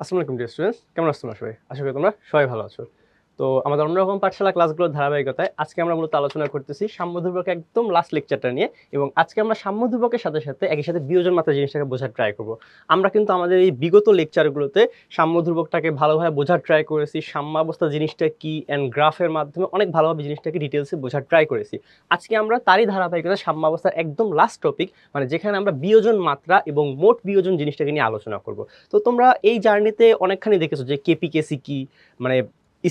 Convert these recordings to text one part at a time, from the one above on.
আসসালামু আলাইকুম dear students, কেমন আছো তোমরা সবাই? আশা করি তোমরা সবাই ভালো আছো। তো আমাদের অন্যরকম পাঠশালা ক্লাসগুলোর ধারাবাহিকতায় আজকে আমরা মূলত আলোচনা করতেছি সাম্যধ্রুবকের একদম লাস্ট লেকচারটা নিয়ে। এবং আজকে আমরা সাম্যধ্রুবকের সাথে সাথে একই সাথে বিয়োজন মাত্রা জিনিসটাকে বোঝার ট্রাই করব। আমরা কিন্তু আমাদের এই বিগত লেকচারগুলোতে সাম্যধ্রুবকটাকে ভালোভাবে বোঝার ট্রাই করেছি, সাম্যাবস্থা জিনিসটা কি অ্যান্ড গ্রাফের মাধ্যমে অনেক ভালোভাবে জিনিসটাকে ডিটেলসে বোঝার ট্রাই করেছি। আজকে আমরা তারই ধারাবাহিকতা সাম্যাবস্থার একদম লাস্ট টপিক, মানে যেখানে আমরা বিয়োজন মাত্রা এবং মোট বিয়োজন জিনিসটাকে নিয়ে আলোচনা করব। তো তোমরা এই জার্নিতে অনেকখানি দেখেছো যে কেপিকেসি কি, মানে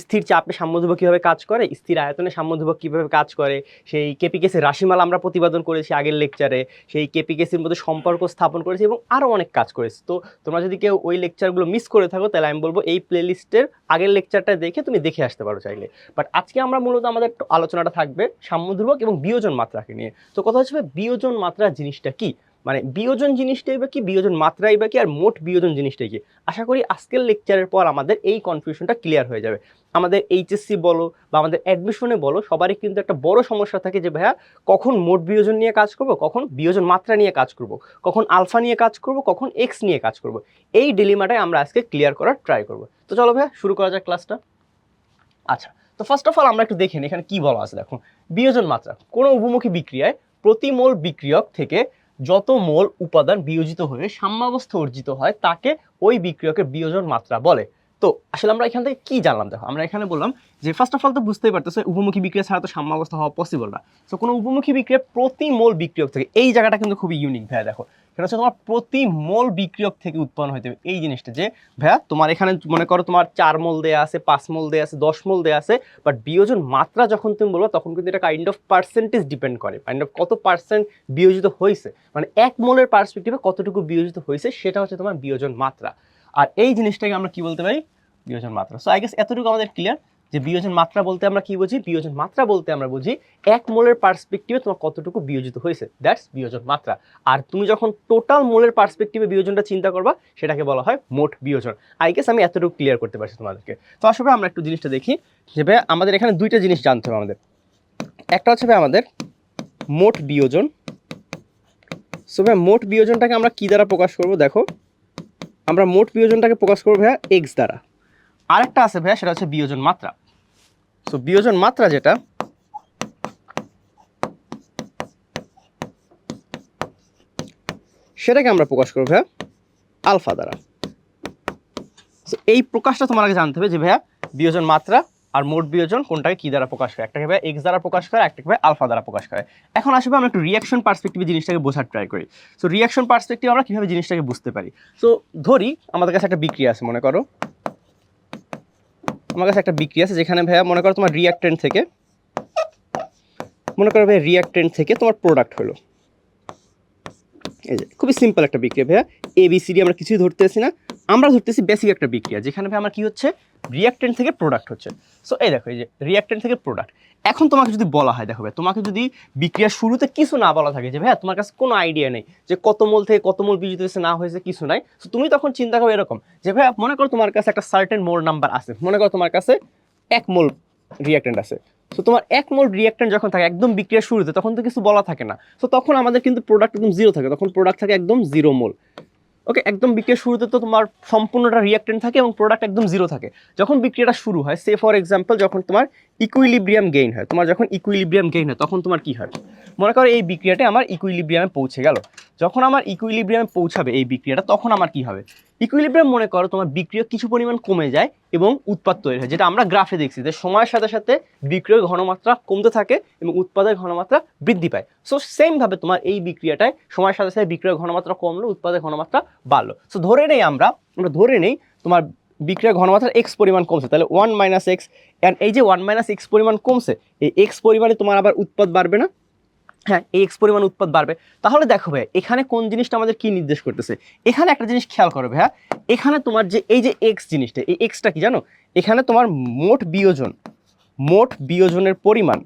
স্থির চাপে সাম্যধ্রুবক কীভাবে কাজ করে, স্থির আয়তনে সাম্যধ্রুবক কীভাবে কাজ করে, সেই কেপিকেসির রাশিমালা আমরা প্রতিপাদন করেছি আগের লেকচারে, সেই কেপিকেসির মধ্যে সম্পর্ক স্থাপন করেছি এবং আরও অনেক কাজ করেছি। তো তোমরা যদি কেউ ওই লেকচারগুলো মিস করে থাকো তাহলে আমি বলবো এই প্লেলিস্টের আগের লেকচারটা দেখে তুমি দেখে আসতে পারো চাইলে। বাট আজকে আমরা মূলত আমাদের আলোচনাটা থাকবে সাম্যধ্রুবক এবং বিয়োজন মাত্রাকে নিয়ে। তো কথা হচ্ছে বিয়োজন মাত্রা জিনিসটা কি, মানে বিয়োজন জিনিসটাই বা কি, বিয়োজন মাত্রাই বা কি, আর মোট বিয়োজন জিনিসটাই কি। আশা করি আজকের লেকচারের পর আমাদের এই কনফিউশনটা ক্লিয়ার হয়ে যাবে। আমাদের এইচএসসি বলো বা আমাদের অ্যাডমিশনে বলো, সবারই কিন্তু একটা বড় সমস্যা থাকে যে ভাইয়া কখন মোট বিয়োজন নিয়ে কাজ করব, কখন বিয়োজন মাত্রা নিয়ে কাজ করব, কখন আলফা নিয়ে কাজ করব, কখন এক্স নিয়ে কাজ করব। এই ডিলেমাটাই আমরা আজকে ক্লিয়ার করার ট্রাই করব। তো চলো ভাইয়া শুরু করা যাক ক্লাসটা। আচ্ছা, তো ফার্স্ট অফ অল আমরা একটু দেখে নিই এখানে কি বলা আছে। দেখো, বিয়োজন মাত্রা কোনো উভমুখী বিক্রিয়ায় প্রতি মোল বিক্রিয়ক থেকে যত মোল উপাদান বিয়োজিত হয়ে সাম্যাবস্থা অর্জিত হয় তাকে ওই বিক্রিয়কের বিয়োজন মাত্রা বলে। তো আসলে আমরা এখান থেকে কি জানলাম? দেখো, আমরা এখানে বললাম যে ফার্স্ট অফ অল তো বুঝতেই পারতেছো উভমুখী বিক্রিয়া ছাড়া তো সাম্যাবস্থা হওয়া পসিবল না। তো কোনো উভমুখী বিক্রিয়া প্রতি মোল বিক্রিয়ক থেকে, এই জায়গাটা কিন্তু খুবই ইউনিক ভাইয়া। দেখো, সেটা হচ্ছে তোমার প্রতি মোল বিক্রিয়ক থেকে উৎপন্ন হইতে হবে এই জিনিসটা। যে ভাইয়া তোমার এখানে মনে করো তোমার 4 মোল দেয়া আছে, 5 মোল দেয়া আছে, 10 মোল দেয়া আছে, বাট বিয়োজন মাত্রা যখন তুমি বলবো তখন কিন্তু এটা কাইন্ড অফ পার্সেন্টেজ ডিপেন্ড করে, কাইন্ড অফ কত পার্সেন্ট বিয়োজিত হয়েছে, মানে 1 মোলের পার্সপেক্টিভে কতটুকু বিয়োজিত হয়েছে সেটা হচ্ছে তোমার বিয়োজন মাত্রা। আর এই জিনিসটাকে আমরা কি বলতে পারি? বিয়োজন মাত্রা। সো আই গেস এতটুকু আমাদের ক্লিয়ার যে বিয়োজন মাত্রা বলতে আমরা কি বুঝি। বিয়োজন মাত্রা বলতে আমরা বুঝি 1 মোলের পার্সপেক্টিভে তোমার কতটুকু বিয়োজিত হয়েছে, দ্যাটস বিয়োজন মাত্রা। আর তুমি যখন টোটাল মোলের পার্সপেক্টিভে বিয়োজনটা চিন্তা করবা সেটাকে বলা হয় মোট বিয়োজন। আই গেস আমি এতটুকু ক্লিয়ার করতে পারছি তোমাদেরকে। তো আসলে আমরা একটু জিনিসটা দেখি যে ভাই আমাদের এখানে দুইটা জিনিস জানতে হবে আমাদের। একটা হচ্ছে ভাই আমাদের মোট বিয়োজন। সো ভাই মোট বিয়োজনটাকে আমরা কি দ্বারা প্রকাশ করব? দেখো, আমরা মোট বিয়োজনটাকে প্রকাশ করবো ভাইয়া এক্স দ্বারা। আরেকটা আছে ভাইয়া, সেটা হচ্ছে বিয়োজন মাত্রা। সো বিয়োজন মাত্রা যেটা, সেটাকে আমরা প্রকাশ করবো ভাইয়া আলফা দ্বারা। সো এই প্রকাশটা তোমার আগে জানতে হবে যে ভাইয়া বিয়োজন মাত্রা আর মোট বিয়োজন কোনটাকে কি দ্বারা প্রকাশ করে। একটাকে ভাইয়া এক্স দ্বারা প্রকাশ করে, একটাকে ভাইয়া আলফা দ্বারা প্রকাশ করে। এখন আসবে আমরা একটু রিয়াকশন পার্সপেক্টিভে জিনিসটাকে বোঝার ট্রাই করি। সো রিয়াকশন পার্সপেক্টিভ আমরা কিভাবে জিনিসটাকে বুঝতে পারি? সো ধরি আমাদের কাছে একটা বিক্রিয়া আছে, মনে করো আমার কাছে একটা বিক্রিয়া আছে যেখানে ভাইয়া মনে করো তোমার রিয়াক্টেন্ট থেকে, মনে করো ভাইয়া রিয়াক্টেন্ট থেকে তোমার প্রোডাক্ট হলো। এই যে খুবই সিম্পল একটা বিক্রিয়া ভাইয়া, এবিসিডি আমরা কিছুই ধরতেছি না, আমরা ধরতেছি বেসিক একটা বিক্রিয়া যেখানে ভাই আমার কি হচ্ছে, রিয়াক্টেন্ট থেকে প্রোডাক্ট হচ্ছে। সো এই দেখো, এই যে রিয়াক্টেন্ট থেকে প্রোডাক্ট। এখন তোমাকে যদি বলা হয়, দেখো ভাই তোমাকে যদি বিক্রিয়ার শুরুতে কিছু না বলা থাকে যে ভাইয়া তোমার কাছে কোনো আইডিয়া নেই যে কত মোল থেকে কত মোল বিয়োজিত হয়েছে না হয়েছে, কিছু নাই। সো তুমি তখন চিন্তা করো এরকম যে ভাইয়া মনে করো তোমার কাছে একটা সার্টেন মোল নাম্বার আছে, মনে করো তোমার কাছে 1 মোল রিয়াক্টেন্ট আছে। সো তোমার 1 মোল রিয়াক্টেন্ট যখন থাকে একদম বিক্রিয়ার শুরুতে, তখন তো কিছু বলা থাকে না। সো তখন আমাদের কিন্তু প্রোডাক্ট একদম জিরো থাকে, তখন প্রোডাক্ট থাকে একদম 0 মোল। ওকে, একদম বিক্রিয়ার শুরুতে তো তোমার সম্পূর্ণটা রিয়াক্টেন্ট থাকে এবং প্রোডাক্ট একদম জিরো থাকে। যখন বিক্রিয়াটা শুরু হয়, সে ফর এক্সাম্পল যখন তোমার ইকুইলিব্রিয়াম গেইন হয়, তোমার যখন ইকুইলিব্রিয়াম গেইন হয় তখন তোমার কি হয়? মনে করো এই বিক্রিয়াটা আমার ইকুইলিব্রিয়ামে পৌঁছে গেল। যখন আমার ইকুইলিব্রিয়ামে পৌঁছাবে এই বিক্রিয়াটা, তখন আমার কি হবে? ইকুইলিব্রিয়াম মনে করো তোমার বিক্রিয়া কিছু পরিমাণ কমে যায় এবং উৎপাদ তৈরি হয়, যেটা আমরা গ্রাফে দেখছি যে সময়ের সাথে সাথে বিক্রিয়ার ঘনমাত্রা কমতে থাকে এবং উৎপাদের ঘনমাত্রা বৃদ্ধি পায়। সো সেমভাবে তোমার এই বিক্রিয়াটায় সময়ের সাথে সাথে বিক্রিয়ার ঘনমাত্রা কমলো, উৎপাদের ঘনমাত্রা বাড়লো। সো ধরে নেই আমরা ধরে নেই তোমার বিক্রিয়ার ঘনমাত্রা এক্স পরিমাণ কমছে, তাহলে 1 মাইনাস এক্স, অ্যান্ড এই যে 1 মাইনাস এক্স পরিমাণ কমছে, এই এক্স পরিমাণে তোমার আবার উৎপাদ বাড়বে না? হ্যাঁ, এই এক্স পরিমাণ উৎপাদ বাড়বে। তাহলে দেখো ভাইয়া এখানে কোন জিনিসটা আমাদের কি নির্দেশ করতেছে? এখানে একটা জিনিস খেয়াল করো ভাইয়া, এখানে তোমার যে এই যে এক্স জিনিসটা, এই এক্সটা কি জানো? এখানে তোমার মোট বিয়োজন, মোট বিয়োজনের পরিমাণ।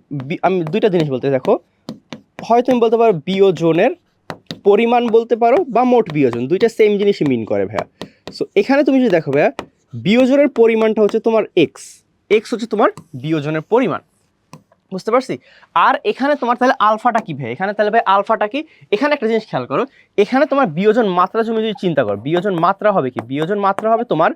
আমি দুইটা জিনিস বলতে, দেখো হয়তো তুমি বলতে পারো বিয়োজনের পরিমাণ বলতে পারো বা মোট বিয়োজন, দুইটা সেম জিনিসই মিন করে ভাইয়া। সো এখানে তুমি যদি দেখো ভাইয়া, বিয়োজনের পরিমাণটা হচ্ছে তোমার এক্স, এক্স হচ্ছে তোমার বিয়োজনের পরিমাণ। বুঝতে পারছি। আর এখানে তোমার তাহলে আলফাটা কি ভাই, এখানে তাহলে ভাই আলফাটা কি, এখানে একটা জিনিস খেয়াল করো, এখানে তোমার বিয়োজন মাত্রা তুমি যদি চিন্তা করো, বিয়োজন মাত্রা হবে কি, বিয়োজন মাত্রা হবে তোমার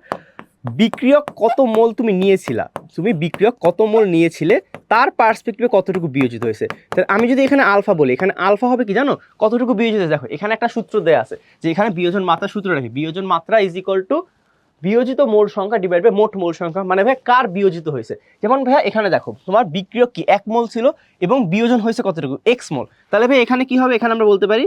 বিক্রিয়ক কত মোল তুমি নিয়েছিলা, তুমি বিক্রিয়ক কত মোল নিয়েছিলে তার পার্সপেক্টিভে কতটুকু বিয়োজিত হয়েছে। তাহলে আমি যদি এখানে আলফা বলি, এখানে আলফা হবে কি জানো, কতটুকু বিয়োজিত। দেখো এখানে একটা সূত্র দেয়া আছে যে এখানে বিয়োজন মাত্রা সূত্র রাখি, বিয়োজন মাত্রা ইজ ইকুয়াল টু বিয়োজিত মোল সংখ্যা ডিভাইড বাই মোট মোল সংখ্যা, মানে ভাই কার বিয়োজিত হয়েছে। যেমন ভাইয়া এখানে দেখো তোমার বিক্রিয়ক কি 1 মোল ছিল এবং বিয়োজন হয়েছে কতটুকু, x মোল। তাহলে ভাই এখানে কি হবে, এখানে আমরা বলতে পারি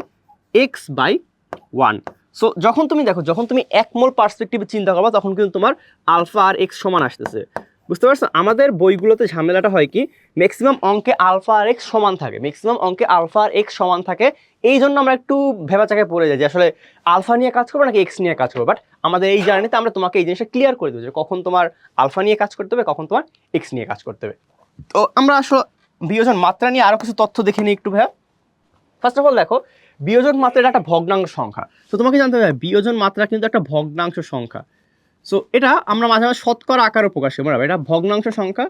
x/1। সো যখন তুমি দেখো, যখন তুমি 1 মোল পার্সপেক্টিভে চিন্তা করবা তখন কিন্তু তোমার আলফা আর x সমান আসতেছে। বুঝতে পারছো, আমাদের বইগুলোতে ঝামেলাটা হয় কি, ম্যাক্সিমাম অঙ্কে আলফা আর x সমান থাকে, ম্যাক্সিমাম অঙ্কে আলফা আর x সমান থাকে। এই জন্য আমরা একটু ভেবাচাকায় পড়ে যাই যে আসলে আলফা নিয়ে কাজ করবো নাকি এক্স নিয়ে কাজ করবো। বাট আমাদের এই জার্নিতে আমরা তোমাকে এই জিনিসটা ক্লিয়ার করে দেবো যে কখন তোমার আলফা নিয়ে কাজ করতে হবে, কখন তোমার এক্স নিয়ে কাজ করতে হবে। তো আমরা আসলে বিয়োজন মাত্রা নিয়ে আরো কিছু তথ্য দেখে নিই একটু ভাইয়া। ফার্স্ট অফ অল দেখো, বিয়োজন মাত্রা এটা একটা ভগ্নাংশ সংখ্যা। তো তোমাকে জানতে হবে বিয়োজন মাত্রা কিন্তু একটা ভগ্নাংশ সংখ্যা। সো এটা আমরা মাঝে মাঝে শতকরা আকারে প্রকাশ করি, এটা ভগ্নাংশ সংখ্যা,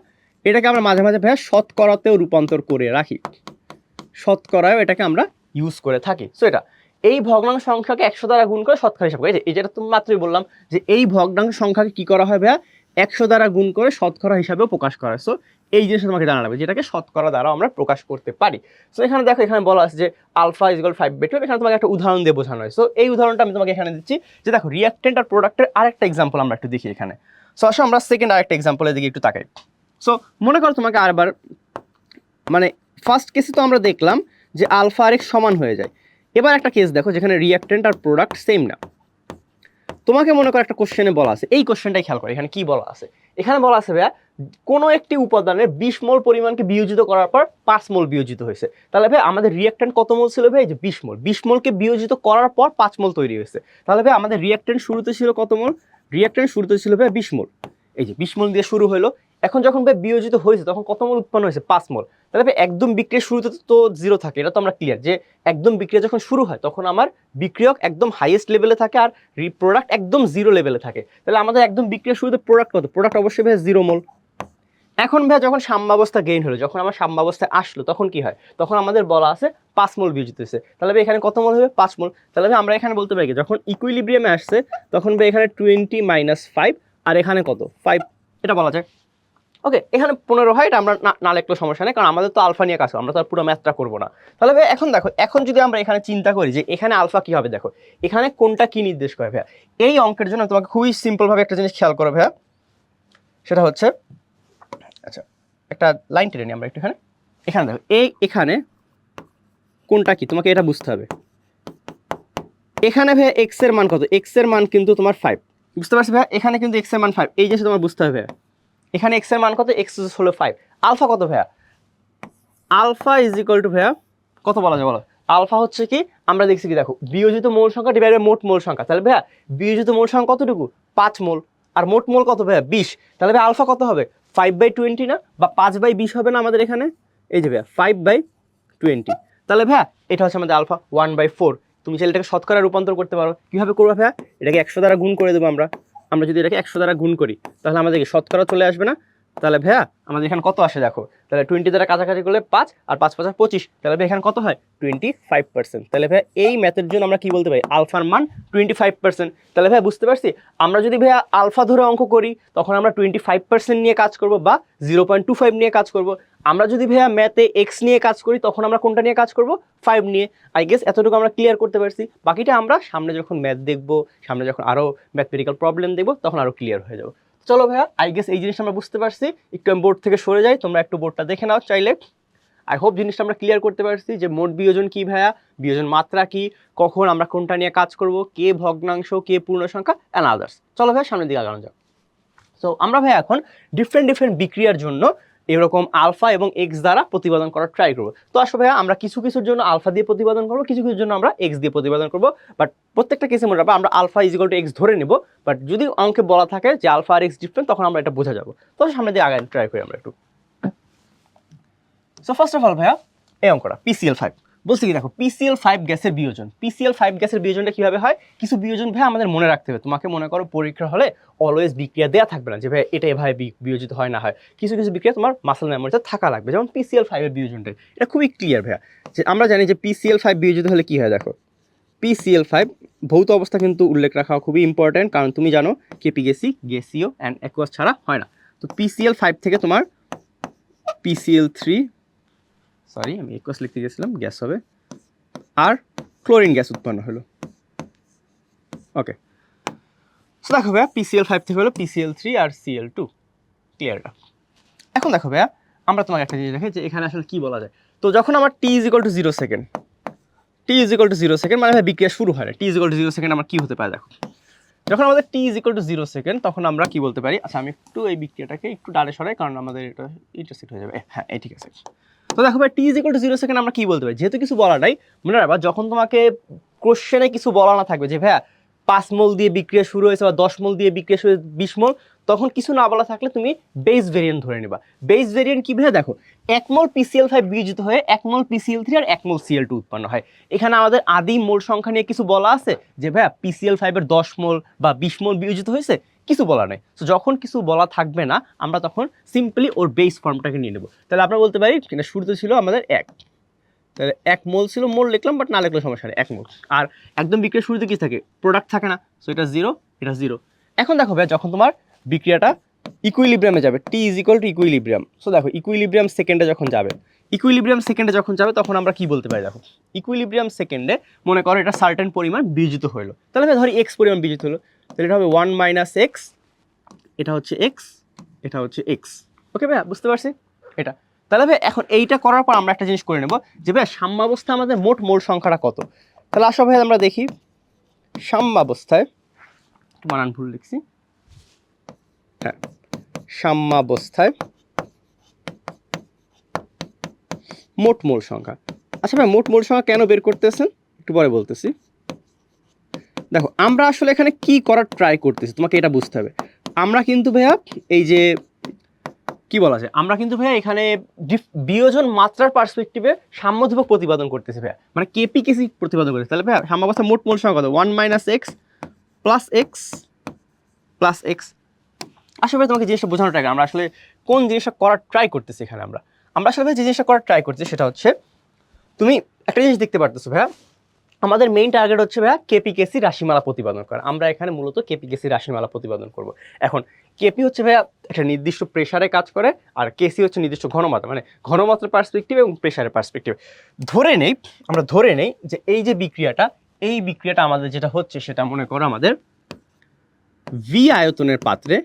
এটাকে আমরা মাঝে মাঝে ভাইয়া শতকরাতেও রূপান্তর করে রাখি, শতকরায়ও এটাকে আমরা ইউজ করে থাকি। সো এটা এই ভগ্নাংশ সংখ্যাকে 100 দ্বারা গুণ করে শতকরা হিসাব করে, এই যেটা তুমি মাত্রই বললাম যে এই ভগ্নাংশ সংখ্যাকে কি করা হয় ভাইয়া, 100 দ্বারা গুণ করে শতকরা হিসাবেও প্রকাশ করা হয়। সো এই জিনিসটা তোমাকে জানা লাগবে, যেটাকে শতকরা দ্বারা আমরা প্রকাশ করতে পারি। সো এখানে দেখো, এখানে বলা আছে যে আলফা ইজ ইকুয়াল 5/12, এখানে তোমাকে একটা উদাহরণ দিয়ে বোঝানো হয়। সো এই উদাহরণটা আমি তোমাকে এখানে দিচ্ছি যে দেখো রিঅ্যাকট্যান্ট আর প্রোডাক্টের আরেকটা এক্সাম্পল আমরা একটু দেখি এখানে। সো আসলে আমরা সেকেন্ড আরেকটা এক্সাম্পলের দিকে একটু তাকাই। সো মনে করো তোমাকে আরেকবার, মানে ফার্স্ট কেসে তো আমরা দেখলাম যে আলফা আর এক্স সমান হয়ে যায়। এবার একটা কেস দেখো যেখানে রিঅ্যাকট্যান্ট আর প্রোডাক্ট সেম না। তোমাকে মনে করো একটা কোশ্চেনে বলা আছে, এই কোশ্চেনটাই খেয়াল করো এখানে কি বলা আছে। এখানে বলা আছে ভাইয়া কোনো একটি উপাদানের 20 মোল পরিমাণকে বিয়োজিত করার পর 5 মোল বিয়োজিত হয়েছে। তাহলে ভাই আমাদের রিঅ্যাকট্যান্ট কত মোল ছিল ভাই, যে 20 মোল, 20 মোলকে বিয়োজিত করার পর 5 মোল তৈরি হয়েছে। তাহলে ভাই আমাদের রিঅ্যাকট্যান্ট শুরুতে ছিল কত মোল, রিঅ্যাকট্যান্ট শুরুতে ছিল ভাই 20 মোল, এই যে 20 মোল দিয়ে শুরু হলো। এখন যখন ভাই বিয়োজিত হয়েছে তখন কত মোল উৎপন্ন হয়েছে, 5 মোল। তাহলে ভাই একদম বিক্রিয়ার শুরুতে তো 0 থাকে, এটা তো আমরা ক্লিয়ার যে একদম বিক্রিয়া যখন শুরু হয় তখন আমার বিক্রিয়ক একদম হাইয়েস্ট লেভেলে থাকে আর প্রোডাক্ট একদম 0 লেভেলে থাকে। তাহলে আমাদের একদম বিক্রিয়ার শুরুতে প্রোডাক্ট কত, প্রোডাক্ট অবশ্যই ভাই 0 মোল। এখন ভাই যখন সাম্যাবস্থা গেইন হলো, যখন আমার সাম্যাবস্থায় আসলো তখন কি হয়, তখন আমাদের বলা আছে 5 মোল বিয়োজিত হয়েছে। তাহলে ভাই এখানে কত মোল হবে, 5 মোল। তাহলে ভাই আমরা এখানে বলতে পারি যখন ইকুইলিব্রিয়ামে আসছে তখন ভাই এখানে 20 - 5 আর এখানে কত 5, এটা বলা যায়। ওকে, এখানে 15 হয়, এটা আমরা না লিখলেও সমস্যা নেই, কারণ আমাদের তো আলফা নিয়ে কাজ, আমরা তো আর পুরো ম্যাথটা করবো না। তাহলে ভাই এখন দেখো, এখন যদি আমরা এখানে চিন্তা করি যে এখানে আলফা কি হবে, দেখো এখানে কোনটা কি নির্দেশ করে ভাইয়া। এই অঙ্কের জন্য তোমাকে খুবই সিম্পল ভাবে একটা জিনিস খেয়াল করো ভাইয়া, সেটা হচ্ছে, আচ্ছা একটা লাইন টেনে নিই আমরা একটু এখানে। এখানে দেখো এই এখানে কোনটা কি তোমাকে এটা বুঝতে হবে। এখানে ভাইয়া এক্স এর মান কত, এক্স এর মান কিন্তু তোমার 5, বুঝতে পারছি ভাইয়া, এখানে কিন্তু এক্স এর মান 5, এই জিনিসটা তোমার বুঝতে হবে ভাইয়া। এখানে এক্স এর মান কত, এক্স হলো 5, আলফা কত ভাইয়া, আলফা ইজ ইকুয়াল টু ভাইয়া কত বলা যায় বলো, আলফা হচ্ছে কি আমরা দেখছি কি দেখো বিয়োজিত মোল সংখ্যা ডিভাইড বাই মোট মোল সংখ্যা। তাহলে ভাইয়া বিয়োজিত মোল সংখ্যা কতটুকু, 5 মোল, আর মোট মোল কত ভাইয়া 20। তাহলে ভাইয়া আলফা কত হবে, 5/20 না, বা 5/20 হবে না আমাদের এখানে, এই যে ভাইয়া 5/20। তাহলে ভাইয়া এটা হচ্ছে আমাদের আলফা 1/4। তুমি চাইলে এটাকে শতকরা রূপান্তর করতে পারো, কিভাবে করবো ভাইয়া, এটাকে 100 দ্বারা গুণ করে দেবো আমরা। আমরা যদি এটাকে 100 দ্বারা গুণ করি তাহলে আমাদের শতকরা চলে আসবে না। তাহলে ভাইয়া আমাদের এখানে কত আসে দেখো, তাহলে 20 দ্বারা কাছাকাছি করলে 5 আর 5 5 25, তাহলে ভাই এখানে কত হয় 25%। তাহলে ভাই এই ম্যাথের জন্য আমরা কি বলতে পারি, আলফার মান 25%। তাহলে ভাই বুঝতে পারছি, আমরা যদি ভাইয়া আলফা ধরে অঙ্ক করি তখন আমরা 25% নিয়ে কাজ করব বা 0.25 নিয়ে কাজ করব। আমরা যদি ভাইয়া ম্যাথে এক্স নিয়ে কাজ করি তখন আমরা কোনটা নিয়ে কাজ করব, 5 নিয়ে। আই গেস এতটুকু আমরা ক্লিয়ার করতে পারছি, বাকিটা আমরা সামনে যখন ম্যাথ দেখবো, সামনে যখন আরও ম্যাথমেটিক্যাল প্রবলেম দেখবো তখন আরও ক্লিয়ার হয়ে যাবো। চলো ভাইয়া, আই গেস এই জিনিসটা আমরা বুঝতে পারছি। একটু আমি বোর্ড থেকে সরে যাই, তোমরা একটু বোর্ডটা দেখে নাও চাইলে। আই হোপ জিনিসটা আমরা ক্লিয়ার করতে পারছি যে মোট বিয়োজন কি ভাইয়া, বিয়োজন মাত্রা কি, কখন আমরা কোনটা নিয়ে কাজ করব, কে ভগ্নাংশ কে পূর্ণ সংখ্যা অ্যান্ড আদার্স। চলো ভাইয়া সামনের দিকে আগানো যাক। সো আমরা ভাইয়া এখন ডিফারেন্ট বিক্রিয়ার জন্য এরকম আলফা এবং এক্স দ্বারা প্রতিপাদন করার ট্রাই করবো। তো আসলে ভাইয়া আমরা কিছু কিছুর জন্য আলফা দিয়ে প্রতিপাদন করবো, কিছু কিছুর জন্য আমরা এক্স দিয়ে প্রতিপাদন করবো। বাট প্রত্যেকটা কেসে মনে রাখবো আমরা alpha is equal to x ধরে নেব। বাট যদি অঙ্কে বলা থাকে যে আলফা আর এক্স ডিফারেন্ট তখন আমরা এটা বোঝা যাবো। তো সামনে দিয়ে আগায় ট্রাই করি আমরা একটু। সো ফার্স্ট অফ অল ভাইয়া এই অঙ্কটা PCl5, বলছি কি দেখো PCl5 গ্যাসের বিয়োজন, PCl5 গ্যাসের বিয়োজনটা কিভাবে হয়, কিছু বিয়োজন ভাই আমাদের মনে রাখতে হবে। তোমাকে মনে করো পরীক্ষা হলে অলওয়েজ বিক্রিয়া দেওয়া থাকবে না যে ভাই এটা এভাবে বিয়োজিত হয় না হয়, কিছু কিছু বিক্রিয়া তোমার মাসল মেমোরিতে থাকা লাগবে, যেমন PCl5 এর বিয়োজনটা এটা খুবই ক্লিয়ার ভাইয়া। যে আমরা জানি যে PCl5 বিয়োজিত হলে কি হয়, দেখো PCl5 ভৌত অবস্থা কিন্তু উল্লেখ রাখা খুবই ইম্পর্টেন্ট, কারণ তুমি জানো কেপি গ্যাসীয় অ্যান্ড অ্যাকুয়াস ছাড়া হয় না। তো PCl5 থেকে তোমার PCl3, সরি আমি অ্যাকুয়াস লিখতে গেছিলাম, গ্যাস হবে, আর ক্লোরিন গ্যাস উৎপন্ন হলো। ওকে, সো দেখো ভাইয়া PCl5 থেকে হলো PCl3 আর Cl2, ক্লিয়ারটা। এখন দেখো ভাইয়া আমরা তোমাকে একটা জিনিস দেখি যে এখানে আসলে কি বলা যায়। তো যখন আমার t = 0 সেকেন্ড, t = 0 সেকেন্ড মানে ভাই বিক্রিয়া শুরু হয় না, t = 0 সেকেন্ড আমার কি হতে পারে দেখো, যখন আমাদের t = 0 সেকেন্ড তখন আমরা কি বলতে পারি, আচ্ছা আমি একটু এই বিক্রিয়াটাকে একটু ডানে সরাই কারণ আমাদের এটা ইন্টারসেক্ট হয়ে যাবে, হ্যাঁ এই ঠিক আছে। তো দেখো ভাই t = 0 সেকেন্ড আমরা কি বলতে পারি, যেহেতু কিছু বলা নাই, মনে রাখবা যখন তোমাকে কোশ্চেনে কিছু বলা না থাকবে যে ভাইয়া 5 মোল দিয়ে বিক্রিয়া শুরু হয়েছে বা 10 মোল দিয়ে বিক্রিয়া শুরু 20 মোল, তখন কিছু না বলা থাকলে তুমি বেস ভেরিয়েন্ট ধরে নিবা। বেস ভেরিয়েন্ট কি ভাইয়া, দেখো 1 মোল PCl5 বিয়োজিত হয়ে 1 মোল PCl3 আর 1 মোল Cl2 উৎপন্ন হয়। এখানে আমাদের আদি মোল সংখ্যা নিয়ে কিছু বলা আছে যে ভাইয়া PCl5 এর 10 মোল বা 20 মোল বিয়োজিত হয়েছে, কিছু বলা নাই। তো যখন কিছু বলা থাকবে না আমরা তখন সিম্পলি ওর বেস ফর্মটাকে নিয়ে নেব। তাহলে আমরা বলতে পারি এটা শুরুতে ছিল আমাদের 1, তাহলে 1 মোল ছিল, মোল লিখলাম বাট না লিখলে সমস্যা নেই, 1 মোল। আর একদম বিক্রিয়ার শুরুতে কি থাকে, প্রোডাক্ট থাকে না, সো এটা 0, এটা 0। এখন দেখো ভাই যখন তোমার বিক্রিয়াটা ইকুইলিব্রিয়ামে যাবে, t = ইকুইলিব্রিয়াম, সো দেখো ইকুইলিব্রিয়াম সেকেন্ডে যখন যাবে, ইকুইলিব্রিয়াম সেকেন্ডে যখন যাবে তখন আমরা কি বলতে পারি, দেখো ইকুইলিব্রিয়াম সেকেন্ডে মনে করো এটা সার্টেন পরিমাণ বিয়োজিত হলো, তাহলে ভাই ধরি x পরিমাণ বিয়োজিত হলো, তাহলে এটা হবে 1 - x, এটা হচ্ছে x, এটা হচ্ছে x। ওকে ভাই বুঝতে পারছি এটা। তাহলে ভাই এখন এইটা করার পর আমরা একটা জিনিস করে নেব যে ভাই সাম্যাবস্থা আমাদের মোট মোল সংখ্যাটা কত। তাহলে আসো ভাই আমরা দেখি সাম্যাবস্থায়, বানান ভুল লিখছি, হ্যাঁ সাম্যাবস্থায় মোট মোল সংখ্যা। আচ্ছা ভাই মোট মোল সংখ্যা কেন বের করতেছেন একটু পরে বলতেছি। দেখো আমরা আসলে এখানে কি করার ট্রাই করতেছি তোমাকে এটা বুঝতে হবে। আমরা কিন্তু ভাইয়া এই যে কি বলা যায়, আমরা কিন্তু ভাইয়া এখানে বিয়োজন মাত্রার পার্সপেক্টিভে সাম্যধ্রুবক প্রতিপাদন করতেছি ভাইয়া, মানে কেপি প্রতিপাদন করতেছি। তাহলে ভাইয়া সাম্যাবস্থা মোট মোল সংখ্যা কত, 1 - x প্লাস x। আসলে তোমাকে জিনিসটা বোঝানোর ট্রাই, আমরা আসলে কোন জিনিসটা করার ট্রাই করতেছি এখানে, আমরা আসলে যে জিনিসটা করার ট্রাই করছি সেটা হচ্ছে, তুমি একটা জিনিস দেখতে পারতেছো ভাইয়া, আমাদের মেইন টার্গেট হচ্ছে ভাইয়া কেপি রাশিমালা প্রতিপাদন করা। আমরা এখানে মূলত কেপি রাশিমালা প্রতিপাদন করব। এখন কেপি হচ্ছে ভাইয়া একটা নির্দিষ্ট প্রেসারে কাজ করে, আর কেসি হচ্ছে নির্দিষ্ট ঘনমাত্রা, মানে ঘনমাত্রার পার্সপেক্টিভ এবং প্রেসারের পার্সপেক্টিভ। আমরা ধরে নেই যে এই যে এই বিক্রিয়াটা আমাদের যেটা হচ্ছে সেটা মনে করো আমাদের ভি আয়তনের পাত্রে,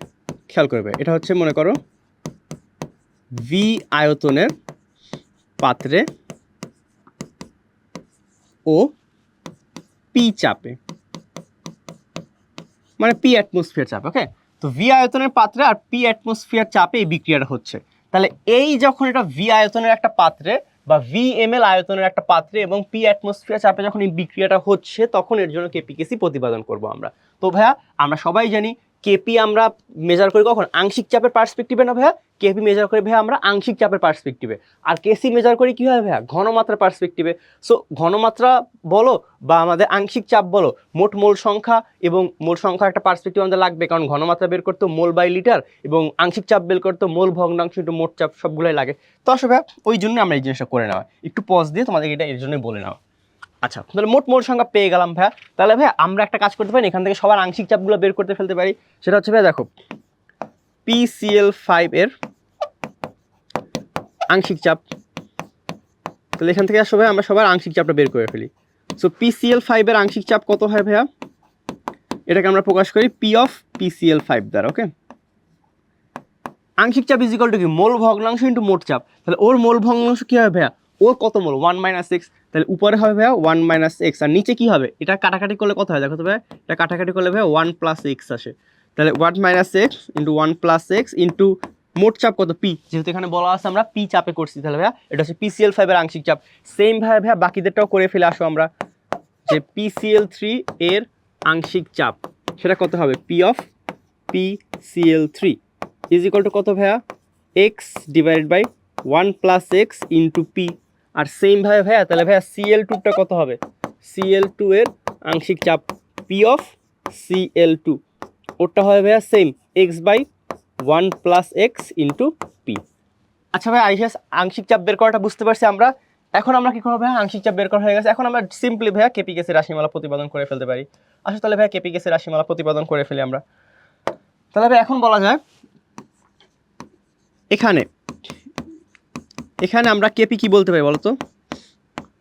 খেয়াল করবে এটা হচ্ছে মনে করো ভি আয়তনের পাত্রে ও পি চাপে, মানে পি অ্যাটমসফিয়ার চাপে। ওকে, তো ভি আয়তনের পাত্রে আর পি অ্যাটমসফিয়ার চাপে এই বিক্রিয়াটা হচ্ছে। তাহলে এই যখন এটা ভি আয়তনের একটা পাত্রে বা VmL আয়তনের একটা পাত্রে এবং পি অ্যাটমসফিয়ার চাপে যখন এই বিক্রিয়াটা হচ্ছে তখন এর জন্য কেসি প্রতিপাদন করব আমরা। তো ভাইয়া আমরা সবাই জানি কেপি আমরা মেজার করি কখন, আংশিক চাপের পার্সপেক্টিভে না ভাইয়া, কেপি মেজার করি ভাইয়া আমরা আংশিক চাপের পার্সপেক্টিভে, আর কেসি মেজার করি কি হয় ভাইয়া ঘনমাত্রার পার্সপেক্টিভে। সো ঘনমাত্রা বলো বা আমাদের আংশিক চাপ বলো, মোট মোল সংখ্যা এবং মোল সংখ্যার একটা পার্সপেক্টিভ আমাদের লাগবে, কারণ ঘনমাত্রা বের করতে মোল বাই লিটার এবং আংশিক চাপ বের করতে মোল ভগ্নাংশ ইন্টু মোট চাপ সবগুলোই লাগে। তো আসলে ভাইয়া ওই জন্য আমরা এই জিনিসটা করে নেওয়া, একটু পজ দিয়ে তোমাদের এটা এর জন্যই বলে নেওয়া। আচ্ছা তাহলে মোট মোল সংখ্যা পেয়ে গেলাম ভাইয়া। তাহলে ভাইয়া আমরা একটা কাজ করতে পারি, এখান থেকে সবার আংশিক চাপগুলো বের করতে ফেলতে পারি। সেটা হচ্ছে ভাইয়া দেখো PCl5 এর আংশিক চাপ, তাহলে এখান থেকে আসলে আমরা সবার আংশিক চাপটা বের করে ফেলি। সো PCl5 এর আংশিক চাপ কত হয় ভাইয়া, এটাকে আমরা প্রকাশ করি P of PCl5 দ্বারা। ওকে, আংশিক চাপ ইজ ইকুয়াল টু কি, মোল ভগ্নাংশ ইন্টু মোট চাপ। তাহলে ওর মোল ভগ্নাংশ কি হবে ভাইয়া, ওর কত মোল 1 - x, তাহলে উপরে হবে ভাইয়া 1 - x, আর নিচে কি হবে, এটা কাটাকাটি করলে কত হয় দেখো তো ভাইয়া, এটা কাটাকাটি করলে ভাইয়া 1 + x আসে। তাহলে 1 - x ইন্টু 1 + x ইন্টু মোট চাপ কত P, যেহেতু এখানে বলা আছে আমরা P চাপে করছি, তাহলে ভাইয়া এটা হচ্ছে PCl5 এর আংশিক চাপ। সেম ভাইয়া বাকিদেরটাও করে ফেলে আসো আমরা, যে PCl3 এর আংশিক চাপ সেটা কত হবে, P of PCl3 is equal to কত ভাইয়া, x divided by 1 + x into P। আর সেম ভাবে ভাইয়া তাহলে ভাইয়া Cl2টা কত হবে, Cl2 এর আংশিক চাপ পি অফ Cl2 ওটা হবে ভাইয়া same x/1 + x into P. আচ্ছা ভাই আইসিএস আংশিক চাপ বের করাটা বুঝতে পারছি আমরা। এখন আমরা কি করবো ভাইয়া, আংশিক চাপ বের করা হয়ে গেছে, এখন আমরা সিম্পলি ভাইয়া কেপি কেসের রাশিমালা প্রতিপাদন করে ফেলতে পারি। আসলে তাহলে ভাইয়া কেপি কেসের রাশিমালা প্রতিপাদন করে ফেলি আমরা। তাহলে ভাই এখন বলা যায় এখানে এখানে আমরা কেপি কি বলতে পারি বলো তো,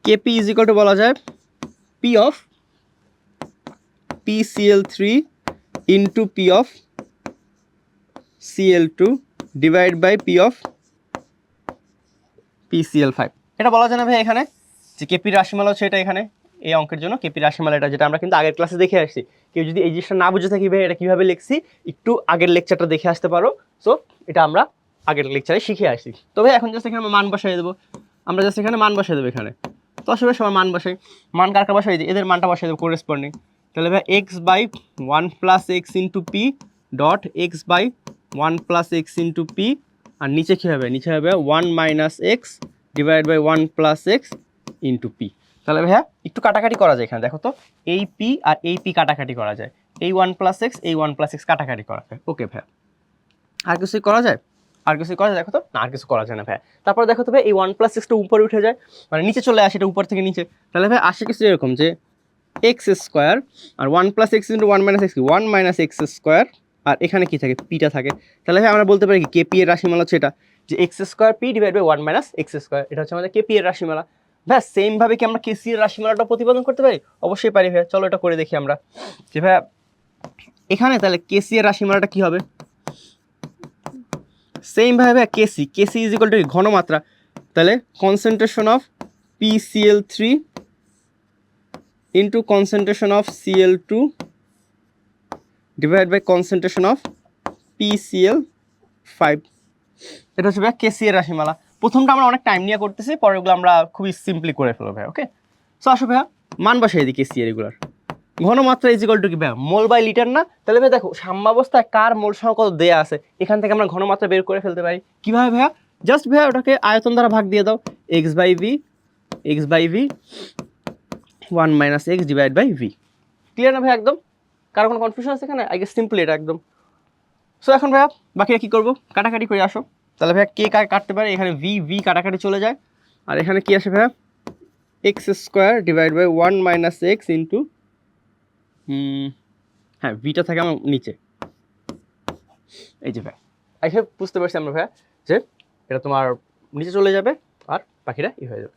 কেপি ইজ ইকুয়াল টু বলা যায় P of PCl3 into P of Cl2 divide by P of PCl5। এটা বলা যায় না ভাই এখানে যে কেপির রাশিমালা হচ্ছে এটা, এখানে এই অঙ্কের জন্য কেপির রাশিমালা এটা, যেটা আমরা কিন্তু আগের ক্লাসে দেখে আসছি। কেউ যদি এই জিনিসটা না বুঝে থাকি ভাই এটা কীভাবে লিখছি একটু আগের লেকচারটা দেখে আসতে পারো। সো এটা আমরা আগের লেকচারে শিখে আসছি। তো ভাই এখন জাস্ট এখানে আমরা মান বসাই দেবো, আমরা জাস্ট এখানে মান বসাই দেবো এখানে। তো আসলে সবার মান বসাই, মান কার কার বসাই দিই, এদের মানটা বসাই দেবো করেসপন্ডিং। তাহলে ভাই x/1 + x into P dot x/1 + x into P, আর নিচে কী হবে, নিচে হবে 1 - x divide by 1 + x into P. তাহলে ভাইয়া একটু কাটাকাটি করা যায় এখানে, দেখো তো এই পি আর এই পি কাটাকাটি করা যায়, এই 1 + x এই 1 + x কাটাকাটি করা যায়। ওকে ভাইয়া আর কিছু করা যায়, আর কিছু করা যায় দেখো তো, না আর কিছু করা যায় না ভাইয়া। তারপর দেখো তো ভাই এই 1 + xটা উপরে উঠে যায়, মানে নিচে চলে আসে, এটা উপর থেকে নিচে। তাহলে ভাই আসে কিছু এরকম যে x² আর 1 + x ইন্টু 1 - x, 1 - x², আর এখানে কি থাকে, পিটা থাকে। তাহলে ভাই আমরা বলতে পারি কি কেপি এর রাশিমালা হচ্ছে এটা, যে x² p divide by 1 - x², এটা হচ্ছে আমাদের কেপি এর রাশিমালা। ভাই সেম ভাবে কি আমরা কেসি এর রাশিমালাটা প্রতিপাদন করতে পারি? অবশ্যই পারি ভাই, চলো এটা করে দেখি আমরা। যে ভাই এখানে তাহলে কেসি এর রাশিমালাটা কি হবে, সেম ভাবে ভাই কেসি ইজ ইকুয়াল টু ঘনমাত্রা, তাহলে concentration of PCl3 into concentration of Cl2 divide by concentration of PCl5। এটা হচ্ছে ভাই কেসি এর রাশিমালা। প্রথমটা আমরা অনেক টাইম নিয়ে করতেছি, পরেরগুলো আমরা খুবই সিম্পলি করে ফেলবো ভাই। ওকে সো আসো ভাইয়া মান বসাই দিই কেসি এর রেগুলার। ঘনমাত্রা ইজ ইকুয়াল টু কি ভাইয়া, মোল বাই লিটার না? তাহলে ভাই দেখো সাম্যাবস্থায় কার মোল সংখ্যা কত দেয়া আছে, এখান থেকে আমরা ঘনমাত্রা বের করে ফেলতে পারি। কিভাবে ভাইয়া, জাস্ট ভাইয়া ওটাকে আয়তন দ্বারা ভাগ দিয়ে দাও, x/v 1 - x divide by v। Clear না ভাই একদম? কারো কোনো কনফিউশন আছে এখানে? আই গেস সিম্পলি এটা একদম। সো এখন ভাইয়া বাকিরা কী করবো, কাটাকাটি করে আসো। তাহলে ভাইয়া কে কাটতে পারে, এখানে ভি কাটাকাটি চলে যায়, আর এখানে কি আসে ভাইয়া x² divide by 1 - x into হ্যাঁ ভিটা থাকে আমার নিচে, এই যে ভাইয়া আইসে বুঝতে পারছি আমরা ভাইয়া যে এটা তোমার নিচে চলে যাবে আর বাকিরা হয়ে যাবে।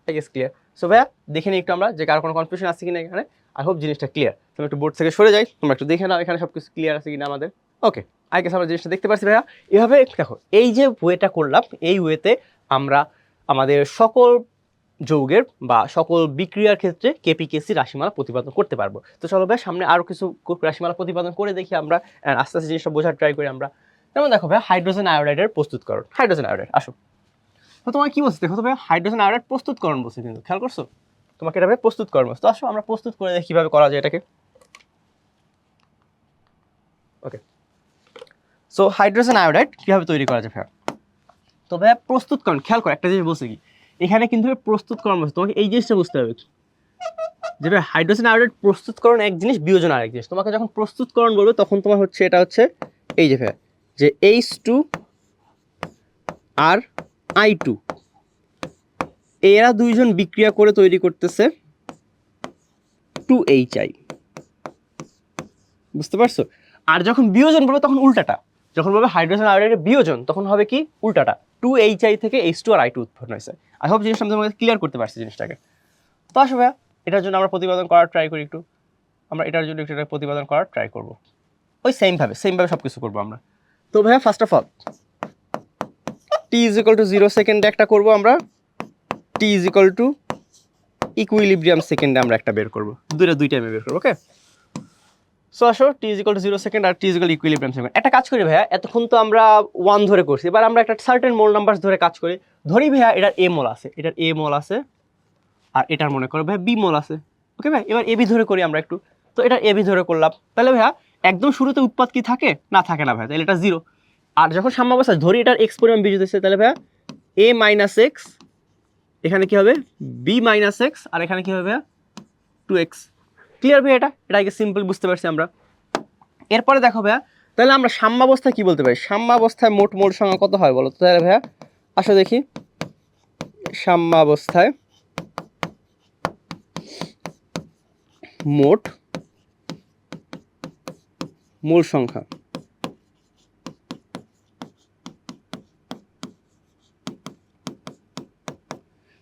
I guess clear. সো ভাইয়া দেখে নিই একটু আমরা যে কার কোনো কনফিউশন আছে কিনা এখানে। আই হোপ জিনিসটা ক্লিয়ার। তুমি একটু বোর্ড থেকে সরে যাই, তোমরা একটু দেখে নাও এখানে সব কিছু ক্লিয়ার আছে কিনা আমাদের। ওকে আই গেস আমরা জিনিসটা দেখতে পাচ্ছি ভাইয়া। এভাবে দেখো এই যে ওয়েটা করলাম, এই ওয়েতে আমরা আমাদের সকল যৌগের বা সকল বিক্রিয়ার ক্ষেত্রে কেপি/কেসি রাশিমালা প্রতিপাদন করতে পারবো। তো চলো ভাই সামনে আরও কিছু রাশিমালা প্রতিপাদন করে দেখি আমরা, আস্তে আস্তে জিনিসটা বোঝার ট্রাই করি আমরা। যেমন দেখো ভাই হাইড্রোজেন আয়োডাইডের প্রস্তুতকরণ, হাইড্রোজেন আয়োডাইড আসো। তো তোমার কি বলছে দেখো তো ভাই, হাইড্রোজেন আয়োডাইড প্রস্তুতকরণ বলছে, কিন্তু খেয়াল করছো তোমাকে এটা ভাই প্রস্তুতকরণ বলছে। তো আসো আমরা প্রস্তুত করে দেখি কীভাবে করা যায় এটাকে। ওকে সো হাইড্রোজেন আয়োডাইড কীভাবে তৈরি করা যায় ভাইয়া। তো ভাইয়া প্রস্তুতকরণ খেয়াল করো, একটা জিনিস বলছে কি এখানে কিন্তু প্রস্তুতকরণ বলছে, তোমাকে এই জিনিসটা বুঝতে হবে যে ভাই হাইড্রোজেন আয়োডাইড প্রস্তুতকরণ এক জিনিস, বিয়োজন আরেক জিনিস। তোমাকে যখন প্রস্তুতকরণ বলবে তখন তোমার হচ্ছে এটা হচ্ছে এই যে ভাইয়া যে H2 আর I2 এরা দুইজন বিক্রিয়া করে তৈরি করতেছে 2HI, বুঝতে পারছো? আর যখন বিয়োজন বলবে তখন উল্টাটা, যখন বলবে হাইড্রোজেন আয়োডাইডের বিয়োজন তখন হবে কি উল্টাটা, 2HI থেকে H2 আর I2 উৎপন্ন হয়েছে। আই হোপ জিনিসটা আমি তোমাকে ক্লিয়ার করতে পারছি জিনিসটাকে। তো আসো ভাইয়া এটার জন্য আমরা প্রতিপাদন করার ট্রাই করি একটু, আমরা এটার জন্য একটু প্রতিপাদন করার ট্রাই করবো ওই সেমভাবে সব কিছু করবো আমরা। তো ভাইয়া ফার্স্ট অফ অল t = 0 সেকেন্ডে একটা করবো আমরা, t = ইকুইলিব্রিয়াম সেকেন্ডে আমরা একটা বের করবো, দুই টাইমে বের করবো। ওকে সো আসো t = 0 সেকেন্ড আর t = ইকুইলিব্রিয়াম সেকেন্ড। একটা কাজ করি ভাইয়া, এতক্ষণ তো আমরা 1 ধরে করছি, এবার আমরা একটা সার্টেন মোল নাম্বার ধরে কাজ করি। ধরি ভাইয়া এটার a মোল আছে, এটার a মোল আছে, আর এটার মনে করো ভাই b মোল আছে। ওকে ভাই এবার ab ধরে করি আমরা একটু, তো এটা ab ধরে করলাম। তাহলে ভাইয়া একদম শুরুতে উৎপাদ কি থাকে না, থাকে না ভাই, তাহলে এটা 0। আর যখন সাম্যাবস্থা ধরি এটার x পরিমাণ বিয়োজিত হচ্ছে, তাহলে ভাইয়া a - x এখানে কি হবে বি মাইনাস এক্স, আর এখানে কি হবে ভাইয়া 2x। ক্লিয়ার ভাইয়া? এটা আগে সিম্পল বুঝতে পারছি আমরা। এরপরে দেখো ভাইয়া, তাহলে আমরা সাম্যাবস্থায় কি বলতে পারি? সাম্যাবস্থায় মোট মোল সংখ্যা কত হয় বলো তো? তাহলে ভাইয়া আসো দেখি, সাম্যাবস্থায় মোট মোল সংখ্যা।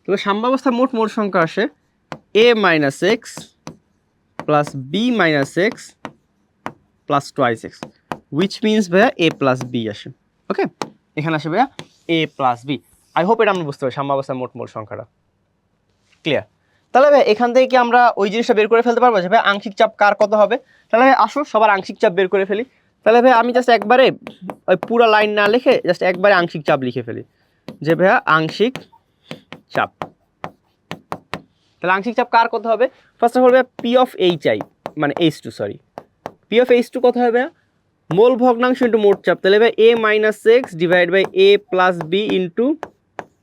তবে সাম্যাবস্থায় মোট মোল সংখ্যা আসে a minus x plus b minus x plus twice x, which means ভাইয়া a প্লাস বি আসে। ওকে, এখানে আসে ভাইয়া a plus b. I hope এটা আমরা বুঝতে পারি সাম্যাবস্থায় মোট মোল সংখ্যাটা। ক্লিয়ার? তাহলে ভাই এখান থেকে কি আমরা ওই জিনিসটা বের করে ফেলতে পারবো যে ভাই আংশিক চাপ কার কত হবে? তাহলে ভাই আসো সবার আংশিক চাপ বের করে ফেলি। তাহলে ভাই আমি জাস্ট একবারে ওই পুরো লাইন না লিখে জাস্ট একবারে আংশিক চাপ লিখে ফেলি, যে ভাইয়া আংশিক চাপ। তাহলে আংশিক চাপ কার কত হবে? ফার্স্ট অফ অল ভাইয়া পি অফ এইচ আই মানে H two, sorry P of H two কত হবে ভাইয়া? মোল ভগ্নাংশ ইন্টু মোট চাপ। তাহলে ভাই A minus x divide by A plus B into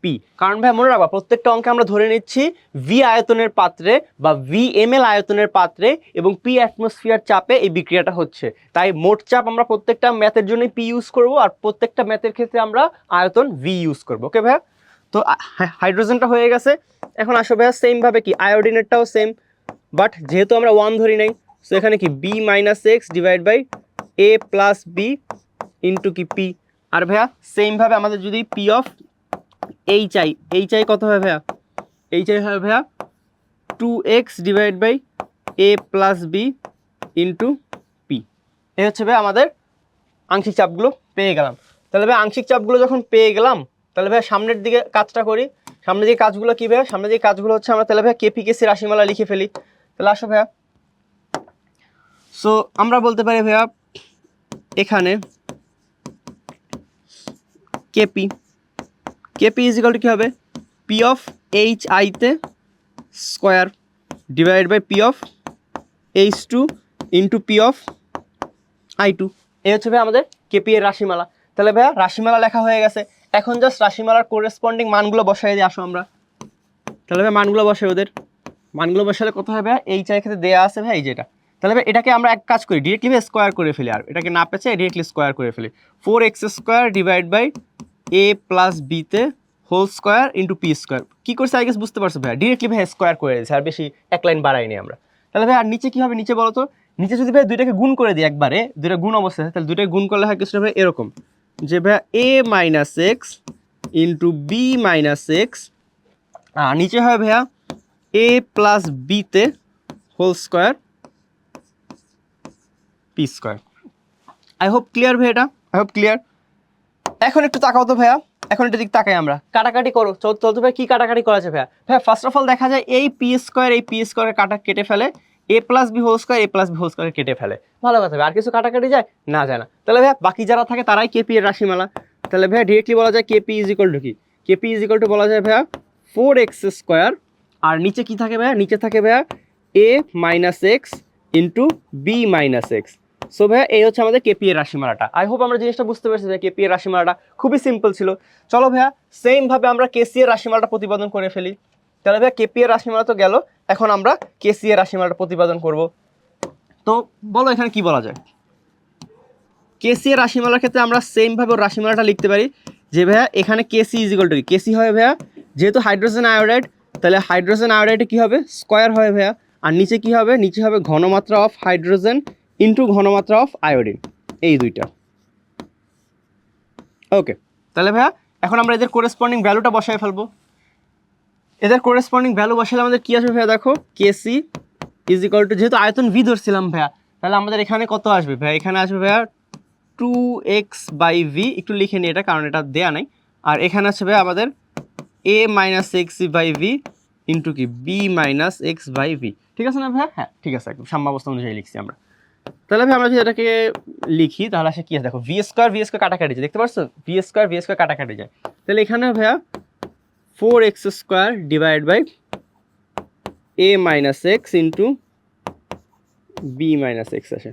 P. কারণ ভাই মনে রাখবা প্রত্যেকটা অঙ্কে আমরা ধরে নিচ্ছি ভি আয়তনের পাত্রে বা ভি এম এল আয়তনের পাত্রে এবং পি অ্যাটমসফিয়ার চাপে এই বিক্রিয়াটা হচ্ছে। তাই মোট চাপ আমরা প্রত্যেকটা ম্যাথের জন্যই পি ইউজ করব, আর প্রত্যেকটা ম্যাথের ক্ষেত্রে আমরা আয়তন ভি ইউজ করব। ওকে ভাইয়া? তো হাইড্রোজেনটা হয়ে গেছে। এখন আসো ভাইয়া সেম ভাবে কি আয়োডিনেরটাও সেম, বাট যেহেতু আমরা 1 ধরি নাই, সো এখানে কি B minus x divide by A plus B into কি পি। আর ভাইয়া সেম ভাবে আমাদের যদি পি অফ এইচ আই কত হবে ভাইয়া? এইচ আই হবে ভাইয়া 2x divide by A plus B into P. এই হচ্ছে ভাই আমাদের আংশিক চাপগুলো পেয়ে গেলাম। তাহলে ভাই আংশিক চাপগুলো যখন পেয়ে গেলাম, তাহলে ভাই সামনের দিকে কাজটা করি। সামনের দিকে কাজগুলো কী ভাইয়া? সামনের দিকে কাজগুলো হচ্ছে আমরা তাহলে ভাইয়া কেপি কেসি রাশিমালা লিখে ফেলি। তাহলে আসো ভাইয়া, সো আমরা বলতে পারি ভাইয়া এখানে কেপি ইজ ইকুয়াল টু কী হবে? পি অফ এইচ আইতে square divide by P of H two into P of I two. এই হচ্ছে ভাই আমাদের কেপি এর রাশিমালা। তাহলে ভাইয়া রাশিমালা লেখা হয়ে গেছে। এখন জাস্ট রাশিমালার কোরেসপন্ডিং মানগুলো বসাই দিয়ে আসো আমরা। তাহলে ভাই মানগুলো বসাই, ওদের মানগুলো বসালে কত হবে? এইচ আই ক্ষেত্রে দেওয়া আছে ভাই যেটা। তাহলে ভাই এটাকে আমরা এক কাজ করি, ডিরেক্টলি স্কোয়ার করে ফেলি, আর এটাকে না পেছে ডিরেক্টলি স্কোয়ার করে ফেলি। 4x square divide by A plus বিতে whole square into P square. কী করছে আই গেস বুঝতে পারছো ভাইয়া? ডিরেক্টলি ভাই স্কোয়ার করে দিয়েছে, আর বেশি এক লাইন বাড়াইনি আমরা। তাহলে ভাই আর নিচে কী হবে? নিচে বলো তো, নিচে যদি ভাই দুইটাকে গুণ করে দিই একবারে, দুইটা গুণ অবস্থায়, তাহলে দুইটাকে গুণ করলে হয় কিছুটা ভাই এরকম, যে ভাইয়া A minus x into B minus x, আর নিচে হয় ভাইয়া এ প্লাস বিতে whole square P square. I hope clear ভাই? এটা আই হোপ ক্লিয়ার। এখন একটু তাকাও তো ভাইয়া, এখন একটা দিক তাকাই আমরা, কাটাকাটি করো। চলতে ভাই কী কাটাকাটি করা আছে ভাইয়া? ভাইয়া ফার্স্ট অফ অল দেখা যায় এই পি স্কোয়ারের কাটা কেটে ফেলে, এ প্লাস বি হোল স্কোয়ার কেটে ফেলে। ভালো কথা ভাই, আর কিছু কাটাকাটি যায় না, যায় না। তাহলে ভাইয়া বাকি যারা থাকে তারাই কেপি এর রাশিমালা। তাহলে ভাইয়া ডিরেক্টলি বলা যায় কেপি ইজ ইকুয়াল টু কি? কেপি ইজ ইকুয়াল টু বলা যায় ভাইয়া 4x স্কোয়ার, আর নিচে কি থাকে ভাইয়া? নিচে থাকে ভাইয়া A minus x into B minus x. So ভাইয়া এই হচ্ছে আমাদের কেপি এর রাশিমালাটা। আই হোপ আমরা জিনিসটা বুঝতে পারছি যে কেপি এর রাশিমালাটা খুবই সিম্পল ছিল। চলো ভাইয়া সেম ভাবে আমরা কেসি এর রাশিমালাটা প্রতিপাদন করে ফেলি। তাহলে ভাইয়া কেপি এর রাশিমালা তো গেল, এখন আমরা কেসি এর রাশিমালাটা প্রতিপাদন করব। তো বলো এখানে কি বলা যায়? কেসি এর রাশিমালার ক্ষেত্রে আমরা সেম ভাবে ওর রাশিমালাটা লিখতে পারি, যে ভাইয়া এখানে কেসি ইজ ইকুয়াল টু কি? কেসি হয় ভাইয়া যেহেতু হাইড্রোজেন আয়োডাইড, তাহলে হাইড্রোজেন আয়োডাইডে কী হবে? স্কোয়ার হয় ভাইয়া। আর নিচে কি হবে? নিচে হবে ঘনমাত্রা অফ হাইড্রোজেন ইন্টু ঘনমাত্রা অফ আয়োডিন, এই দুইটা। ওকে, তাহলে ভাইয়া এখন আমরা এদের কোরেসপন্ডিং ভ্যালুটা বসায় ফেলবো। এদের কোরেসপন্ডিং ভ্যালু বসালে আমাদের কী আসবে ভাইয়া? দেখো কেসি ইজ ইকুয়াল টু, যেহেতু আয়তন ভি ধরছিলাম ভাইয়া, তাহলে আমাদের এখানে কত আসবে ভাইয়া? এখানে আসবে ভাইয়া 2x বাই ভি। একটু লিখে নিই এটা, কারণ এটা দেয়া নাই। আর এখানে আছে ভাইয়া আমাদের A minus x by V into কি B minus x by V. ঠিক আছে না ভাইয়া? হ্যাঁ ঠিক আছে, একদম সাম্যাবস্থা অনুযায়ী লিখছি আমরা। তাহলে ভাই আমরা যদি এটাকে লিখি তাহলে আসে কি আছে? দেখো ভি স্কোয়ার কাটাকাটি যায়, দেখতে পাচ্ছ? ভি স্কোয়ার কাটাকাটি যায়। তাহলে এখানে ভাইয়া 4x square divide by a minus x into B minus x আসে।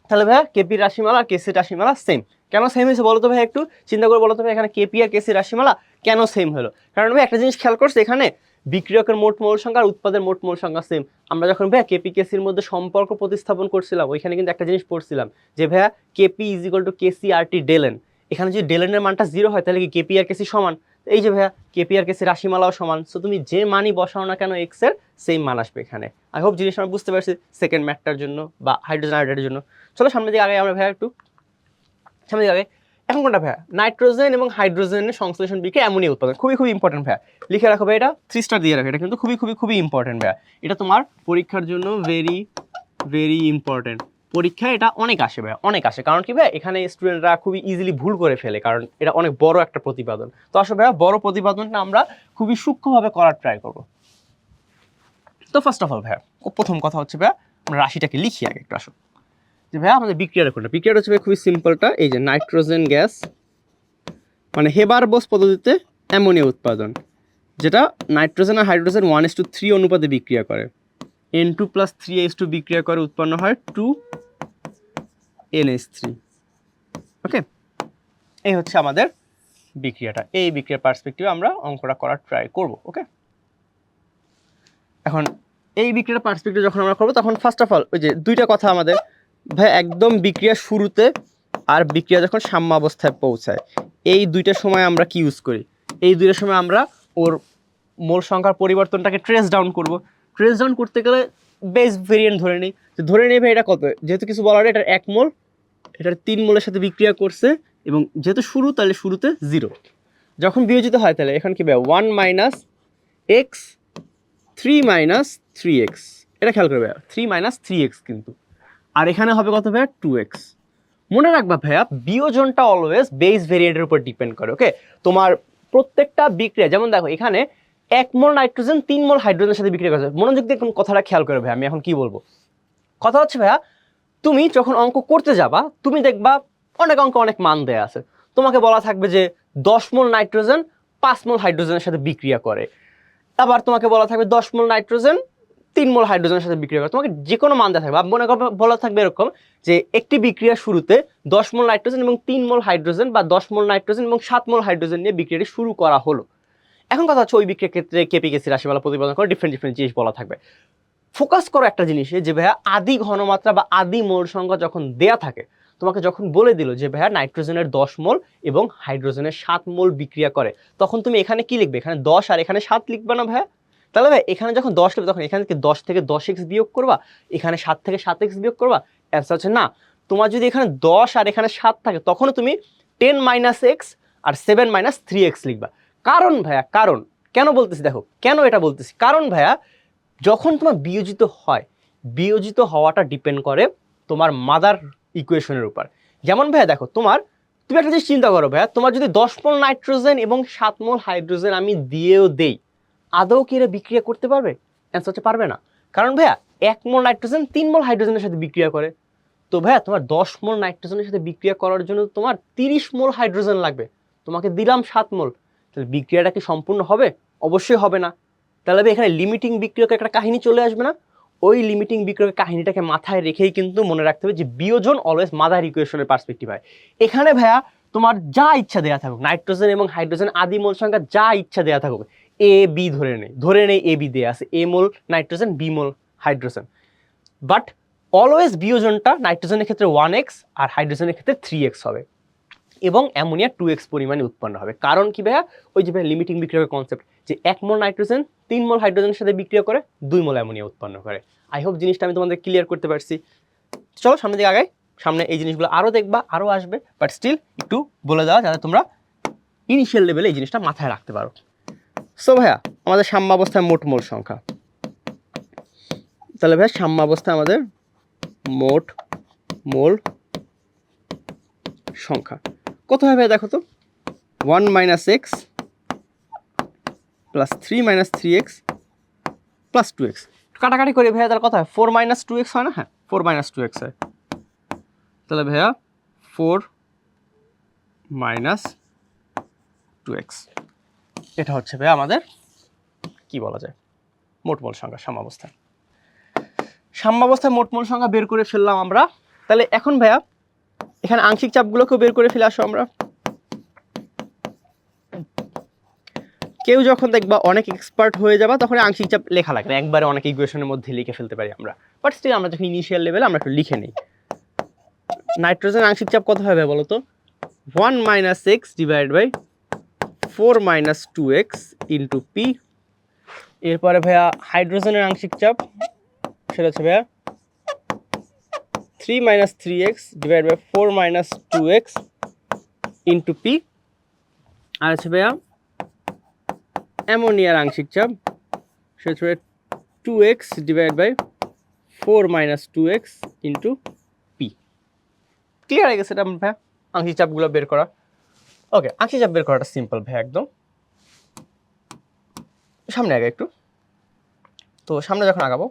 তাহলে ভাইয়া কেপি রাশিমালা আর কেসি রাশিমালা সেম। কেন সেম হয়েছে বলো তো ভাই, একটু চিন্তা করে বলো তো ভাই, এখানে কেপি আর কেসি রাশিমালা কেন সেম হলো? কারণ ভাই একটা জিনিস খেয়াল করছে, এখানে বিক্রিয়কের মোট মোল সংখ্যা আর উৎপাদের মোট মোল সংখ্যা সেম। আমরা যখন ভাইয়া কেপি কেসির মধ্যে সম্পর্ক প্রতিস্থাপন করছিলাম, ওইখানে কিন্তু একটা জিনিস পড়ছিলাম যে ভাইয়া KP is equal to KC R T del n. এখানে যদি ডেলেনের মানটা 0 হয় তাহলে কি কেপি আর কেসি সমান? এই যে ভাইয়া কেপি আর কেসি রাশিমালাও সমান, সো তুমি যে মানই বসাও না কেন এক্স এর, সেম মান আসবে এখানে। আই হোপ জিনিসটা আমরা বুঝতে পারছি সেকেন্ড ম্যাটটার জন্য বা হাইড্রোজেন আয়োডাইডের জন্য। চলো সামনের দিকে আগে আমরা ভাইয়া একটু সামনের দিকে আগে। এখন কোনটা ভাইয়া? নাইট্রোজেন এবং হাইড্রোজেনের সংশ্লেষণ বিক্রিয়া অ্যামোনিয়া উৎপাদন। খুবই খুবই ইম্পর্টেন্ট ভাইয়া, লিখে রাখো ভাই, এটা 3 স্টার দিয়ে রাখো, এটা কিন্তু খুবই খুবই খুবই ইম্পর্টেন্ট ভাইয়া। এটা তোমার পরীক্ষার জন্য ভেরি ভেরি ইম্পর্টেন্ট। পরীক্ষায় এটা অনেক আসে ভাইয়া, অনেক আসে। কারণ কি ভাইয়া, এখানে স্টুডেন্টরা খুবই ইজিলি ভুল করে ফেলে, কারণ এটা অনেক বড় একটা প্রতিপাদন। তো আসলে ভাইয়া বড় প্রতিপাদনটা আমরা খুবই সূক্ষ্মভাবে করার ট্রাই করবো। তো ফার্স্ট অফ অল ভাইয়া প্রথম কথা হচ্ছে ভাইয়া, আমরা রাশিটাকে লিখি আগে একটু। আসো যে ভাইয়া আমাদের বিক্রিয়াটা কোনটা? বিক্রিয়াটা হচ্ছে ভাই খুবই সিম্পলটা, এই যে নাইট্রোজেন গ্যাস মানে হেবারবোস পদ্ধতিতে অ্যামোনিয়া উৎপাদন, যেটা নাইট্রোজেন আর হাইড্রোজেন 1:3 অনুপাতে বিক্রিয়া করে। N2 + 3H2 বিক্রিয়া করে উৎপন্ন হয় 2NH3। ওকে, এই হচ্ছে আমাদের বিক্রিয়াটা। এই বিক্রিয়ার পার্সপেক্টিভে আমরা অঙ্কটা করার ট্রাই করব। ওকে, এখন এই বিক্রিয়ার পার্সপেক্টিভ যখন আমরা করবো, তখন ফার্স্ট অফ অল ওই যে দুইটা কথা আমাদের ভাই, একদম বিক্রিয়া শুরুতে আর বিক্রিয়া যখন সাম্যাবস্থায় পৌঁছায়, এই দুইটা সময় আমরা কি ইউজ করি? এই দুইটা সময় আমরা ওর মোল সংখ্যার পরিবর্তনটাকে ট্রেস ডাউন করব। ট্রেস ডাউন করতে গেলে বেস ভেরিয়েন্ট ধরে নিই, ধরে নেই ভাই এটা কত, যেহেতু কিছু বলার নেই, এটার 1 মোল, এটার 3 মোলের সাথে বিক্রিয়া করছে, এবং যেহেতু শুরু তাহলে শুরুতে 0। যখন বিয়োজিত হয় তাহলে এখন কি ভাই 1 - x 3 - 3x, এটা খেয়াল করবে 3 - 3x কিন্তু, আর এখানে হবে কত ভাইয়া 2x। মনে রাখবা ভাইয়া, বিয়োজনটা অলওয়েজ বেস ভেরিয়েন্টের উপর ডিপেন্ড করে। ওকে, তোমার প্রত্যেকটা বিক্রিয়া, যেমন দেখো এখানে 1 মোল নাইট্রোজেন 3 মোল হাইড্রোজেনের সাথে বিক্রিয়া করছে। মনোযোগ দিয়ে কথাটা খেয়াল করে ভাইয়া, আমি এখন কি বলবো। কথা হচ্ছে ভাইয়া, তুমি যখন অঙ্ক করতে যাবা, তুমি দেখবা অনেক অঙ্ক অনেক মান দেয়া আছে, তোমাকে বলা থাকবে যে 10 মোল নাইট্রোজেন 5 মোল হাইড্রোজেনের সাথে বিক্রিয়া করে। আবার তোমাকে বলা থাকবে 10 মোল নাইট্রোজেন 3 মোল হাইড্রোজেনের সাথে বিক্রিয়া করে। তোমাকে যে কোনো মান দেওয়া থাকবে, মনে করো বলা থাকবে এরকম যে একটি বিক্রিয়ার শুরুতে 10 মোল নাইট্রোজেন এবং 3 মোল হাইড্রোজেন বা 10 মোল নাইট্রোজেন এবং 7 মোল হাইড্রোজেন নিয়ে বিক্রিয়াটি শুরু করা হলো। এখন কথা হচ্ছে ওই বিক্রিয়ার ক্ষেত্রে কেপি কেসি রাশিমালা প্রতিপাদন করে ডিফারেন্ট ডিফারেন্ট জিনিস বলা থাকবে। ফোকাস করো একটা জিনিসে, যে ভাইয়া আদি ঘনমাত্রা বা আদি মোল সংখ্যা যখন দেয়া থাকে, তোমাকে যখন বলে দিল যে ভাইয়া নাইট্রোজেনের 10 মোল এবং হাইড্রোজেনের 7 মোল বিক্রিয়া করে, তখন তুমি এখানে কি লিখবে? এখানে 10 আর এখানে 7 লিখবে না ভাইয়া? তাহলে ভাই এখানে যখন 10 লিখবে, তখন এখানে থেকে 10 থেকে 10x বিয়োগ করবা, এখানে 7 থেকে 7x বিয়োগ করবা। অ্যান্সার হচ্ছে না। তোমার যদি এখানে 10 আর এখানে 7 থাকে, তখনও তুমি 10 - x আর 7 - 3x লিখবা। কারণ ভাইয়া, কারণ কেন বলতেছি দেখো, কেন এটা বলতেছি, কারণ ভাইয়া যখন তোমার বিয়োজিত হয়, বিয়োজিত হওয়াটা ডিপেন্ড করে তোমার মাদার ইকুয়েশনের উপর। যেমন ভাইয়া দেখো, তুমি একটা জিনিস চিন্তা করো ভাইয়া, তোমার যদি 10 মোল নাইট্রোজেন এবং 7 মোল হাইড্রোজেন আমি দিয়েও দেই, আদৌ কি এরা বিক্রিয়া করতে পারবে? অ্যান্সার হচ্ছে পারবে না। কারণ ভাইয়া 1 মোল নাইট্রোজেন 3 মোল হাইড্রোজেনের সাথে বিক্রিয়া করে। তো ভাইয়া তোমার 10 মোল নাইট্রোজেনের সাথে বিক্রিয়া করার জন্য তোমার 30 মোল হাইড্রোজেন লাগবে। তোমাকে দিলাম 7 মোল, তাহলে বিক্রিয়াটা কি সম্পূর্ণ হবে? অবশ্যই হবে না। তাহলে এখানে লিমিটিং বিক্রিয়কের একটা কাহিনী চলে আসবে না? ওই লিমিটিং বিক্রিয়কের কাহিনীটাকে মাথায় রেখেই কিন্তু মনে রাখতে হবে যে বিয়োজন অলওয়েজ মাদার ইকুয়েশনের পার্সপেক্টিভ হয়। এখানে ভাইয়া তোমার যা ইচ্ছা দেয়া থাকুক, নাইট্রোজেন এবং হাইড্রোজেন আদি মোল সংখ্যা যা ইচ্ছা দেয়া থাকুক, এ বি ধরে নেই এ বি দেয়া আছে, A mole nitrogen B mole hydrogen, but always বিয়োজনটা নাইট্রোজেনের ক্ষেত্রে 1x আর হাইড্রোজেনের ক্ষেত্রে 3x হবে, এবং অ্যামোনিয়া 2x পরিমাণে উৎপন্ন হবে। কারণ কি ভাইয়া, ওই যে ভাইয়া লিমিটিং বিক্রিয়ার কনসেপ্ট, যে 1 মোল নাইট্রোজেন 3 মোল হাইড্রোজেনের সাথে বিক্রিয়া করে 2 মোল অ্যামোনিয়া উৎপন্ন করে। আই হোপ জিনিসটা আমি তোমাদের ক্লিয়ার করতে পারছি। চলো সামনের দিকে আগাই, সামনে এই জিনিসগুলো আরও দেখবা, আরও আসবে, বাট স্টিল একটু বলে দেওয়া যাতে তোমরা ইনিশিয়াল লেভেলে এই জিনিসটা মাথায় রাখতে পারো। সো ভাইয়া আমাদের সাম্যাবস্থায় মোট মোল সংখ্যা, তাহলে ভাইয়া সাম্যাবস্থায় আমাদের মোট মোল সংখ্যা কত হবে দেখো তো, 1 - x + 3 - 3x + 2x। কাটাকাটি করে ভাইয়া তাহলে কত হয়? 4 - 2x হয় না? হ্যাঁ, 4 - 2x হয়। তাহলে ভাইয়া 4 - 2x, এটা হচ্ছে ভাইয়া আমাদের কি বলা যায় মোট মোল সংখ্যা সাম্যাবস্থায়। সাম্যাবস্থায় মোট মোল সংখ্যা বের করে ফেললাম আমরা। তাহলে এখন ভাইয়া এখানে আংশিক চাপগুলোকেও বের করে ফেলে আসো আমরা। কেউ যখন দেখবা অনেক এক্সপার্ট হয়ে যাবা তখন আংশিক চাপ লেখা লাগে না, একবারে অনেক ইকুয়েশনের মধ্যে লিখে ফেলতে পারি আমরা, বাট স্টিল আমরা যখন ইনিশিয়াল লেভেলে আমরা একটু লিখে নিই। নাইট্রোজেন আংশিক চাপ কত হবে বলো তো? 1 - x divide by 4 - 2x into P. এরপরে ভাইয়া হাইড্রোজেনের আংশিক চাপ সেটা হচ্ছে ভাইয়া 3 - 3x divide by 4 - 2x into P. আর হচ্ছে ভাইয়া অ্যামোনিয়ার আংশিক চাপ সেটা হচ্ছে 2x divide by 4 - 2x into P. Clear হয়ে গেছে এটা ভাইয়া আংশিক চাপগুলো বের করা। ওকে, আংশিক চাপ বের করাটা সিম্পল ভাইয়া একদম। সামনে আগে একটু, তো সামনে যখন আগাবো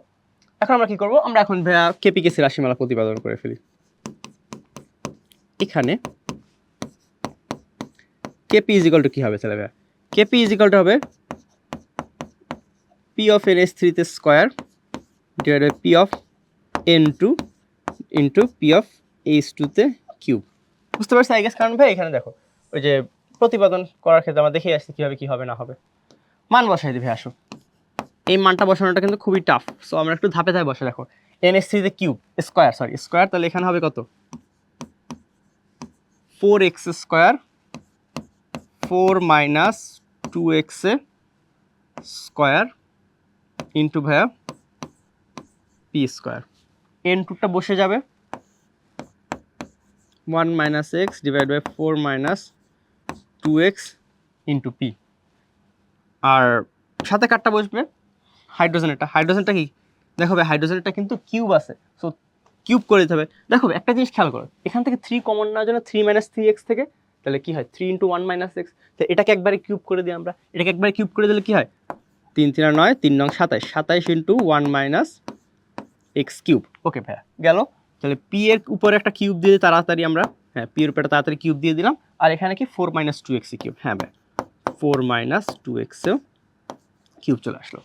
এখন আমরা কি করব, আমরা এখন ভাইয়া কেপি কেসি রাশিমালা প্রতিপাদন করে ফেলি। এখানে কেপি ইজ ইকুয়াল টু কি হবে তাহলে ভাইয়া? কেপি ইজ ইকুয়াল টু হবে পি অফ NH3 তে square divide by P of N2 into P of H2 তে কিউব। বুঝতে পারছি আই গেস? কারণ ভাই এখানে দেখো ওই যে প্রতিপাদন করার ক্ষেত্রে আমরা দেখে আসছি কীভাবে কী হবে না হবে। মান বসাই দিবে, আসো এই মানটা বসানোটা কিন্তু খুবই টাফ, সো আমরা একটু ধাপে ধাপে বসে। দেখো NH3 তে কিউব স্কোয়ার, সরি স্কোয়ার, তাহলে এখানে হবে কত? 4x square 4 - 2x square into ভাইয়া পি স্কোয়ার। N2টা বসে যাবে 1 - x divide by 4 - 2x into P. আর সাথে কাটটা বসবে হাইড্রোজেনটা। হাইড্রোজেনটা কি দেখো ভাই, হাইড্রোজেনটা কিন্তু কিউব আছে, সো কিউব করে দিতে হবে। দেখো একটা জিনিস খেয়াল করো, এখান থেকে 3 কমন নেওয়ার জন্য 3 - 3x থেকে, তাহলে কি হয় 3 × 1 - x। তো এটাকে একবারে কিউব করে দিই আমরা, এটাকে একবারে কিউব করে দিলে কি হয় 3 × 3 = 9, 3 × 9 = 27, 27 × 1 - x কিউব। ওকে ভাইয়া গেল। তাহলে পি এর উপরে একটা কিউব দিয়ে তাড়াতাড়ি আমরা, হ্যাঁ পি এর উপরে তাড়াতাড়ি কিউব দিয়ে দিলাম। আর এখানে কি 4 - 2x কিউব, হ্যাঁ ভাই 4 - 2x কিউব চলে আসলো।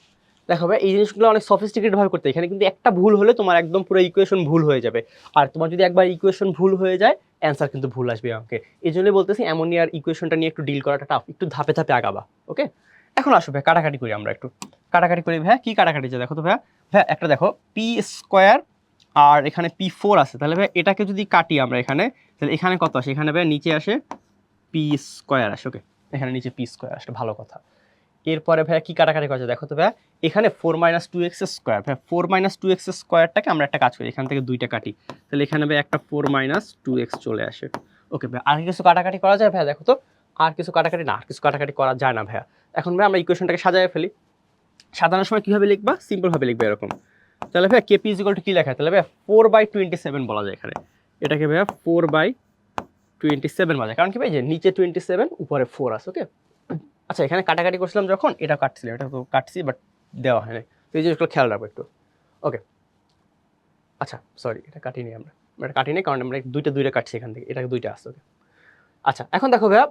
দেখো ভাই এই জিনিসগুলো অনেক সফিস্টিকেটেড ভাবে করতে, এখানে কিন্তু একটা ভুল হলে তোমার একদম পুরো ইকুয়েশন ভুল হয়ে যাবে। আর তোমার যদি একবার ইকুয়েশন ভুল হয়ে যায় অ্যান্সার কিন্তু ভুল আসবে অঙ্কে। এই জন্যই বলতেছি অ্যামোনিয়ার ইকুয়েশনটা নিয়ে একটু ডিল করাটা টাফ, একটু ধাপে ধাপে আগাবা। ওকে, এখন আসো ভাই কাটাকাটি করি আমরা, একটু কাটাকাটি করি ভাইয়া। কি কাটাকাটি যে দেখো তো ভাইয়া, ভাইয়া একটা দেখো পি স্কোয়ার আর এখানে P4 আছে, তাহলে ভাই এটাকে যদি কাটি আমরা এখানে, তাহলে এখানে কত আসে? এখানে ভাই নিচে আসে পি স্কোয়ার আসে। ওকে, এখানে নিচে পি স্কোয়ার আসে, ভালো কথা। এরপরে ভাইয়া কি কাটাকাটি করা যায় দেখো তো ভাইয়া, এখানে 4 - 2x স্কোয়ার, ভাইয়া 4 - 2x স্কোয়ারটাকে আমরা একটা কাজ করি, এখান থেকে দুইটা কাটি, তাহলে এখানে ভাই একটা 4 - 2x চলে আসে। ওকে ভাই, আর কিছু কাটাকাটি করা যায় ভাইয়া? দেখো তো আর কিছু কাটাকাটি না, আর কিছু কাটাকাটি করা যায় না ভাইয়া। এখন ভাই আমরা ইকুয়েশনটাকে সাজায় ফেলি। সাজানোর সময় কীভাবে লিখবা? সিম্পলভাবে লিখবে এরকম। তাহলে ভাইয়া কেপি ইজ ইকুয়াল টু কী লেখা? তাহলে ভাইয়া 4/27 বলা যায় এখানে, এটাকে ভাইয়া 4/27 বলা যায়। কারণ কি ভাই যে নিচে 27 উপরে 4 আছে। ওকে, আচ্ছা এখানে কাটাকাটি করছিলাম যখন, এটা কাটছিলাম, এটা তো কাটছি বাট দেওয়া হয় নাই, তো এই জিনিসগুলো খেয়াল রাখবো একটু। ওকে, আচ্ছা সরি এটা কাটিনি আমরা, এটা কাটিনি কারণ আমরা দুইটা কাটছি এখান থেকে, এটাকে দুইটা আসছে। ওকে, আচ্ছা এখন দেখো ভাইয়া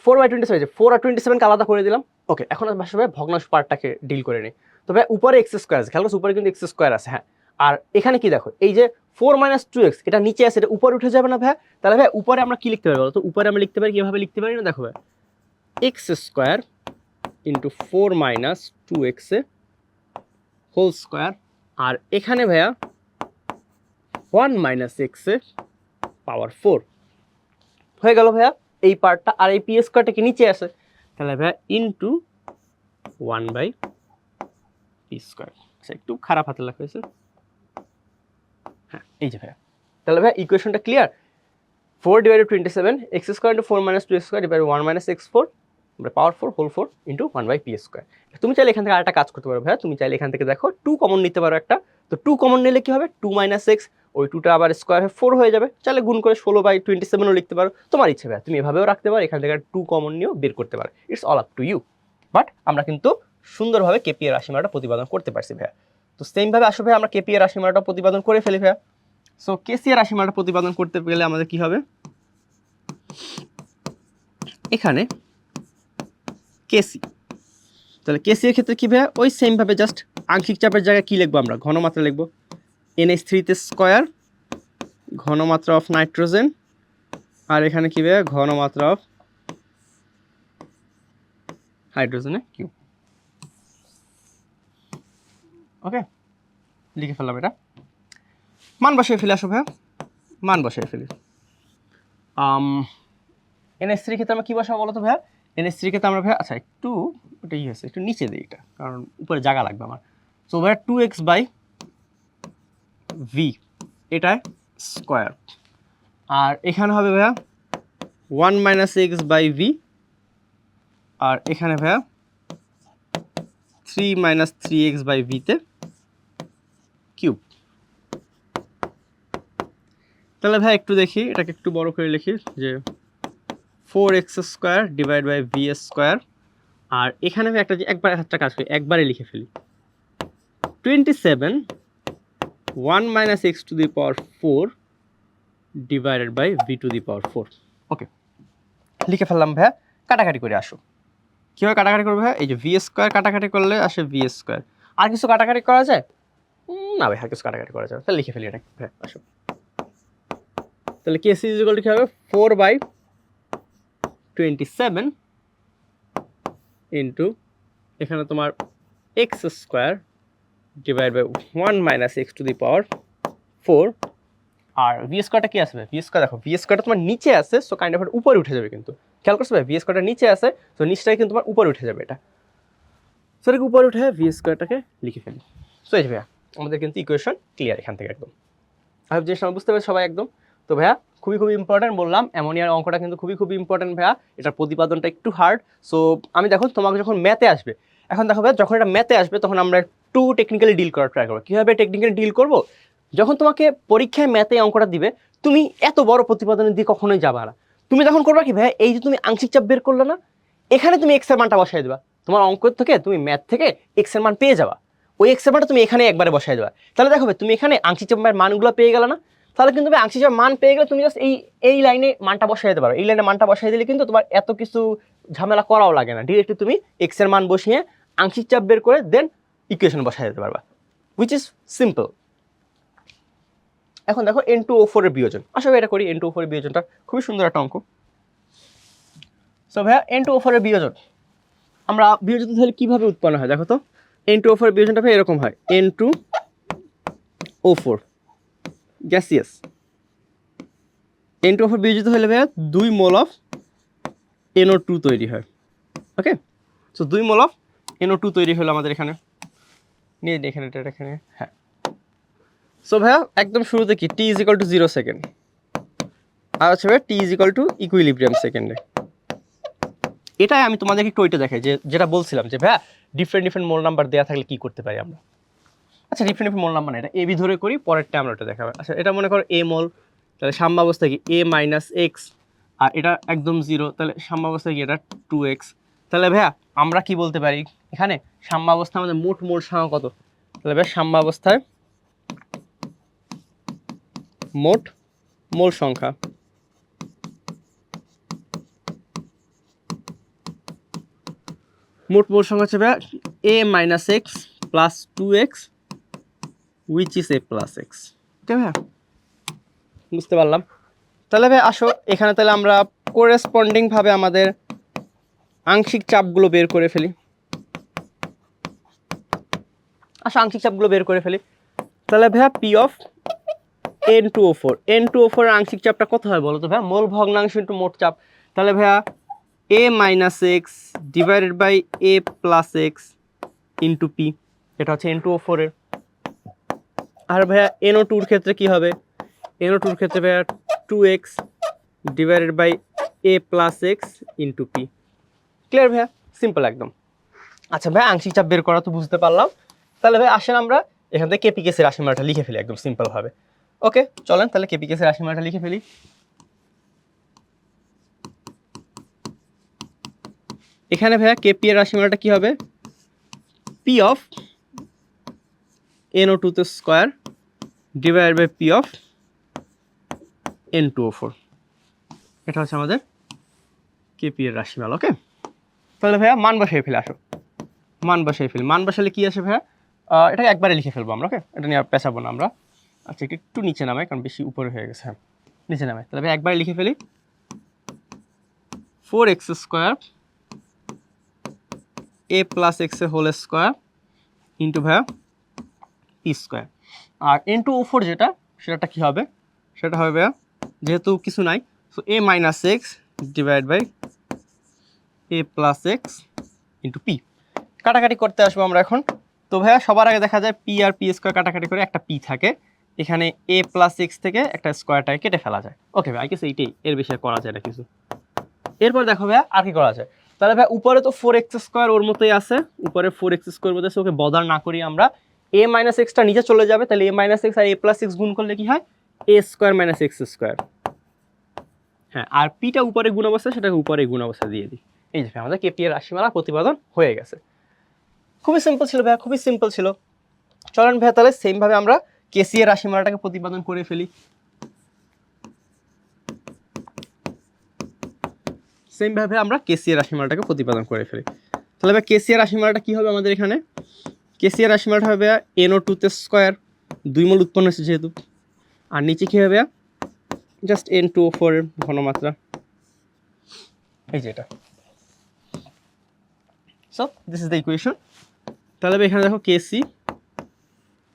4/27, 4 আর 27কে আলাদা করে দিলাম। ওকে, এখন বাসা ভাই ভগ্নাংশ পার্টটাকে ডিল করে নিই। তো ভাই উপরে এক্স স্কোয়ার আছে, খেয়াল করছো উপরে কিন্তু এক্স স্কোয়ার আছে, হ্যাঁ। আর এখানে কি দেখো এই যে 4 - 2x এটা নিচে আছে, এটা উপরে উঠে যাবে না ভাইয়া? তাহলে ভাই উপরে আমরা কি লিখতে পারি বলো তো? উপরে আমরা লিখতে পারি কিভাবে লিখতে পারি না, দেখো ভাই x square into 4 - 2x whole square, আর এখানে ভাইয়া 1 - x পাওয়ার 4 হয়ে গেল ভাইয়া এই পার্টটা। আর এই পি স্কোয়ারটা কি নিচে আছে, তাহলে ভাইয়া ইন্টু 1/p স্কোয়ার। আচ্ছা একটু খারাপ হাতে লেখা হয়েছে, হ্যাঁ এই যে ভাইয়া। তাহলে ভাইয়া ইকুয়েশনটা clear, 4/27 x square into 4 - 2x square divide 1 - x4 power 4 whole 4 into 1/p square. তুমি চাইলে এখান থেকে আরেকটা কাজ করতে পারো ভাইয়া, তুমি চাইলে এখান থেকে দেখো 2 কমন নিতে পারো একটা, তো 2 কমন নিলে কি হবে 2 - x, ওই 2টা আবার স্কোয়ার হয়ে 4 হয়ে যাবে, চাইলে গুণ করে 16/27ও লিখতে পারো, তোমার ইচ্ছে ভাইয়া, তুমি এভাবেও রাখতে পারো, এখান থেকে 2 কমন নিয়েও বের করতে পারো, it's all up to you. But আমরা কিন্তু সুন্দরভাবে কেপি এর রাশিমালাটা প্রতিপাদন করতে পারছি ভাইয়া। তো সেমভাবে আসো ভাইয়া আমরা কেপি এর রাশিমালাটা প্রতিপাদন করে ফেলি ভাইয়া। সো কেসি এর রাশিমালাটা প্রতিপাদন করতে গেলে আমাদের কি হবে, এখানে কেসি, তাহলে কেসি এর ক্ষেত্রে কি ভাইয়া ওই সেমভাবে জাস্ট আংশিক চাপের জায়গায় কি লিখবো আমরা, ঘনমাত্রা লিখবো NH3 তে স্কোয়ার ঘনমাত্রা অফ নাইট্রোজেন, আর এখানে কি ভাইয়া ঘনমাত্রা অফ হাইড্রোজেনের কিউব। ওকে, লিখে ফেললাম এটা। মান বসিয়ে ফেলে আসো ভাইয়া, মান বসিয়ে ফেলি। NH3 ক্ষেত্রে আমরা কী বসাবো বলো তো ভাইয়া? NH3 ক্ষেত্রে আমরা ভাইয়া আচ্ছা একটু ওটা ই হয়েছে, একটু নিচে দিই এটা, কারণ উপরে জায়গা লাগবে আমার। সো ভাইয়া 2x/v এটাই স্কোয়ার, আর এখানে হবে ভাইয়া 1 - x/v, আর এখানে ভাইয়া 3 - 3x/v তে কিউব। তাহলে ভাই একটু দেখি, এটাকে একটু বড় করে লিখি যে 4x² / v², আর এখানে আমি একটা কাজ করি, একবারে লিখে ফেলি 27 1 - x⁴ / v⁴। ওকে, লিখে ফেললাম ভাইয়া। কাটাকাটি করে আসো। কীভাবে কাটাকাটি করবে ভাইয়া? এই যে v² কাটাকাটি করলে আসে v²। আর কিছু কাটাকাটি করা যায় না ভাই? আর কিছু কাটাকাটি করা যায়, তাহলে লিখে ফেলি এটা ভাইয়া। আসো, তাহলে KC = কি হবে 4/27 ইন্টু এখানে তোমার x² / 1 - x⁴, আর v²টা কি আসবে? v² দেখো, v² তোমার নিচে আছে, সো কাইন্ড অফ উপরে উঠে যাবে। কিন্তু খেয়াল করছো ভাই, v² নিচে আছে, সো নিচটাই কিন্তু তোমার উপরে উঠে যাবে। এটা সো এটাকে উপরে উঠে v²টাকে লিখে ফেলি। সো এই ভাইয়া আমাদের কিন্তু ইকুয়েশন ক্লিয়ার এখান থেকে একদম। আমি জিনিসটা বুঝতে পারছি সবাই একদম। তো ভাইয়া খুবই ইম্পর্টেন্ট বললাম, অ্যামোনিয়ার অঙ্কটা কিন্তু খুবই ইম্পর্টেন্ট ভাইয়া। এটার প্রতিপাদনটা একটু হার্ড। সো আমি দেখো তোমাকে যখন ম্যাথে আসবে, এখন দেখো ভাইয়া যখন এটা ম্যাথে আসবে তখন আমরা একটু টেকনিক্যালি ডিল করার ট্রাই করবো। কীভাবে টেকনিক্যালি ডিল করবো? যখন তোমাকে পরীক্ষায় ম্যাথে অঙ্কটা দিবে, তুমি এত বড় প্রতিপাদনের দিয়ে কখনোই যাবে না। তুমি তখন করবা কি ভাইয়া, এই যে তুমি আংশিক চাপ বের করলে না, এখানে তুমি এক্স এর মানটা বসাই দেবা। তোমার অঙ্ক থেকে তুমি ম্যাথ থেকে এক্স এর মান পেয়ে যাবা, ওই এক্স এর মানটা তুমি এখানে একবারে বসাই দেবা। তাহলে দেখো তুমি এখানে আংশিক চাপের মানগুলো পেয়ে গেলে না? তাহলে কিন্তু তুমি আংশিক চাপের মান পেয়ে গেলে তুমি জাস্ট এই লাইনে মানটা বসাই দিতে পারো। এই লাইনে মানটা বসাই দিলে কিন্তু তোমার এত কিছু ঝামেলা করাও লাগে না। ডিরেক্টলি তুমি এক্স এর মান বসিয়ে আংশিক চাপ বের করে দেন ইকুয়েশন বসাই দিতে পারবা, হুইচ ইজ সিম্পল। এখন দেখো N2O4 এর বিয়োজন। আসলে এটা করি, N2O4 এর বিয়োজনটা খুবই সুন্দর একটা অঙ্ক। সো ভাইয়া N2O4 এর বিয়োজন, আমরা বিয়োজন তাহলে কীভাবে উৎপন্ন হয় দেখো তো। N2O4 এর বিয়োজনটা ভাই এরকম হয়, N2O4 গ্যাসিয়াস। N2O4 বিয়োজিত হলে ভাইয়া 2 মোল অফ NO2 তৈরি হয়। ওকে, সো 2 মোল অফ NO2 তৈরি হলো আমাদের এখানে। নিয়ে এখানে এটা এখানে, হ্যাঁ। সো ভাইয়া একদম শুরুতে কি t = 0 সেকেন্ড, আর হচ্ছে ভাইয়া t = ইকুইলিব্রিয়াম সেকেন্ডে। এটাই আমি তোমাদেরকে একটু ওইটা দেখাই, যেটা বলছিলাম যে ভাইয়া ডিফারেন্ট মোল নাম্বার দেওয়া থাকলে কি করতে পারি আমরা। আচ্ছা ডিফারেন্ট মোল নাম্বার না, এটা এবি ধরে করি, পরেরটা আমরা ওটা দেখাবো। আচ্ছা এটা মনে করো এ মোল, তাহলে সাম্যাবস্থা কি a - x, আর এটা একদম 0, তাহলে সাম্যাবস্থা কি এটা 2x। তাহলে ভাইয়া আমরা কি বলতে পারি এখানে সাম্যাবস্থা আমাদের মোট মোল সংখ্যা কত? তাহলে ভাইয়া সাম্যাবস্থায় মোট মোল সংখ্যা হচ্ছে ভাইয়া a - x + 2x which is a + x। ওকে ভাইয়া, বুঝতে পারলাম। তাহলে ভাই আসো এখানে তাহলে আমরা কোরেসপন্ডিং ভাবে আমাদের আংশিক চাপগুলো বের করে ফেলি। আংশিক চাপগুলো বের করে ফেলি। তাহলে ভাইয়া P of N2O4 এর আংশিক চাপটা কত হয় বলো তো ভাইয়া? মোল ভগ্নাংশ ইন্টু মোট চাপ। তাহলে ভাইয়া a - x / a + x into P, এটা হচ্ছে N2O4 এর। আর ভাইয়া NO2 এর ক্ষেত্রে কি হবে? NO2 এর ক্ষেত্রে ভাইয়া 2x / a + x into P। Clear ভাইয়া? সিম্পল একদম। আচ্ছা ভাই আংশিক চাপ বের করা তো বুঝতে পারলাম। তাহলে ভাই আসেন আমরা এখান থেকে কেপিকেসের রাশিমালাটা লিখে ফেলি একদম সিম্পল ভাবে। ওকে চলেন তাহলে কেপিকেসের রাশিমালাটা লিখে ফেলি। এখানে ভাইয়া কেপি এর রাশিমালাটা কি হবে? P of NO2 তে স্কয়ার / P of N2O4, এটা হচ্ছে আমাদের কেপি এর রাশিমালা। ওকে তাহলে ভাইয়া মান বসিয়ে ফেলে আসো, মান বসালে কি আসে ভাইয়া? এটাকে একবারে লিখে ফেলবো আমরা। ওকে এটা নিয়ে পেছাবো না আমরা। আচ্ছা এটা একটু নিচে নামায় কারণ বেশি উপরে হয়ে গেছে, হ্যাঁ নিচে নামায়। তাহলে ভাই একবার লিখে ফেলি 4x² a প্লাস এক্স এর হোল স্কোয়ার ইন্টু ভাইয়া পি স্কোয়ার। আর ইন্টু ও4 যেটা সেটা কি হবে, সেটা হবে ভাইয়া যেহেতু কিছু নাই so a minus x divide by a plus x into P. কাটাকাটি করতে আসবো আমরা এখন। তো ভাইয়া সবার আগে দেখা যায় পি আর পি স্কোয়ার কাটাকাটি করে একটা পি থাকে, এখানে a প্লাস এক্স থেকে একটা স্কোয়ারটাকে কেটে ফেলা যায়। ওকে ভাই কিছু এইটাই, এর বেশি করা যায় না কিছু। এরপর দেখো ভাইয়া আর কি করা যায়, তাহলে ভাই উপরে তো 4x² ওর মতোই আছে, উপরে 4x² মধ্যে ওকে বদার না করি আমরা, a মাইনাস এক্সটা নিচে চলে যাবে, তাহলে a মাইনাস এক্স আর a প্লাস এক্স গুণ করলে কি হয় a² মাইনাস x²। হ্যাঁ আর পিটা উপরে গুণ অবস্থা, সেটাকে উপরে গুণ অবস্থা দিয়ে দিই। এই যে আমাদের কেপি এর রাশিমালা প্রতিপাদন হয়ে গেছে। খুবই সিম্পল ছিল ভাইয়া, খুবই সিম্পল ছিল। চলেন ভাইয়া তাহলে সেম ভাবে আমরা কেসি এর রাশিমালাটাকে প্রতিপাদন করে ফেলি। সেম ভাবে আমরা কেসি এর রাশিমালাটাকে প্রতিপাদন করে ফেলি। তাহলে ভাই কেসি এর রাশিমালাটা কি হবে আমাদের এখানে, কেসি এর রাশিমালাটা হবে NO2 2 মোল উৎপন্ন হচ্ছে যেহেতু, আর নিচে কি হবে জাস্ট N2O4 এর ঘনমাত্রা, এই যে এটা। So this is the equation. তাহলে এখানে দেখো কেসি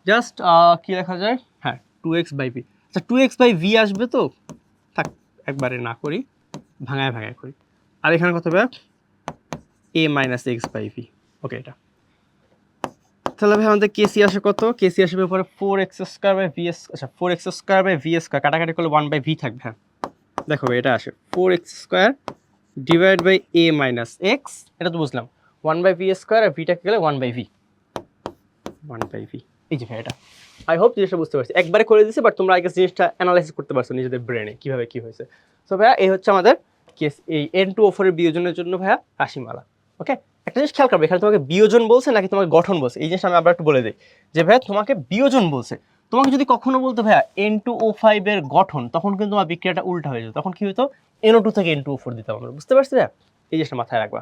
জাস্ট কি লেখা যায়, হ্যাঁ 2x/v। আচ্ছা 2x/v আসবে তো, থাক একবারে না করি, ভাঙায় ভাঙায় করি। আর এখানে কত হবে a মাইনাস x/v। ওকে এটা তাহলে ভাই আমাদের কেসি আসে কত, কেসি আসবে উপরে 4x²/v। আচ্ছা 4x²/v কাটাকাটি করলে 1/v থাকবে। হ্যাঁ দেখো ভাই এটা আসে 4x² divide by a minus x, এটা তো বুঝলাম 1/v² আর ভিটা গেলে 1/v, 1/v। এই যে ভাই এটা আই হোপ জিনিসটা বুঝতে পারছি, একবারে করে দিয়েছি বাট তোমরা আগে জিনিসটা অ্যানালাইসিস করতে পারছো নিজেদের ব্রেনে কিভাবে কি হয়েছে। সো ভাইয়া এই হচ্ছে আমাদের কেস এই N2O4 এর বিয়োজনের জন্য ভাইয়া রাশিমালা। ওকে একটা জিনিস খেয়াল করবে, এখানে তোমাকে বিয়োজন বলছে নাকি তোমাকে গঠন বলছে, এই জিনিসটা আমি আবার একটু বলে দিই যে ভাইয়া তোমাকে বিয়োজন বলছে। তোমাকে যদি কখনো বলতো ভাইয়া N2O5 এর গঠন, তখন কিন্তু তোমার বিক্রিয়াটা উল্টা হয়ে যেত, তখন কি হতো NO2 থেকে N2O4 দিতাম আমরা, বুঝতে পারছি ভাইয়া, এই জিনিসটা মাথায় রাখবা।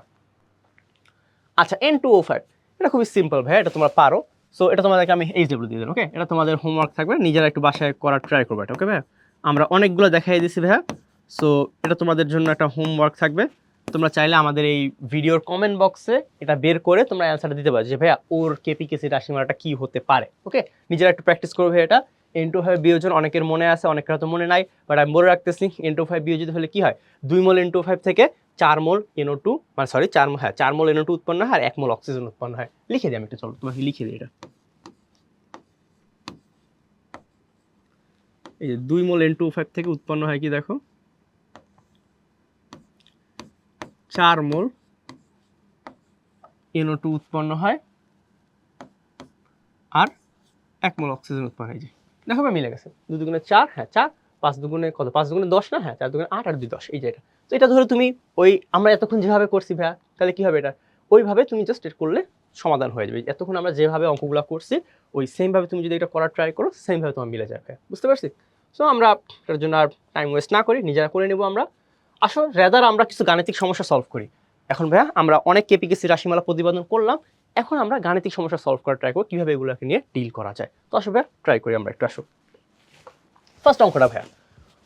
আচ্ছা N2O5 এটা খুবই সিম্পল ভাইয়া, এটা তোমরা পারো। সো এটা তোমাদেরকে আমি HW দিয়ে দিলাম। ওকে এটা তোমাদের হোমওয়ার্ক থাকবে, নিজেরা একটু বাসায় করার ট্রাই করবে এটা। ওকে ভাইয়া আমরা অনেকগুলো দেখাই দিয়েছি ভাইয়া, সো এটা তোমাদের জন্য একটা হোমওয়ার্ক থাকবে। তোমরা চাইলে আমাদের এই ভিডিওর কমেন্ট বক্সে এটা বের করে তোমরা অ্যান্সারটা দিতে পারো যে ভাইয়া ওর কেসি রাশিমালাটা কি হতে পারে। ওকে নিজেরা একটু প্র্যাকটিস করবে এটা। N2O5 বিয়োজন অনেকের মনে আছে, অনেকের হয়তো মনে নাই, বাট আমি বলে রাখতেছি N2O5 বিয়োজিত হলে কি হয় 2 মোল N2O5 থেকে 4 মোল NO2 মানে সরি 4 মোল NO2 উৎপন্ন হয় আর 1 মোল অক্সিজেন উৎপন্ন হয়। লিখে দিই আমি একটু, চলো তোমাকে লিখে দিই এটা। এই যে 2 মোল N2O5 থেকে উৎপন্ন হয় কি দেখো 4 মোল NO2 উৎপন্ন হয় আর 1 মোল অক্সিজেন উৎপন্ন হয়। যে দেখো মিলে গেছে, 2 দুগুণে 4, হ্যাঁ 4, 5 দুগুণে কত, 5 দুগুণে 10 না, হ্যাঁ 4 দুগুণে 8 আর 2 10, এই যে এটা। তো এটা ধরো তুমি ওই আমরা এতক্ষণ যেভাবে করছি ভাইয়া, তাহলে কি হবে এটা ওইভাবে তুমি জাস্ট এটা করলে সমাধান হয়ে যাবে। এতক্ষণ আমরা যেভাবে অঙ্কগুলো করছি ওই সেম ভাবে তুমি যদি এটা করার ট্রাই করো সেম ভাবে তোমার মিলে যাবে, বুঝতে পারছি। সো আমরা এটার জন্য আর টাইম ওয়েস্ট না করি, নিজেরা করে নেব আমরা। আসলে রেদার আমরা কিছু গাণিতিক সমস্যা সলভ করি। এখন ভাইয়া আমরা অনেক কেসি রাশিমালা প্রতিপাদন করলাম, এখন আমরা গাণিতিক সমস্যা সলভ করার ট্রাই করব কিভাবে এগুলোকে নিয়ে ডিল করা যায়। তো আসো ভাইয়া ট্রাই করি আমরা একটু। আসো ফার্স্ট অঙ্কটা ভাইয়া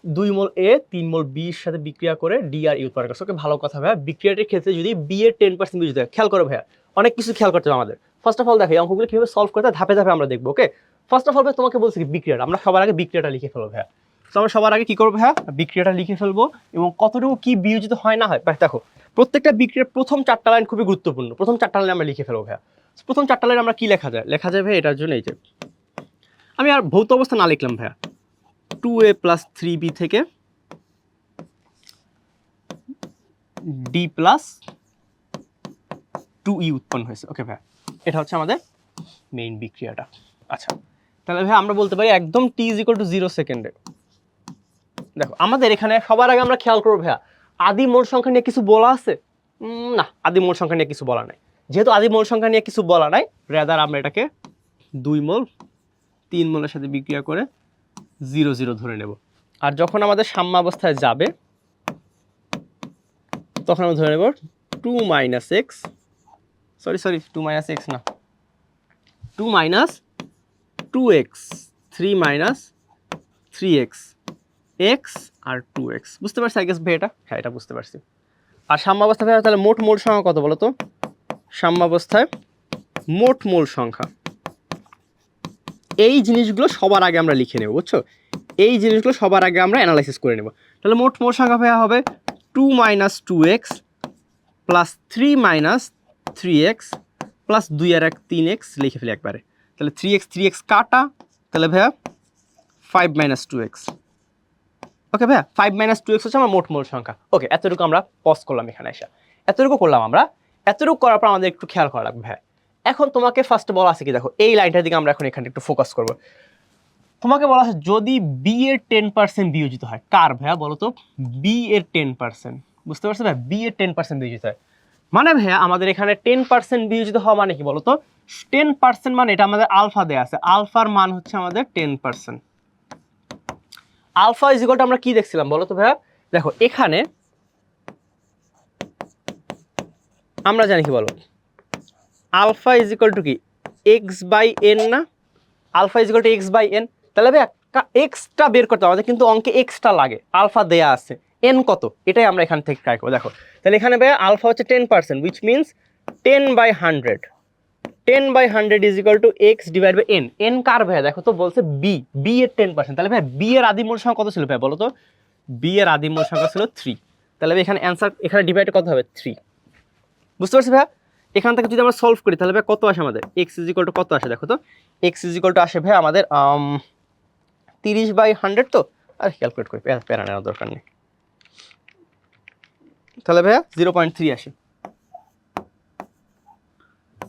2 মোল A 3 মোল B এর সাথে বিক্রিয়া করে ডি আর ইউ উৎপন্ন করছে। ওকে ভালো কথা ভাইয়া, বিক্রিয়াটির ক্ষেত্রে যদি বি এর 10% বিয়োজিত হয়, খেয়াল করো ভাইয়া অনেক কিছু খেয়াল করতে হবে আমাদের। ফার্স্ট অফ অল দেখো এই অঙ্কগুলো কিভাবে সলভ করতে ধাপে ধাপে আমরা দেখবো। ওকে ফার্স্ট অফ অল ভাই তোমাকে বলছি কি বিক্রিয়াটা, আমরা সবার আগে বিক্রিয়াটা লিখে ফেলবো ভাইয়া। তো আমরা সবার আগে কি করবো ভাইয়া, বিক্রিয়াটা লিখে ফেলবো এবং কতটুকু কি বিয়োজিত হয় না হয় দেখো প্রত্যেকটা বিক্রিয়ার প্রথম 4টা লাইন খুবই গুরুত্বপূর্ণ, প্রথম 4টা লাইন আমরা লিখে ফেলবো ভাইয়া। প্রথম 4টা লাইন আমরা কি লেখা যায়, লেখা যায় ভাই এটার জন্য এই যে আমি আর ভৌত অবস্থা না লিখলাম ভাইয়া, 2a প্লাস 3b থেকে d প্লাস 2e উৎপন্ন হয়েছে। ওকে ভাইয়া এটা হচ্ছে আমাদের মেইন বিক্রিয়াটা। আচ্ছা তাহলে ভাই আমরা বলতে পারি একদম t = 0 সেকেন্ডে। দেখো আমাদের এখানে সবার আগে আমরা খেয়াল করবো ভাইয়া আদি মোল সংখ্যা নিয়ে কিছু বলা আছে না, আদি মোল সংখ্যা নিয়ে কিছু বলা নাই। যেহেতু আদি মোল সংখ্যা নিয়ে কিছু বলা নাই, রেদার আমরা এটাকে 2 মোল 3 মোলের সাথে বিক্রিয়া করে 0 0 ধরে নেব। আর যখন আমাদের সাম্যাবস্থায় যাবে তখন আমরা ধরে নেব 2 minus x, sorry 2 minus x না, 2 minus 2x 3 minus 3x x আর 2x বুঝতে পারছি আই গেস ভাই এটা? হ্যাঁ এটা বুঝতে পারছি। আর সাম্যাবস্থা ভাই তাহলে মোট মোল সংখ্যা কত বলো তো? সাম্যাবস্থায় মোট মোল সংখ্যা, এই জিনিসগুলো সবার আগে আমরা লিখে নেব, বুঝছো? এই জিনিসগুলো সবার আগে আমরা অ্যানালাইসিস করে নেব। তাহলে মোট মোল সংখ্যা ভাইয়া হবে 2 minus 2x plus 3 minus 3x plus 2 আর 1 3x লিখে ফেলি একবারে। তাহলে 3x কাটা, তাহলে ভাইয়া 5 মাইনাস 2x। ওকে ভাইয়া, 5 মাইনাস 2x হচ্ছে আমার মোট মোল সংখ্যা। ওকে, এতটুকু আমরা পজ করলাম এখানে এসে, এতটুকু করলাম আমরা। এতটুকু করার পর আমাদের একটু খেয়াল করা লাগবে ভাইয়া। এখন তোমাকে ফার্স্ট বলা আছে কি, দেখো এই লাইনটার দিকে আমরা এখন এখানে একটু ফোকাস করব। তোমাকে বলা আছে যদি বি এর 10% বিয়োজিত হয়, কার ভাইয়া বলো তো? বি এর 10%, বুঝতে পারছো ভাইয়া? বি এর 10% বিয়োজিত হয় মানে ভাইয়া আমাদের এখানে 10% বিয়োজিত হওয়া মানে কি বলতো? 10% মানে এটা আমাদের আলফা দেয়া আছে, আলফার মান হচ্ছে আমাদের 10%। আলফা ইজ ইকুয়াল টু আমরা কি দেখছিলাম বলো তো ভাইয়া? দেখো এখানে আমরা জানি কি বলো, আলফা ইজ ইকুয়াল টু কি এক্স বাই এন না? Alpha is equal to x by n. তাহলে ভাইয়া এক্সটা বের করতে আমাদের কিন্তু অঙ্কে এক্সটা লাগে, আলফা দেয়া আছে, এন কত এটাই আমরা এখান থেকে ট্রাই করবো। দেখো তাহলে এখানে ভাইয়া আলফা হচ্ছে 10%, which means 10/100। 10/100 is equal to x divide by N. N কার ভাইয়া? দেখো তো বলছে বি, বি এর 10%। তাহলে ভাইয়া বি এর আদি মূল সংখ্যা কত ছিল ভাইয়া বলো তো? বি এর আদি মূল সংখ্যা ছিল 3। তাহলে এখানে অ্যান্সার এখানে ডিভাইড কত হবে? 3। বুঝতে পারছি ভাইয়া? এখান থেকে যদি আমরা সলভ করি তাহলে ভাইয়া কত আসে আমাদের? এক্স ইজ ইকুয়াল টু কত আসে দেখো তো? এক্স ইজ ইকুয়াল টু আসে ভাইয়া আমাদের 30/100। তো আর ক্যালকুলেট করি, প্যারা নেওয়ার দরকার নেই। তাহলে ভাইয়া 0.3 আসে।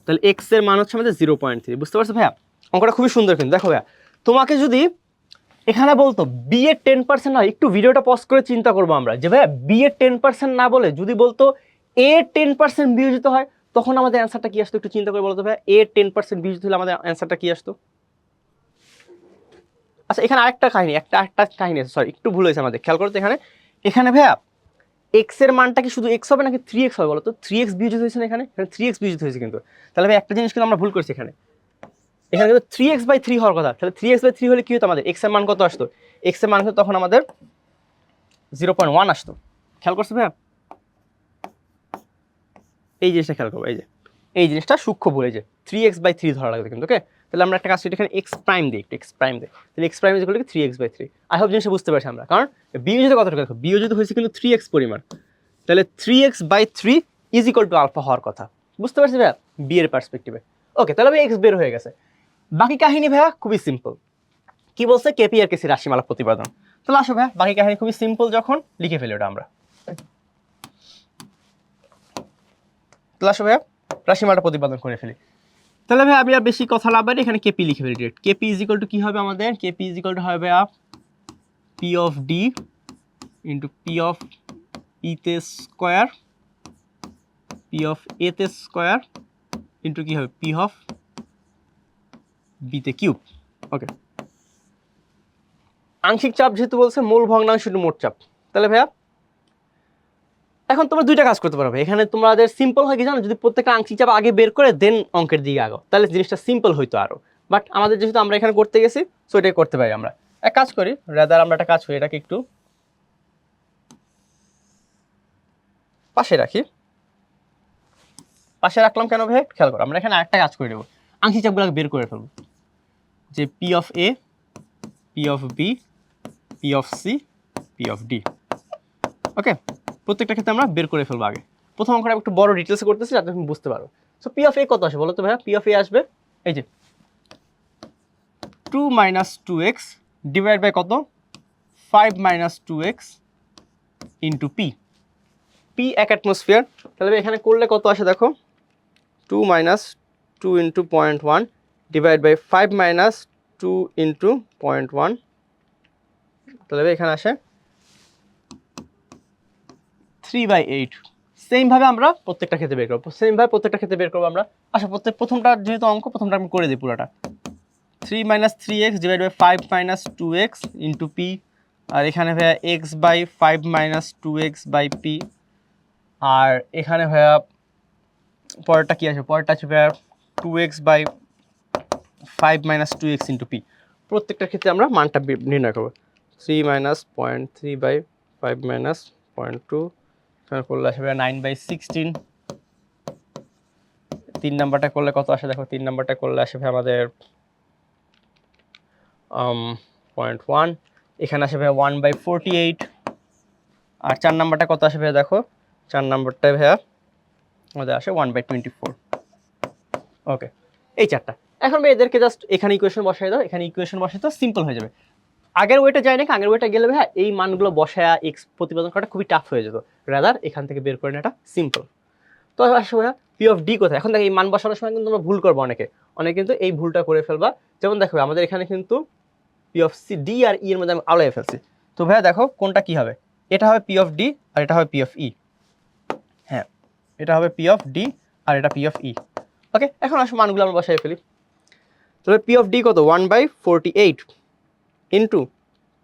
তাহলে এক্স এর মান হচ্ছে আমাদের 0.3। বুঝতে পারছো ভাইয়া? অঙ্কটা খুবই সুন্দর কিন্তু। দেখো ভাইয়া, তোমাকে যদি এখানে বলতো বি এর 10% না, একটু ভিডিওটা পজ করে চিন্তা করবো আমরা যে ভাইয়া বি এর 10% না বলে যদি বলতো এ 10% বিয়োজিত হয়, তখন আমাদের অ্যান্সারটা কি আসতো? একটু চিন্তা করে বলতো ভাইয়া, এ 10% বিয়োজিত হলে আমাদের অ্যান্সারটা কি আসতো? আচ্ছা এখানে আরেকটা কাহিনী, একটা কাহিনী আছে, সরি একটু ভুল হয়েছে আমাদের, খেয়াল করতো এখানে। এখানে ভাইয়া এক্স এর মানটা কি শুধু এক্স হবে নাকি 3x হবে বলো তো? 3x বিয়োজিত হয়েছে না এখানে? 3x বিয়োজিত হয়েছে কিন্তু। তাহলে ভাই একটা জিনিস কিন্তু আমরা ভুল করছি এখানে, এখানে কিন্তু 3x/3 হওয়ার কথা। তাহলে 3x/3 হলে কি হতো আমাদের? এক্স এর মান কত আসতো? এক্স এর মান কিন্তু তখন আমাদের 0.1 আসতো। খেয়াল করছো ভাইয়া? এই জিনিসটা খেয়াল করবো, এই যে এই জিনিসটা সূক্ষ্ম ভুল, এই যে 3x/3 ধরা লাগবে কিন্তু। ওকে, তাহলে আমরা একটা কাজ করি, এখানে এক্স প্রাইম দিই, একটু এক্স প্রাইম দিই। তাহলে x prime is equal two 3x/3। I hope জিনিসটা বুঝতে পারছি আমরা, কারণ বিয়োজিত কতটুকু দেখো, বিয়োজিত হয়েছে কিন্তু 3x পরিমাণ। তাহলে 3x/3 is equal two alpha হওয়ার কথা। বুঝতে পারছি ভাইয়া বি এর পার্সপেক্টিভে? ওকে, তাহলে ভাই এক্স বের হয়ে গেছে। বাকি কাহিনী ভাইয়া খুবই সিম্পল। কি বলছে? কেপি আর কেসি রাশিমালা প্রতিপাদন। তাহলে আসো ভাইয়া বাকি কাহিনী খুবই সিম্পল, যখন লিখে ফেলি ওটা আমরা। তাহলে আসো ভাইয়া রাশিমালাটা প্রতিপাদন করে ফেলি। তাহলে ভাই আমি আর বেশি কথা না বাড়ি এখানে কেপি লিখে ফেলি direct. KP is equal to কি হবে আমাদের? কেপি ইজ ইকুয়াল টু হবে ভাইয়া P of D into P of ইতে স্কোয়ার, পি অফ এতে স্কোয়ার ইন্টু কি হবে? পি অফ বিতে কিউব। ওকে, আংশিক চাপ যেহেতু বলছে, মূল ভগ্নাংশ ইন্টু মোট চাপ। তাহলে ভাইয়া এখন তোমরা দুইটা কাজ করতে পারবে এখানে। তোমাদের সিম্পল হয় কি জানো, যদি প্রত্যেকটা আংশিক চাপ আগে বের করে দেন অঙ্কের দিকে আগো, তাহলে জিনিসটা সিম্পল হইতো আরো। বাট আমাদের যেহেতু আমরা এখানে করতে গেছি, সো এটাই করতে পারি আমরা। এক কাজ করি, রাদার আমরা একটা কাজ করি, এটাকে একটু পাশে রাখি। পাশে রাখলাম কেন ভাই? খেয়াল করো, আমরা এখানে আরেকটা কাজ করে নেবো, আংশিক চাপগুলোকে বের করে ফেলবো। যে P of A, P of B, P of C, P of D. Okay, প্রত্যেকটা ক্ষেত্রে আমরা বের করে ফেলবো আগে। প্রথম অঙ্কটা একটু বড় ডিটেলসে করতেছি যাতে তুমি বুঝতে পারো। সো পি অফ এ কত আসে বলো তো ভাইয়া? পি অফ এ আসবে এই যে 2 - 2x ডিভাইড বাই কত? 5 - 2x ইন্টু পি। পি এক অ্যাটমসফিয়ার। তাহলে এখানে করলে কত আসে দেখো? 2 - 2 ইন্টু 0.1 ডিভাইড বাই 5 - 2 ইন্টু 0.1। তাহলে এখানে আসে 3/8। সেমভাবে আমরা প্রত্যেকটা ক্ষেত্রে বের করবো, সেমভাবে প্রত্যেকটা ক্ষেত্রে বের করবো আমরা। আচ্ছা প্রথমটা যেহেতু অঙ্ক, প্রথমটা আমি করে দিই পুরোটা। 3 - 3x divide by 5 - 2x into P. আর এখানে ভাইয়া x by 5 - 2x by P. আর এখানে ভাইয়া পরেরটা কি আছে? পরেরটা আছে ভাইয়া 2x by 5 - 2x into P. প্রত্যেকটার ক্ষেত্রে আমরা মানটা নির্ণয় করবো। 3 মাইনাস 0.3/5 মাইনাস 0.2 করলে আসবে 9/16। 3 নাম্বারটা করলে কত আসে দেখো, 3 নাম্বারটা করলে আসবে আমাদের 0.1, এখানে আসবে 1/48। আর 4 নাম্বারটা কত আসবে দেখো, 4 নাম্বারটা ভাইয়া আমাদের আসে 1/24। ওকে, এই চারটা। এখন ভাই এদেরকে জাস্ট এখানে ইকুয়েশন বসাই দাও, এখানে ইকুয়েশন বসাই দাও, সিম্পল হয়ে যাবে। আগের ওয়েটা যায় নাকি, আগের ওয়েটা গেলে ভাইয়া এই মানগুলো বসায়া এক্স প্রতিপাদন করাটা খুবই টাফ হয়ে যেত, রাদার এখান থেকে বের করে নেওয়াটা সিম্পল। তো আসলে ভাইয়া পি অফ ডি কোথায়? এখন দেখো এই মান বসানোর সময় কিন্তু আমরা ভুল করবো, অনেকে কিন্তু এই ভুলটা করে ফেলবা। যেমন দেখো আমাদের এখানে কিন্তু পি অফ সি, ডি আর ই এর মধ্যে আমি আলাদা ফেলছি। তো ভাইয়া দেখো কোনটা কি হবে, এটা হবে পি অফ ডি আর এটা হবে পি অফ ই। হ্যাঁ, এটা হবে পি অফ ডি আর এটা পি অফ ই। ওকে, এখন আসলে মানগুলো আমরা বসাই ফেলি। তাহলে পি অফ ডি কত, 1/48 into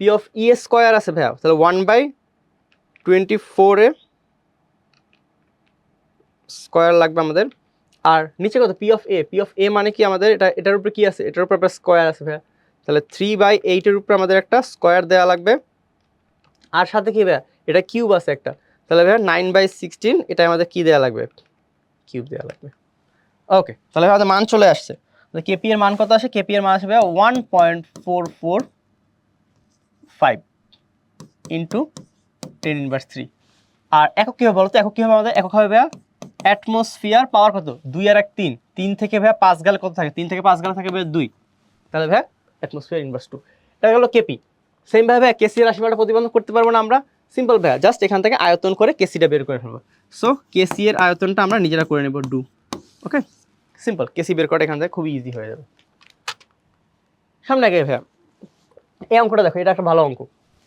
P of E square আছে ভাইয়া, তাহলে 1/24 এ স্কোয়ার লাগবে আমাদের। আর নিচে কত, P of A, P of A মানে কি আমাদের এটা, এটার উপরে কি আছে, এটার উপরে একটা স্কোয়ার আছে ভাইয়া, তাহলে 3/8 এর উপরে আমাদের একটা স্কোয়ার দেওয়া লাগবে। আর সাথে কি ভাইয়া, এটা কিউব আছে একটা, তাহলে ভাইয়া 9/16 এটা আমাদের কি দেওয়া লাগবে, কিউব দেওয়া লাগবে। ওকে, তাহলে আমাদের মান চলে আসছে। কেপি এর মান কত আসে, কেপি এর মান আসবে 1.445 ইন্টু 10⁻³ আর একক কি হবে বলতো, একক কি হবে আমাদের, একক হবে ভাইয়া অ্যাটমসফিয়ার পাওয়ার কত, 2 আর 1 3, 3 থেকে ভাইয়া 5 গেলে কত থাকে, 3 থেকে 5 গেলে থাকে ভাইয়া 2, তাহলে ভাইয়া অ্যাটমসফিয়ার ইনভার্স 2, এটা গেল কেপি। সেম ভাবে ভাইয়া কেসি এর রাশিমালাটা প্রতিবন্ধন করতে পারবো না আমরা, সিম্পল ভাইয়া জাস্ট এখান থেকে আয়তন করে কেসিটা বের করে ফেলবো। সো কেসি এর আয়তনটা আমরা নিজেরা করে নেব ডু। ওকে, সিম্পল, কেসি বের করা এখান থেকে খুবই ইজি হয়ে যাবে। সামনে আগে ভাইয়া এই অঙ্কটা দেখো, এটা একটা ভালো অঙ্ক।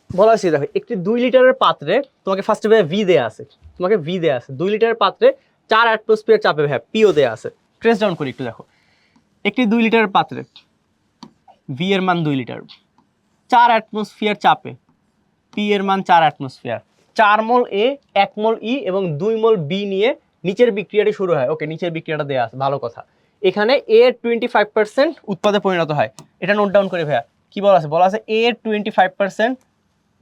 বলা হয়েছে দেখো একটি 2 লিটারের পাত্রে তোমাকে ফার্স্টে ভাইয়া ভি দেয়া আছে, তোমাকে ভি দেয়া আছে 2 লিটারের পাত্রে 4 অ্যাটমসফিয়ার চাপে ভাইয়া পিও দেয়া আছে। ট্রেস ডাউন করি একটু, দেখো একটি 2 লিটারের পাত্রে ভি এর মান 2 লিটার, 4 অ্যাটমসফিয়ার চাপে পি এর মান 4 অ্যাটমসফিয়ার, 4 মোল এ, 1 মোল ই এবং 2 মোল বি নিয়ে নিচের বিক্রিয়াটি শুরু হয়। ওকে, নিচের বিক্রিয়াটা দেয়া আছে, ভালো কথা। এখানে এ 25% উৎপাদে পরিণত হয়, এটা নোট ডাউন করে ভাইয়া। কি বলা আছে, বলা আছে এ 25%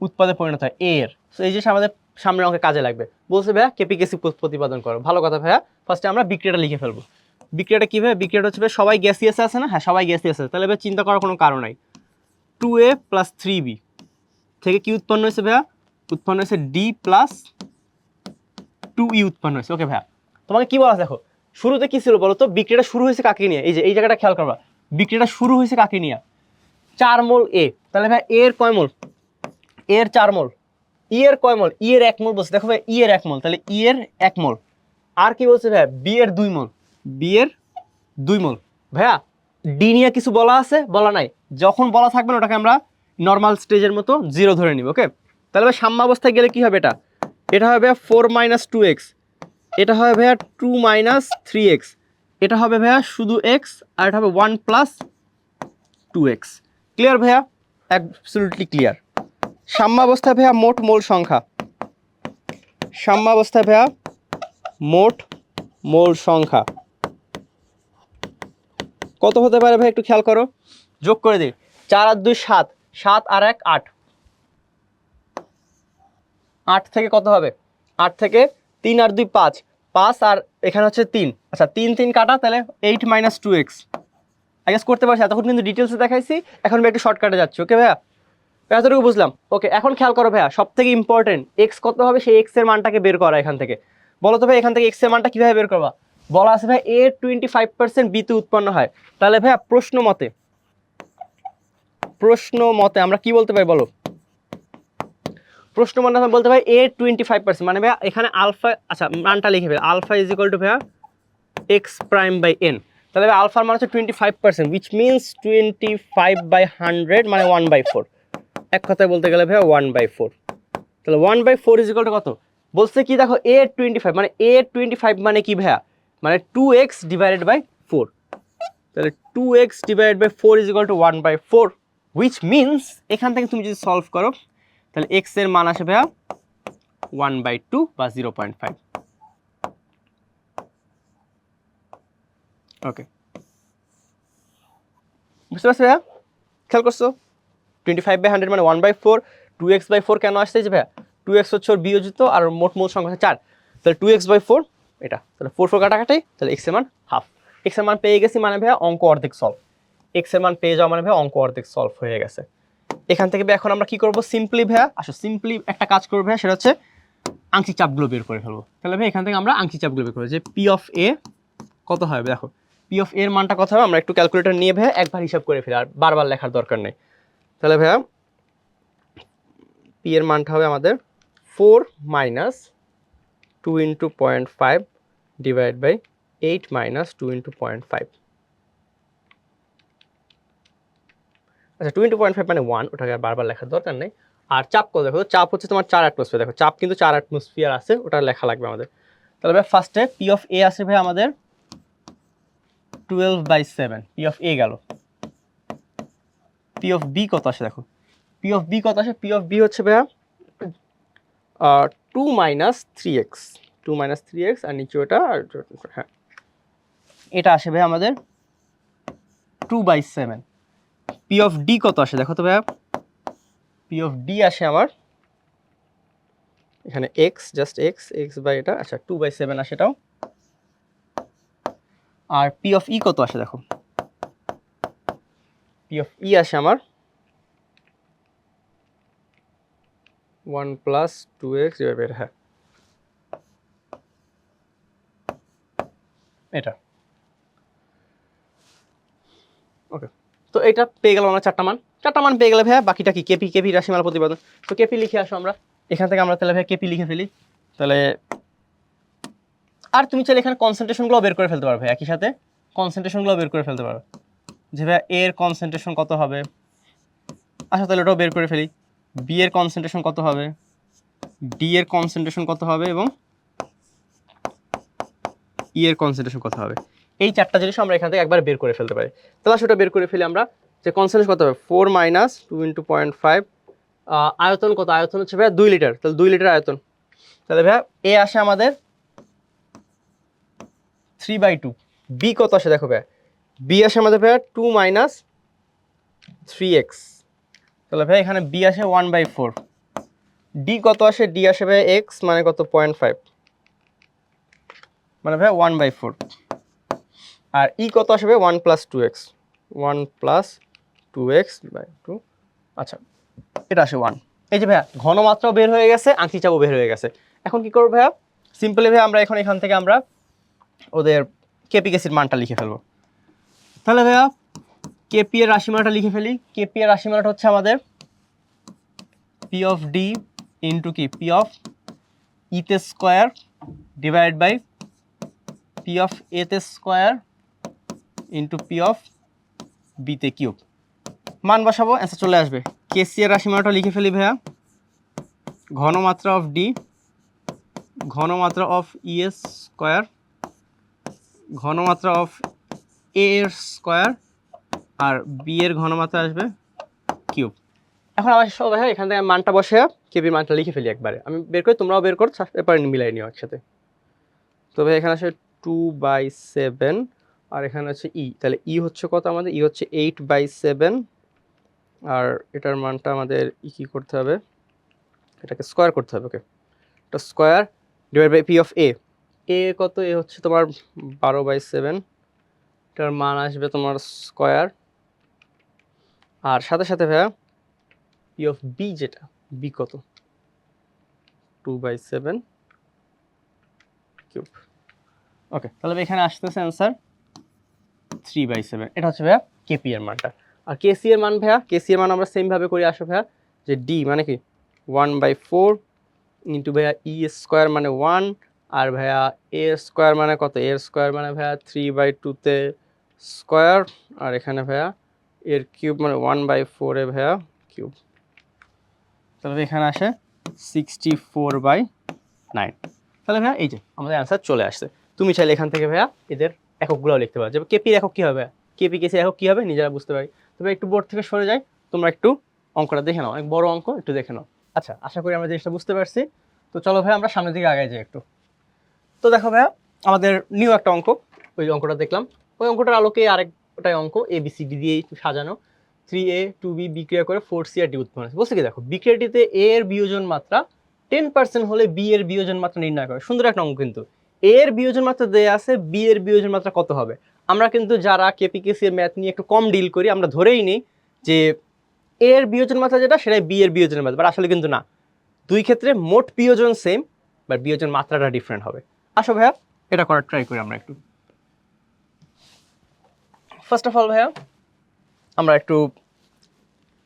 উৎপাদে পরিণত হয় এর। সো এই যে আমাদের সামনের অঙ্কে কাজে লাগবে। বলছে ভাইয়া কেপি কেসি প্রতিপাদন করো, ভালো কথা ভাইয়া। ফার্স্টে আমরা বিক্রিয়াটা লিখে ফেলবো। বিক্রিয়াটা কি ভাইয়া, বিক্রিয়াটা হচ্ছে সবাই গ্যাসিয়াস আছে না, হ্যাঁ সবাই গ্যাসিয়াস আছে, তাহলে ভাই চিন্তা করার কোনো কারণ নাই। 2a + 3b থেকে কি উৎপন্ন হয়েছে ভাইয়া, উৎপন্ন হয়েছে ডি প্লাস 2e উৎপন্ন হয়েছে। ওকে ভাইয়া, তোমাকে কি বলা দেখো শুরুতে কি ছিল বলো তো, বিক্রিয়াটা শুরু হয়েছে কাকে নিয়ে, এই যে এই জায়গাটা খেয়াল করবা, বিক্রিয়াটা শুরু হয়েছে কাকে নিয়ে, 4 মোল এ, তাহলে ভাই এর কয় মোল, এর 4 মোল, ই এর কয় মোল, ই এর 1 মোল বলছে, দেখো ভাই ই এর 1 মোল, তাহলে ই এর 1 মোল। আর কি বলছে ভাইয়া, বি এর 2 মোল, বি এর 2 মোল। ভাইয়া ডি নিয়ে কিছু বলা আছে, বলা নাই, যখন বলা থাকবে না ওটাকে আমরা নর্মাল স্টেজের মতো 0 ধরে নিব। ওকে, তাহলে ভাই সাম্যাবস্থায় গেলে কি হবে, এটা এটা হবে ভাইয়া 4 - 2x, এটা হবে ভাইয়া 2 - 3x, এটা হবে ভাইয়া শুধু x, আর এটা হবে 1 + 2x। ক্লিয়ার ভাইয়া, অ্যাবসলিউটলি ক্লিয়ার। সাম্যাবস্থায় ভাইয়া মোট মোল সংখ্যা, সাম্যাবস্থায় ভাইয়া মোট মোল সংখ্যা কত হতে পারে ভাই, একটু খেয়াল করো, যোগ করে দিই। 4 আর 2 7, 7 আর 1 8, 8 থেকে কত হবে, 8 থেকে 3 আর 2 5, 5 আর এখানে হচ্ছে 3, আচ্ছা 3 3 কাটা, তাহলে 8 - 2x। আই গেস করতে পারছি, এতক্ষণ কিন্তু ডিটেলসে দেখাইছি, এখন আমি একটু শর্টকাটে যাচ্ছি। ওকে ভাইয়া, এতটুকু বুঝলাম। ওকে, এখন খেয়াল করো ভাইয়া, সব থেকে ইম্পর্টেন্ট এক্স কত হবে, সেই এক্স এর মানটাকে বের করা এখান থেকে। বলো তো ভাই এখান থেকে এক্স এর মানটা কিভাবে বের করবা, বলা আছে ভাই এ 25% বিতে উৎপন্ন হয়, তাহলে ভাইয়া প্রশ্ন মতে আমরা কি বলতে পারি বলো, প্রশ্ন মতে আমরা বলতে পারি এ 25%, মানে ভাইয়া এখানে আলফা, আচ্ছা মানটা লিখে ফেল, আলফা = ভাইয়া x'/n, তাহলে ভাই আলফার মান হচ্ছে 25%, উইচ মিনস 25/100 মানে 1/4, এক কথায় বলতে গেলে ভাইয়া 1/4। তাহলে 1/4 = কত বলছে কি দেখো, এ 25 মানে এ 25 মানে কি ভাইয়া, মানে 2x / 4, তাহলে 2x / 4 = 1/4, which means এখান থেকে তুমি যদি সলভ করো তাহলে x এর মান আসে ভাইয়া 1/2 বা 0.5। ওকে, বুঝতে পারছো ভাইয়া? খেয়াল করছো 25/100 মানে 1/4, 2x/4 কেন আসছে যে ভাইয়া 2x হচ্ছে ওর বিয়োজিত আর মোট মূল সংখ্যা হচ্ছে 4, তাহলে 2x/4 এটা, তাহলে 4 কাটাকাটি, তাহলে x এর মান হাফ। x এর মান পেয়ে গেছি মানে ভাইয়া অঙ্ক অর্ধেক সলভ, x এর মান পেয়ে যাওয়া মানে ভাইয়া অঙ্ক অর্ধেক সলভ হয়ে গেছে। এখান থেকে এখন আমরা কি করব, সিম্পলি ভাইয়া আসো সিম্পলি একটা কাজ করবো ভাইয়া, সেটা হচ্ছে আংশিক চাপগুলো বের করে ফেলবো। তাহলে ভাই এখান থেকে আমরা আংশিক চাপগুলো বের করবো, যে পি অফ এ কত হবে, দেখো পি অফ এর মানটা কত হবে, আমরা একটু ক্যালকুলেটর নিয়ে ভাইয়া একবার হিসাব করে ফেলি, আর বারবার লেখার দরকার নেই। তাহলে ভাইয়া পি এর মানটা হবে আমাদের 4 - 2 × 0.5 ডিভাইড বাই 8 - 2 × 0.5। আচ্ছা 2 × 0.5 মানে 1, ওটাকে আর বারবার লেখার দরকার নেই। আর চাপ কত দেখো, চাপ হচ্ছে তোমার 4 অ্যাটমসফিয়ার, দেখো চাপ কিন্তু 4 অ্যাটমসফিয়ার আছে, ওটা লেখা লাগবে আমাদের। তাহলে ভাই ফার্স্টে পি অফ এ আসে ভাই আমাদের 12/7, পি অফ এ গেল। পি অফ বি কত আসে দেখো, পি অফ বি কত আসে, পি অফ বি হচ্ছে ভাইয়া 2 - 3x, 2 - 3x আর নিচে ওটা, হ্যাঁ এটা আসে ভাই আমাদের 2/7। পি অফ ডি কত আসে দেখো তো ভাইয়া, পি অফ ডি আসে আমার এখানে x, জাস্ট x বাই এটা, আচ্ছা 2/7 আসে এটাও। আর পি অফ ই কত আসে দেখো, পি অফ ই আসে আমার 1 + 2x ডিভাইড, হ্যাঁ এটা ওকে। তো এটা পেয়ে গেলাম আমরা চারটা মান পেয়ে গেলে ভাইয়া বাকিটা কি, কেপি রাশিমালা প্রতিপাদন। তো কেপি লিখে আসো আমরা এখান থেকে, আমরা তাহলে ভাইয়া কেপি লিখে ফেলি তাহলে। আর তুমি চাইলে এখানে কনসেন্ট্রেশনগুলো বের করে ফেলতে পারো ভাই, একই সাথে কনসেন্ট্রেশনগুলো বের করে ফেলতে পারো, যে ভাইয়া এর কনসেন্ট্রেশন কত হবে, আচ্ছা তাহলে ওটাও বের করে ফেলি, বি এর কনসেন্ট্রেশন কত হবে, ডি এর কনসেন্ট্রেশন কত হবে, এবং ই এর কনসেন্ট্রেশন কত হবে। এই চারটা জিনিস আমরা এখান থেকে একবার বের করে ফেলতে পারি। তাহলে সেটা বের করে ফেলি আমরা, যে কনসেন্ট্রেশন কত হবে 4 - 2 × 0.5, আয়তন কত, আয়তন হচ্ছে ভাইয়া 2 লিটার, তাহলে 2 লিটার আয়তন। তাহলে ভাইয়া এ আসে আমাদের 3/2, বি কত আসে দেখো ভাইয়া, বি আসে আমাদের ভাইয়া 2 - 3x, তাহলে ভাইয়া এখানে বি আসে 1/4। ডি কত আসে, ডি আসে ভাইয়া x মানে কত 0.5, মানে ভাইয়া 1/4। আর ই কত আসবে 1 + 2x, 1 + 2x/2, আচ্ছা এটা আসে 1। এই যে ভাইয়া ঘনমাত্রাও বের হয়ে গেছে, আংশিক চাপও বের হয়ে গেছে। এখন কি করবো ভাইয়া, সিম্পলি ভাইয়া আমরা এখান থেকে আমরা ওদের কেপি কেসির মানটা লিখে ফেলবো। তাহলে ভাইয়া কেপি এর রাশিমালাটা লিখে ফেলি, কেপি এর রাশিমালাটা হচ্ছে আমাদের পি অফ ডি ইন্টু কি, পি অফ ইতে square divide by P of এতে স্কোয়ার ইন্টু পি অফ বিতে কিউব। মান বসাবো, অ্যান্সার চলে আসবে। কেসি এর রাশিমালাটা লিখে ফেলি ভাইয়া, ঘনমাত্রা অফ ডি, ঘনমাত্রা অফ ই এর স্কোয়ার, ঘনমাত্রা অফ এ এর স্কোয়ার, আর বি এর ঘনমাত্রা আসবে কিউব। এখন আমার সব ভাইয়া এখান থেকে মানটা বসে কেপির মানটা লিখে ফেলি একবারে, আমি বের করি তোমরাও বের করো, এরপরে মিলাই নিও একসাথে। তো ভাই এখানে আসে 2/7, আর এখানে আছে ই, তাহলে ই হচ্ছে কত আমাদের, ই হচ্ছে 8/7, আর এটার মানটা আমাদের কি করতে হবে, এটাকে স্কোয়ার করতে হবে, ওকে এটা square divide by P of A, A কত, এ হচ্ছে তোমার 12/7, এটার মান আসবে তোমার স্কোয়ার, আর সাথে সাথে ভাইয়া পি অফ বি যেটা, বি কত 2/7 কিউব, ওকে তাহলে এখানে আসতেছে অ্যান্সার 3/7। এটা হচ্ছে ভাইয়া কেপি এর মানটা। আর কেসি এর মান ভাইয়া, কেসি এর মান আমরা সেম ভাবে করে আসো ভাইয়া, যে ডি মানে কি 1/4 ইন্টু ভাইয়া ই স্কোয়ার মানে 1, আর ভাইয়া এ স্কোয়ার মানে কত, এ স্কোয়ার মানে ভাইয়া 3/2 স্কোয়ার, আর এখানে ভাইয়া এর কিউব মানে 1/4 ভাইয়া কিউব, তাহলে এখানে আসে 64/9। তাহলে ভাইয়া এই যে আমাদের অ্যান্সার চলে আসছে। তুমি চাইলে এখান থেকে ভাইয়া এদের এককগুলো লিখতে পারো, যে কেপির একক কী হবে, কেপি কেসি একক কী হবে নিজেরা বুঝতে পারি। তবে একটু বোর্ড থেকে সরে যাই, তোমরা একটু অঙ্কটা দেখে নাও, অনেক বড় অঙ্ক, একটু দেখে নাও। আচ্ছা আশা করি আমরা জিনিসটা বুঝতে পারছি। তো চলো ভাই আমরা সামনের দিকে আগাই যাই একটু। তো দেখো ভাইয়া আমাদের নিউ একটা অঙ্ক, ওই অঙ্কটা দেখলাম, ওই অঙ্কটার আলোকে আরেকটাই অঙ্ক এবিসিডি দিয়ে সাজানো। 3A 2B বিক্রিয়া করে 4C আর D উৎপন্ন হয়েছে। বলছে কি দেখো বিক্রিয়াটিতে A এর বিয়োজন মাত্রা 10% হলে B এর বিয়োজন মাত্রা নির্ণয় করে। সুন্দর একটা অঙ্ক কিন্তু। A এর বিয়োজন মাত্রা দেয়া আছে, B এর বিয়োজন মাত্রা কত হবে? আমরা কিন্তু যারা কেপিকেসি এর ম্যাথ নিয়ে একটু কম ডিল করি আমরা ধরেই নিই যে A এর বিয়োজন মাত্রা যেটা সেটাই B এর বিয়োজনের মাত্রা, বাট আসলে কিন্তু না। দুই ক্ষেত্রে মোট বিয়োজন সেম, বাট বিয়োজন মাত্রাটা ডিফারেন্ট হবে। আসো ভাইয়া এটা করার ট্রাই করি আমরা একটু। ফার্স্ট অফ অল ভাইয়া আমরা একটু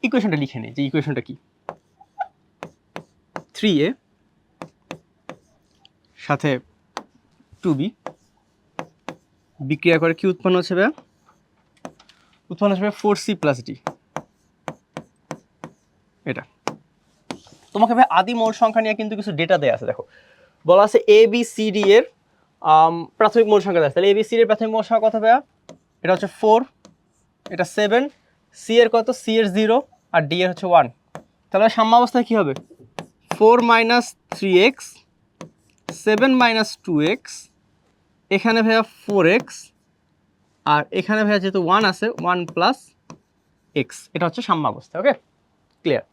ইকুয়েশনটা লিখে নিই যে ইকুয়েশনটা কি। 3A সাথে 2B বিক্রিয়া করে কি উৎপন্ন হচ্ছে ভাইয়া? উৎপন্ন হচ্ছে 4C প্লাস D। এটা তোমাকে ভাই আদি মোল সংখ্যা নিয়ে কিন্তু কিছু ডেটা দেয়া আছে। দেখো বলা আছে ABCD এর প্রাথমিক মোল সংখ্যা দেয়া আছে। তাহলে ABCD এর প্রাথমিক মোল সংখ্যা কত ভাইয়া? এটা হচ্ছে 4, এটা 7, C এর কত? C এর 0 আর D এর হচ্ছে 1। তাহলে সাম্যাবস্থায় কি হবে? 4 - 3x 7 - 2x, এখানে ভাইয়া 4x, আর এখানে ভাইয়া যেহেতু 1 আছে 1 প্লাস x। এটা হচ্ছে সাম্যাবস্থা। Okay clear.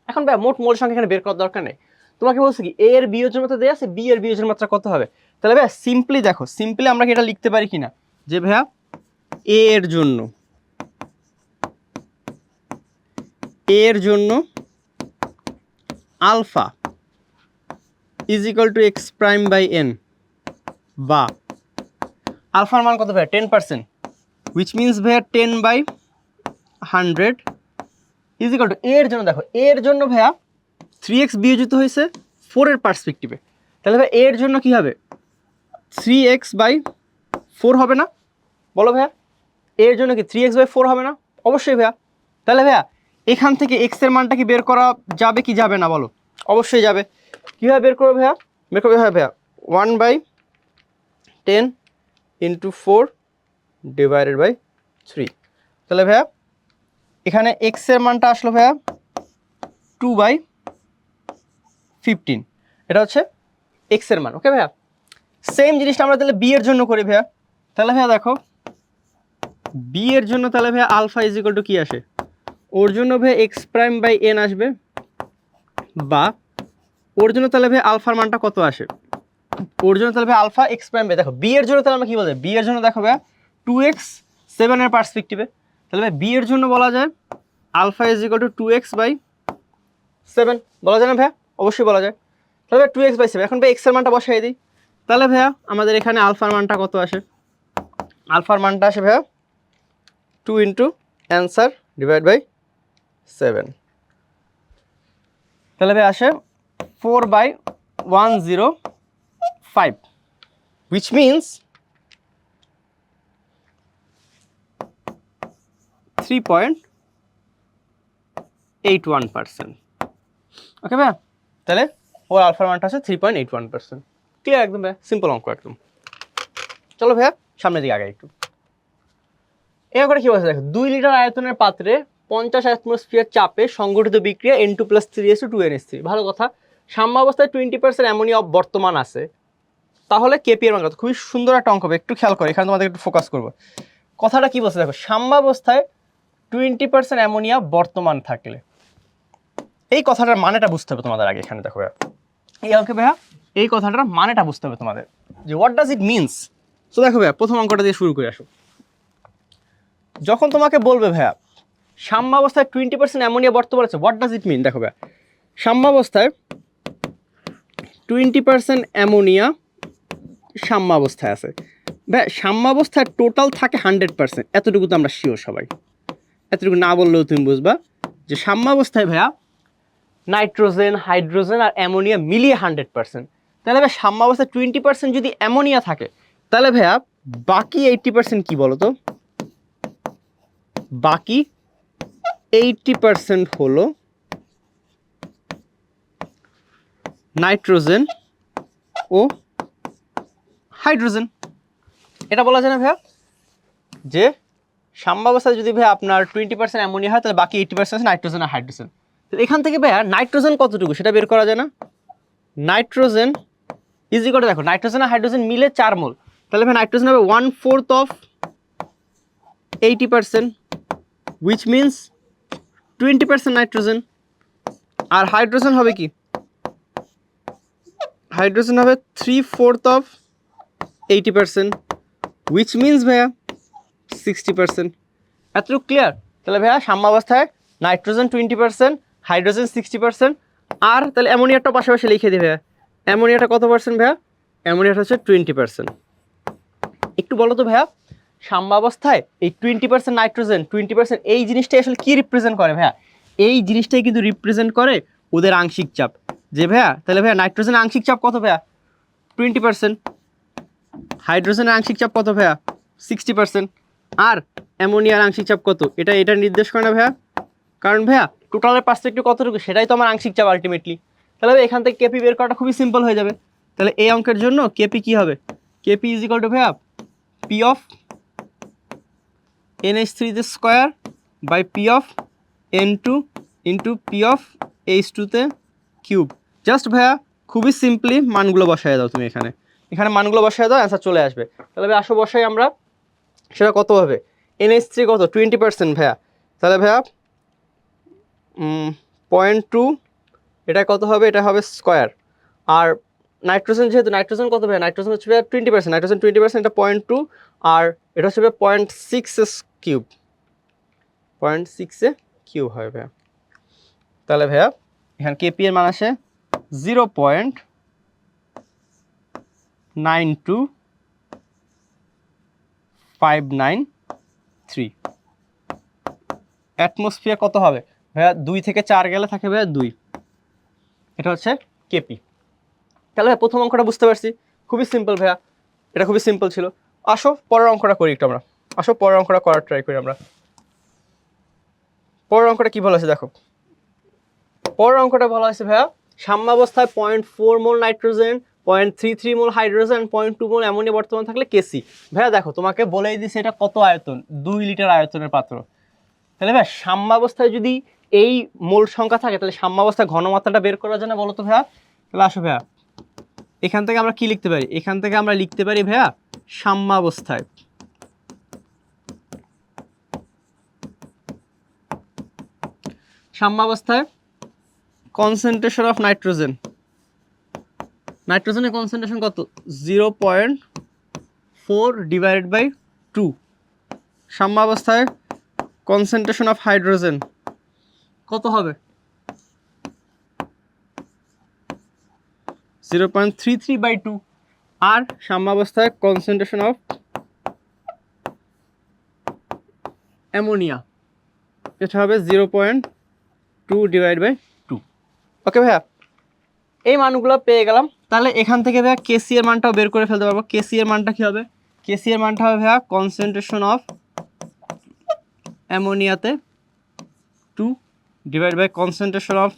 এখন ভাইয়া মোট মোল সংখ্যা এখানে বের করার দরকার নেই। তোমাকে বলছে কি A এর বিয়োজন মাত্রা দেয়া আছে, B এর বিয়োজন মাত্রা কত হবে? তাহলে ভাইয়া সিম্পলি দেখো, সিম্পলি আমরা কি এটা লিখতে পারি কিনা যে ভাইয়া A এর জন্য alpha is equal to x prime by n, বা আলফার মান কত ভাইয়া? 10%, হুইচ মিনস ভাইয়া 10/100 ইজ ইকুয়াল টু A এর জন্য। দেখো A এর জন্য ভাইয়া 3x বিয়োজিত হয়েছে 4 এর পার্সপেক্টিভে। তাহলে ভাইয়া A এর জন্য কি হবে? 3x/4 হবে না? বলো ভাইয়া A এর জন্য কি 3x/4 হবে না? অবশ্যই ভাইয়া। তাহলে ভাইয়া এখান থেকে x এর মানটা কি বের করা যাবে কি যাবে না? বলো। অবশ্যই যাবে। কীভাবে বের করবে ভাইয়া? বের করবে ভাইয়া 1/10 × 4 / 3। তাহলে ভাইয়া এখানে x এর মানটা আসলো ভাইয়া 2/15। এটা হচ্ছে x এর মান। ওকে ভাইয়া সেম জিনিসটা আমরা তাহলে b এর জন্য করি ভাইয়া। তাহলে ভাইয়া দেখো b এর জন্য তাহলে ভাইয়া আলফা ইজ ইকুয়াল টু কি আসে? ওর জন্য ভাইয়া x প্রাইম বাই n আসবে, বা ওর জন্য তাহলে ভাইয়া আলফার মানটা কত আসে? ওর জন্য তাহলে ভাইয়া আলফা x প্রাইম বাই, দেখো b এর জন্য তাহলে আমরা কি বলবো? b এর জন্য দেখো ভাইয়া 2x 7 এর পার্সপেক্টিভে। তাহলে ভাই b এর জন্য বলা যায় alpha is equal two 2x/7 বলা যায় না ভাইয়া? অবশ্যই বলা যায়। তাহলে ভাই 2x/7। এখন ভাই x এর মানটা বসাই দিই। তাহলে ভাইয়া আমাদের এখানে আলফার মানটা কত আসে? আলফার মানটা আসে ভাইয়া 2 × অ্যান্সার / 7। তাহলে ভাই আসে 4/105, which means 3.81%। ওকে ভাইয়া তাহলে ওর আলফার মানটা আছে 3.81%। ক্লিয়ার একদম ভাইয়া, সিম্পল অঙ্ক একদম। চলো ভাইয়া সামনের দিকে আগে একটু। এবার করে কি বলছে দেখো 2 লিটার আয়তনের পাত্রে 50 অ্যাটমসফিয়ার চাপে সংঘটিত বিক্রিয়া N2 + 3s2 ভালো কথা। সাম্যাবস্থায় 20% অ্যামোনিয়া বর্তমান আছে, তাহলে কেপি এর মান কত? খুবই সুন্দর একটা অঙ্ক হবে, একটু খেয়াল করো, এখানে তোমাদের একটু ফোকাস করবো। কথাটা কি বলছে দেখো, সাম্যাবস্থায় 20% অ্যামোনিয়া বর্তমান থাকলে, এই কথাটার মানেটা বুঝতে হবে তোমাদের আগে। এখানে দেখো ভাইয়া এই অঙ্কে ভাইয়া এই কথাটার মানেটা বুঝতে হবে তোমাদের, যে হোয়াট ডাজ ইট মিনস। তো দেখো ভাইয়া প্রথম অঙ্কটা দিয়ে শুরু করে আসো। যখন তোমাকে বলবে ভাইয়া সাম্যাবস্থায় 20% অ্যামোনিয়া বর্তমান আছে, হোয়াট ডাজ ইট মিন? দেখো ভাইয়া সাম্যাবস্থায় 20% অ্যামোনিয়া সাম্যাবস্থায় আছে। ভাইয়া সাম্যাবস্থায় টোটাল থাকে 100%, এতটুকু তো আমরা শিওর সবাই। এতটুকু না বললেও তুমি বুঝবা যে সাম্যাবস্থায় ভাইয়া নাইট্রোজেন, হাইড্রোজেন আর অ্যামোনিয়া মিলিয়ে 100%। তাহলে ভাই সাম্যাবস্থায় 20% যদি অ্যামোনিয়া থাকে, তাহলে ভাইয়া বাকি 80% কি বলো তো? বাকি 80% হলো নাইট্রোজেন ও হাইড্রোজেন। এটা বলা যায় না ভাইয়া যে সাম্যাবস্থায় যদি ভাইয়া আপনার 20% অ্যামোনিয়া হয়, তাহলে বাকি 80% নাইট্রোজেন আর হাইড্রোজেন। এখান থেকে ভাইয়া নাইট্রোজেন কতটুকু সেটা বের করা যায় না? নাইট্রোজেন ইজ ইকুয়াল টু, দেখো নাইট্রোজেন আর হাইড্রোজেন মিলে 4 মোল, তাহলে ভাই নাইট্রোজেন হবে 1/4 অফ 80%। Which means 20% nitrogen. আর হাইড্রোজেন হবে কি, হাইড্রোজেন হবে 3/4 অফ 80%, উইচ মিনস ভাইয়া 60%। এতটুকু ক্লিয়ার? তাহলে ভাইয়া সাম্যাবস্থায় নাইট্রোজেন 20%, হাইড্রোজেন 60%, আর তাহলে অ্যামোনিয়াটা পাশাপাশি লিখে দিবে। অ্যামোনিয়াটা কত পার্সেন্ট ভাইয়া? অ্যামোনিয়াটা হচ্ছে 20%। একটু বলো তো ভাইয়া, সাম্যাবস্থায় এই 20% নাইট্রোজেন 20% এই জিনিসটা আসলে কি রিপ্রেজেন্ট করে ভাইয়া? এই জিনিসটাই কিন্তু রিপ্রেজেন্ট করে ওদের আংশিক চাপ। যে ভাইয়া তাহলে ভাইয়া নাইট্রোজেনের আংশিক চাপ কত ভাইয়া? 20%। হাইড্রোজেনের আংশিক চাপ কত ভাইয়া? 60%। আর অ্যামোনিয়ার আংশিক চাপ কত? এটা নির্দেশ করে না ভাইয়া? কারণ ভাইয়া টোটালের পার্সপেক্টিভ কতটুকু সেটাই তো আমার আংশিক চাপ আলটিমেটলি। তাহলে ভাই এখান থেকে কেপি বের করাটা খুবই সিম্পল হয়ে যাবে। তাহলে এই অঙ্কের জন্য কেপি কি হবে? কেপি ইজ ইকুয়াল টু ভাইয়া পি অফ NH3 তে square by P of N2 into P of H2 তে কিউব। জাস্ট ভাইয়া খুবই সিম্পলি মানগুলো বসায় দাও তুমি এখানে, এখানে মানগুলো বসায় দাও, অ্যান্সার চলে আসবে। তাহলে ভাই আসো বসাই আমরা, সেটা কত হবে? NH3 কত? 20% ভাইয়া। তাহলে ভাইয়া 0.2, এটা কত হবে? এটা হবে স্কোয়ার। আর নাইট্রোজেন যেহেতু নাইট্রোজেন কত ভাইয়া? নাইট্রোজেন হচ্ছে ভাইয়া 20%, নাইট্রোজেন 20%, এটা 0.2, আর এটা হচ্ছে ভাইয়া 0.6 কিউব, 0.6 কিউব হয় ভাইয়া। তাহলে ভাইয়া এখানে কেপি এর মান আসে 0.92593। অ্যাটমসফিয়ার কত হবে ভাইয়া? 2 থেকে 4 গেলে থাকে ভাইয়া 2। এটা হচ্ছে কেপি। তাহলে ভাই প্রথম অঙ্কটা বুঝতে পারছি, খুবই সিম্পল ভাইয়া, এটা খুবই সিম্পল ছিল। আসো পরের অঙ্কটা করি একটু আমরা, আসো পরের অঙ্কটা করার ট্রাই করি আমরা। পরের অঙ্কটা কি বলা আছে দেখো, পরের অঙ্কটা বলা হয়েছে ভাইয়া সাম্যাবস্থায় 0.4 মোল নাইট্রোজেন, 0.33 মোল হাইড্রোজেন, 0.2 মোল অ্যামোনিয়া বর্তমান থাকলে কেসি। ভাইয়া দেখো তোমাকে বলেই দিছে এটা কত আয়তন, 2 লিটার আয়তনের পাত্র। তাহলে ভাইয়া সাম্যাবস্থায় যদি এই মোল সংখ্যা থাকে তাহলে সাম্যাবস্থায় ঘনমাত্রাটা বের করা যায় না বলো তো ভাইয়া? তাহলে আসো ভাইয়া এখান থেকে আমরা কি লিখতে পারি? এখান থেকে আমরা লিখতে পারি ভাইয়া সাম্যাবস্থায়, সাম্যাবস্থায় কনসেন্ট্রেশন অফ নাইট্রোজেন, নাইট্রোজেনের কনসেন্ট্রেশন কত? 0.4 ডিভাইডেড বাই 2। সাম্যাবস্থায় কনসেন্ট্রেশন অফ হাইড্রোজেন কত হবে? 0.33 বাই 2। আর সাম্যাবস্থায় কনসেন্ট্রেশন অফ অ্যামোনিয়া এটা হবে 0.2 ডিভাইড বাই 2। ওকে ভাইয়া, এই মানগুলো পেয়ে গেলাম। তাহলে এখান থেকে ভাইয়া কেসি এর মানটাও বের করে ফেলতে পারবো। কেসি এর মানটা কি হবে? কেসি এর মানটা হবে ভাইয়া কনসেন্ট্রেশন অফ অ্যামোনিয়াতে 2 divide by concentration of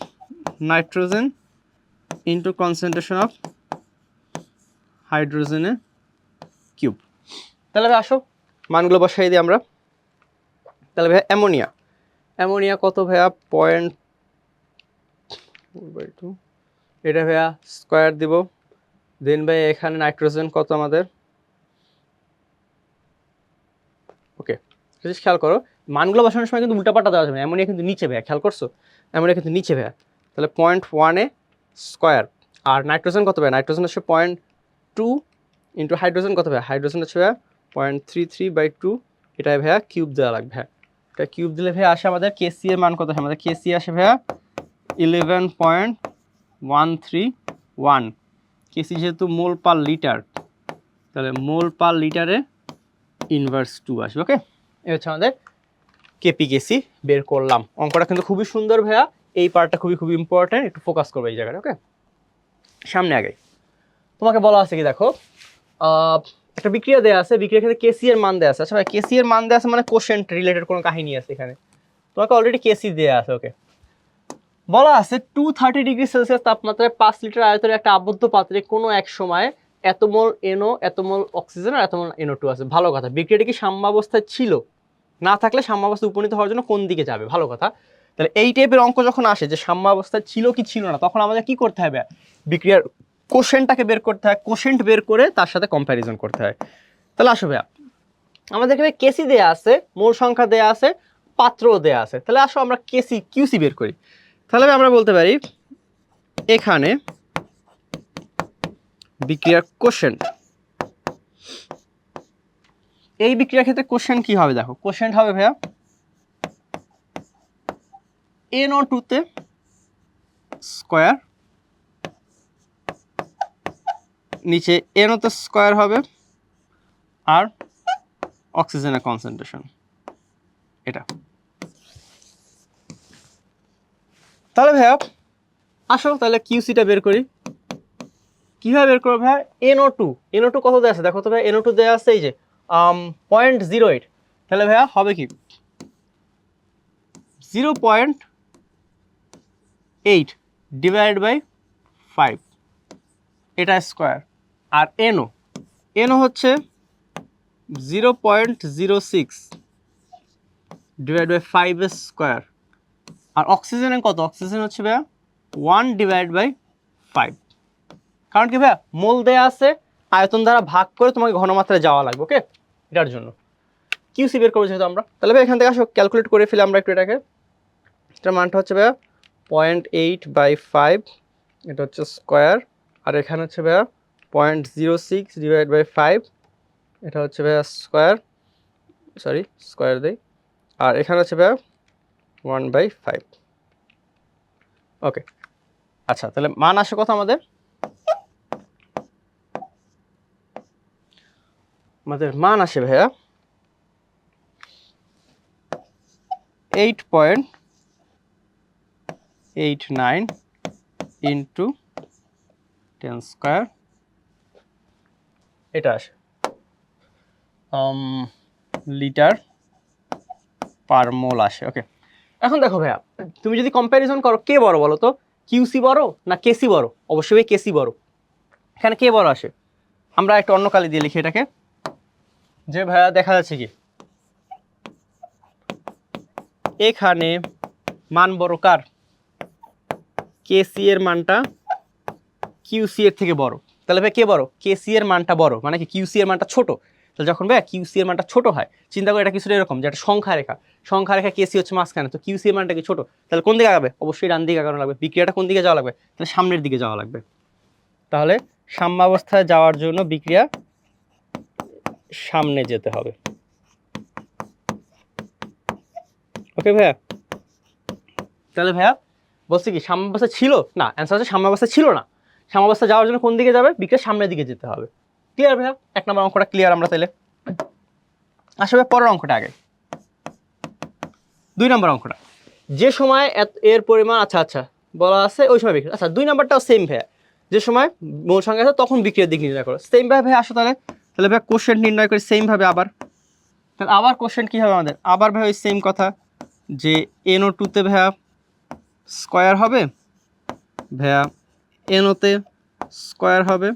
nitrogen into concentration of হাইড্রোজেনে কিউব। তাহলে ভাই আসো মানগুলো বসাই দিই আমরা। তাহলে ভাইয়া অ্যামোনিয়া, অ্যামোনিয়া কত ভাইয়া? 0.2, এটা ভাইয়া স্কোয়ার দিব। দেন ভাই এখানে নাইট্রোজেন কত আমাদের? ওকে প্লিজ খেয়াল করো, মানগুলো বসানোর সময় কিন্তু উল্টাপাল্টা দেওয়া যাবে না। অ্যামোনিয়া কিন্তু নিচে ভাইয়া, খেয়াল করছো? অ্যামোনিয়া কিন্তু নিচে ভাইয়া। তাহলে 0.1 স্কোয়ার। আর নাইট্রোজেন কত ভাইয়া? নাইট্রোজেন হচ্ছে 0.2 ইন্টু হাইড্রোজেন কত ভাইয়া? হাইড্রোজেন হচ্ছে ভাইয়া 0.33 বাই 2। এটাই ভাইয়া কিউব দেওয়া লাগবে। হ্যাঁ এটা কিউব দিলে ভাইয়া আসে আমাদের কেসি এর মান কত? আমাদের কেসি আসে ভাইয়া 11.131। কেসি যেহেতু মোল পার লিটার, তাহলে মোল পার লিটারে ইনভার্স 2 আসবে। ওকে এই হচ্ছে আমাদের কেপি কেসি বের করলাম। অঙ্কটা কিন্তু খুবই সুন্দর ভাইয়া, এই পার্টটা খুবই খুবই ইম্পর্টেন্ট, একটু ফোকাস করবে এই জায়গাটা। ওকে সামনে আগে তোমাকে বলা আছে কি দেখো, একটা বিক্রিয়া দেওয়া আছে, বিক্রিয়ার ক্ষেত্রে কেসি এর মান দেওয়া আছে। আচ্ছা ভাই কেসি এর মান দেওয়া আছে মানে কোশেন্ট রিলেটেড কোনো কাহিনী আছে এখানে, তোমাকে অলরেডি কেসি দেওয়া আছে। ওকে বলা আছে 230 ডিগ্রি সেলসিয়াস তাপমাত্রায় 5 লিটার আয়তনের একটা আবদ্ধ পাত্রে কোনো এক সময় এত মোল NO, এত মোল অক্সিজেন আর এত মোল NO2 আছে। ভালো কথা, বিক্রিয়াটি কি সাম্যাবস্থায় ছিল? না থাকলে সাম্যাবস্থায় উপনীত হওয়ার জন্য কোন দিকে যাবে? ভালো কথা। তাহলে এই টাইপের অঙ্ক যখন আসে যে সাম্যাবস্থায় ছিল কি ছিল না, তখন আমাদের কি করতে হবে? বিক্রিয়ার কোশেন্টটাকে বের করতে হয়, কোশেন্ট বের করে তার সাথে কম্প্যারিজন করতে হয়। তাহলে আসো ভাইয়া আমাদেরকে কেসি দেয়া আছে, মোল সংখ্যা দেয়া আছে পাত্রও দেয়া আছে। তাহলে আসো আমরা কেসি কিউসি বের করি। তাহলে আমরা বলতে পারি এখানে বিক্রিয়ার কোশেন্ট, এই বিক্রিয়ার ক্ষেত্রে কোশেন্ট কি হবে দেখো, কোশেন্ট হবে ভাইয়া NO2 তে স্কয়ার, নিচে NO তে স্কয়ার হবে আর অক্সিজেনের কনসেন্ট্রেশন এটা। তাহলে ভাইয়া আসো তাহলে কিউসিটা বের করি। কিভাবে বের করবো ভাইয়া? NO2 কত দেওয়া আছে দেখো তো ভাই, NO2 দেওয়া আছে এই যে 0.08। তাহলে ভাইয়া হবে কি 0.8 ডিভাইড বাই 5 এটা স্কয়ার, আর NO হচ্ছে 0.06 ডিভাইড বাই 5 স্কয়ার, আর অক্সিজেনের কত, অক্সিজেন হচ্ছে ভাইয়া 1 ডিভাইড বাই 5। কারণ কি ভাইয়া মোল দেয়া আছে, আয়তন দ্বারা ভাগ করে তোমাকে ঘনমাত্রায় যাওয়া লাগবে, ওকে এটার জন্য কিউসি বের করবো যেহেতু আমরা। তাহলে ভাই এখান থেকে আসো ক্যালকুলেট করে ফেলি আমরা একটু এটাকে। এটার মানটা হচ্ছে ভাইয়া 0.8/5, এটা হচ্ছে স্কোয়ার, আর এখানে হচ্ছে ভাইয়া 0.06 ডিভাইড বাই 5, এটা হচ্ছে ভাইয়া স্কোয়ার, সরি স্কোয়ার দেই, আর এখানে হচ্ছে ভাইয়া 1/5। ওকে আচ্ছা, তাহলে মান আসে কত আমাদের, মান আসে ভাইয়া 8.89 ইন্টু 10 স্কয়ার, এটা আসে লিটার পার মোল আসে। ওকে এখন দেখো ভাইয়া তুমি যদি কম্প্যারিজন করো কে বড় বলো তো, কিউসি বড় না কেসি বড়? অবশ্যই কেসি বড়। এখানে কে বড় আসে? আমরা একটা অন্য কালি দিয়ে লিখি এটাকে, যে ভাইয়া দেখা যাচ্ছে কি এখানে মান বড় কার, কেসি এর মানটা কিউসি এর থেকে বড়। তাহলে ভাই কে বড়? কেসি এর মানটা বড়, মানে কি কিউসি এর মানটা ছোট। তাহলে যখন ভাই কিউসি এর মানটা ছোট হয়, চিন্তা করে এটা কিছুটা এরকম যে একটা সংখ্যা রেখা কেসি হচ্ছে মাঝখানে, তো কিউসি এর মানটা কি ছোট, তাহলে কোন দিকে আগাবে? অবশ্যই ডান দিকে আগানো লাগবে। বিক্রিয়াটা কোন দিকে যাওয়া লাগবে? তাহলে সামনের দিকে যাওয়া লাগবে। তাহলে সাম্যাবস্থায় যাওয়ার জন্য বিক্রিয়া সামনে যেতে হবে। ওকে ভাইয়া, তাহলে ভাইয়া বলছি কি সাম্যাবস্থা ছিল না, অ্যান্সার হচ্ছে সাম্যাবস্থা ছিল না। সাম্যাবস্থা যাওয়ার জন্য কোন দিকে যাবে? বিক্রিয়া সামনের দিকে যেতে হবে। ক্লিয়ার ভাইয়া? 1 নম্বর অঙ্কটা ক্লিয়ার আমরা তাহলে। আসলে পরের অঙ্কটা আগে, 2 নম্বর অঙ্কটা যে সময় এর পরিমাণ আচ্ছা বলা আছে ওই সময় বিক্রিয়া, আচ্ছা 2 নম্বরটাও সেম ভাইয়া, যে সময় মোল সংখ্যা আছে তখন বিক্রিয়ার দিক নির্ণয় করো। সেম ভাবে ভাই আসো তাহলে ভাই কোশ্চেন নির্ণয় করে সেম ভাবে আবার, তাহলে আবার কোশ্চেন কি হবে আমাদের? আবার ভাই ওই সেম কথা, যে NO2 তে ভাইয়া স্কয়ার হবে, ভাইয়া NO তে স্কয়ার হবে,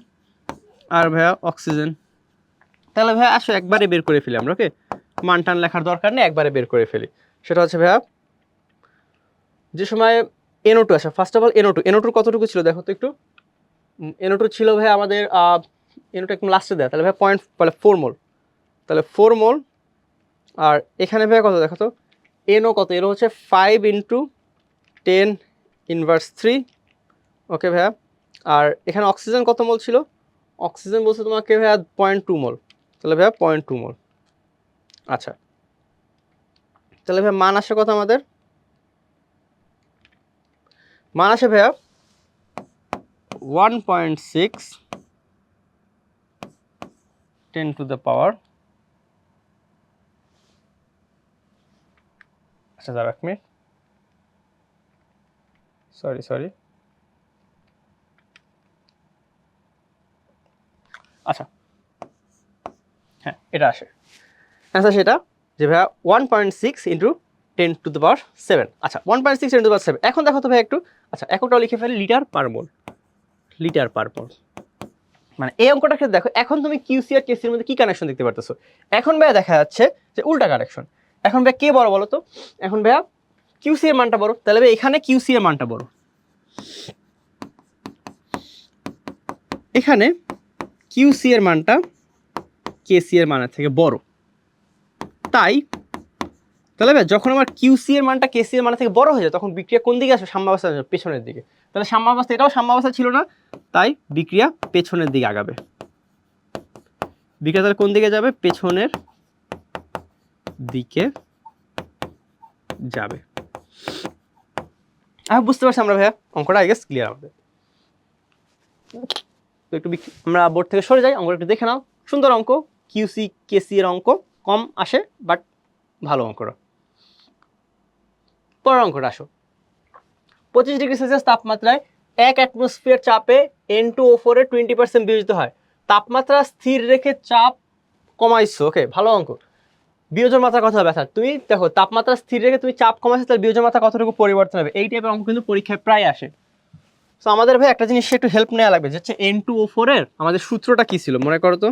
আর ভাইয়া অক্সিজেন। তাহলে ভাইয়া আসো একবারে বের করে ফেলি আমরা। ওকে মান টান লেখার দরকার নেই, একবারে বের করে ফেলি। সেটা হচ্ছে ভাইয়া যে সময় NO2 আসে, ফার্স্ট অফ অল NO2 কতটুকু ছিল দেখো তো একটু। NO2 ছিল ভাই আমাদের NO2 একদম লাস্টে দেয়, তাহলে ভাই 4 মোল, তাহলে 4 মোল। আর এখানে ভাই কত দেখো তো, NO কত, NO হচ্ছে 5 × 10⁻³ ওকে ভাইয়া। আর এখানে অক্সিজেন কত মোল ছিল? অক্সিজেন বলছে তোমাকে ভাইয়া 0.2 মোল, তাহলে ভাইয়া 0.2 মোল। আচ্ছা তাহলে ভাইয়া মান আসে কত আমাদের? মান আসে ভাইয়া 1.6 10⁻, আচ্ছা দাঁড়া এক মিনিট, সরি আচ্ছা হ্যাঁ এটা আসে অ্যান্সার, সেটা যে ভাইয়া 1.6 × 10⁻⁷। আচ্ছা 1.6 × 10⁻⁷। এখন দেখো তো ভাই একটু, আচ্ছা একটাও লিখে ফেলি লিটার পার মোল, মানে এই অঙ্কটার ক্ষেত্রে দেখো এখন তুমি কিউসি আর কেসির মধ্যে কি কানেকশন দেখতে পারতেছো? এখন ভাইয়া দেখা যাচ্ছে যে উল্টা কানেকশন। এখন ভাইয়া কে বড় বলো তো? এখন ভাইয়া কিউসি এর মানটা বড়, তাহলে ভাই এখানে কিউসি এর মানটা বড়, এখানে কিউসি এর মানটা কেসি এর মানের থেকে বড়, তাই তাহলে ভাই যখন আমার কিউসি এর মানটা কেসি এর মান থেকে বড় হয়ে যায় তখন বিক্রিয়া কোন দিকে আসবে? সাম্যাবস্থা পেছনের দিকে। তাহলে সাম্যাবস্থা, এটাও সাম্যাবস্থা ছিল না, তাই বিক্রিয়া পেছনের দিকে আগাবে। বিক্রিয়া তাহলে কোন দিকে যাবে? পেছনের দিকে যাবে। বুঝতে পারছি আমরা ভাইয়া, অঙ্কটা আই গেস ক্লিয়ার আমাদের। তো একটু আমরা বোর্ড থেকে সরে যাই, অঙ্কটা একটু দেখে নাও। সুন্দর অঙ্ক, কিউসি কেসি এর অঙ্ক কম আসে বাট ভালো অঙ্কটা। পরের অঙ্কটা আসো। 25 ডিগ্রি সেলসিয়াস তাপমাত্রায় 1 অ্যাটমসফিয়ার চাপে N2O4 এর 20% বিয়োজিত হয়। তাপমাত্রা স্থির রেখে চাপ কমাইছো। ওকে, ভালো অঙ্ক। বিয়োজন মাত্রা কত হবে? আচ্ছা তুমি দেখো, তাপমাত্রা স্থির রেখে তুমি চাপ কমাইছো, তাহলে বিয়োজন মাত্রা কতটুকু পরিবর্তন হবে? এই টাইপের অঙ্ক কিন্তু পরীক্ষায় প্রায় আসে। তো আমাদের ভাই একটা জিনিস একটু হেল্প নেওয়া লাগবে, যে হচ্ছে N2O4 এর আমাদের সূত্রটা কি ছিল মনে করো তো।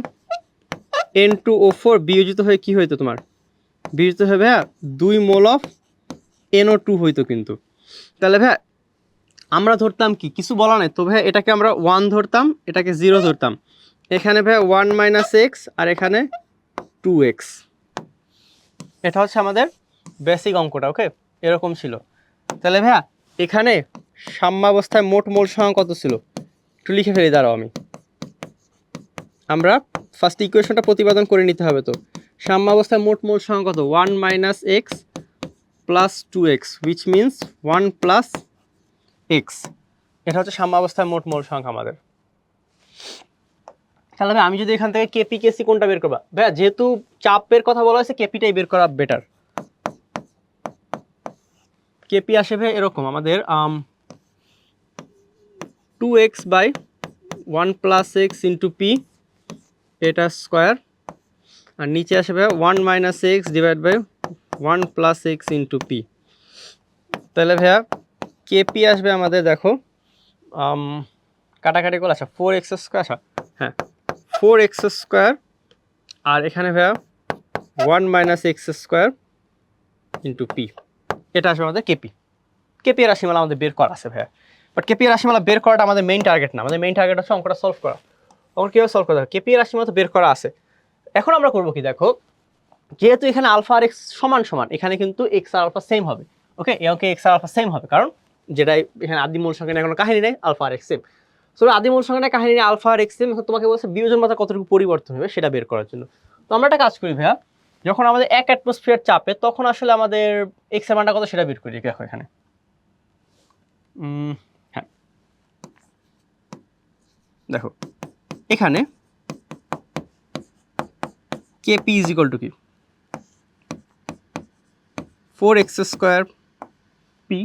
N2O4 বিয়োজিত হয়ে কি হইতো তোমার? বিয়োজিত হয়ে ভাইয়া 2 মোল অফ NO2 হইতো কিন্তু। তাহলে ভাইয়া আমরা ধরতাম কি, কিছু বলা নাই তো ভাইয়া, এটাকে আমরা 1 ধরতাম, এটাকে 0 ধরতাম। এখানে ভাইয়া 1 - x আর এখানে 2x। এটা হচ্ছে আমাদের বেসিক অঙ্কটা। ওকে, এরকম ছিল। তাহলে ভাইয়া এখানে সাম্যাবস্থায় মোট মোল সংখ্যা কত ছিল একটু লিখে ফেলি, দাঁড়াও আমি। আমরা ফার্স্ট ইকুয়েশনটা প্রতিপাদন করে নিতে হবে। তো সাম্যাবস্থায় মোট মোল সংখ্যা কত? 1 - x + 2x which means 1 + x। এটা হচ্ছে সাম্যাবস্থায় মোট মোল সংখ্যা আমাদের। তাহলে ভাই আমি যদি এখান থেকে কেপি কেসি কোনটা বের করবা? ভাইয়া যেহেতু চাপের কথা বলা হয়েছে, কেপিটাই বের করা বেটার। কেপি আসে ভাই এরকম আমাদের 2x বাই 1 + x ইন্টু পি এটা স্কোয়ার, আর নিচে আসে ভাই 1 - x divide by 1 + x into P. তাহলে ভাইয়া কেপি আসবে আমাদের, দেখো কাটাকাটি করে আসা 4x স্কোয়ার, আসা হ্যাঁ 4x স্কোয়ার, আর এখানে ভাইয়া 1 - x স্কোয়ার ইন্টু পি। এটা আসবে আমাদের কেপি। কেপি এর রাশিমালা আমাদের বের করা আছে ভাইয়া, বাট কেপি এর রাশিমালা বের করাটা আমাদের মেইন টার্গেট না। আমাদের মেইন টার্গেট হচ্ছে অঙ্কটা সলভ করা। অঙ্ক কীভাবে সলভ করা হয়? কেপি এর রাশিমালা তো বের করা আছে। এখন আমরা করবো কি, দেখো যেহেতু এখানে আলফা আর এক্স সমান সমান, এখানে কিন্তু এক্স আর আলফা সেম হবে। ওকে, এই অঙ্কে এক্স আর আলফা সেম হবে, কারণ যেটাই এখানে আদি মূল সংখ্যা নিয়ে কোনো কাহিনী নেই, আলফা আর এক্স সেম। সো আদি মূল সংখ্যা কাহিনী নিয়ে আলফা আর এক্স সেম। তোমাকে বলছে বিয়োজন মাত্রা কতটুকু পরিবর্তন হবে সেটা বের করার জন্য। তো আমরা একটা কাজ করি ভাইয়া, যখন আমাদের 1 অ্যাটমসফিয়ার চাপে, তখন আসলে আমাদের এক্স এর মানটা কত সেটা বের করি। দেখো এখানে হ্যাঁ দেখো এখানে কেপি ইজ ইকুয়াল টু কি 4x square P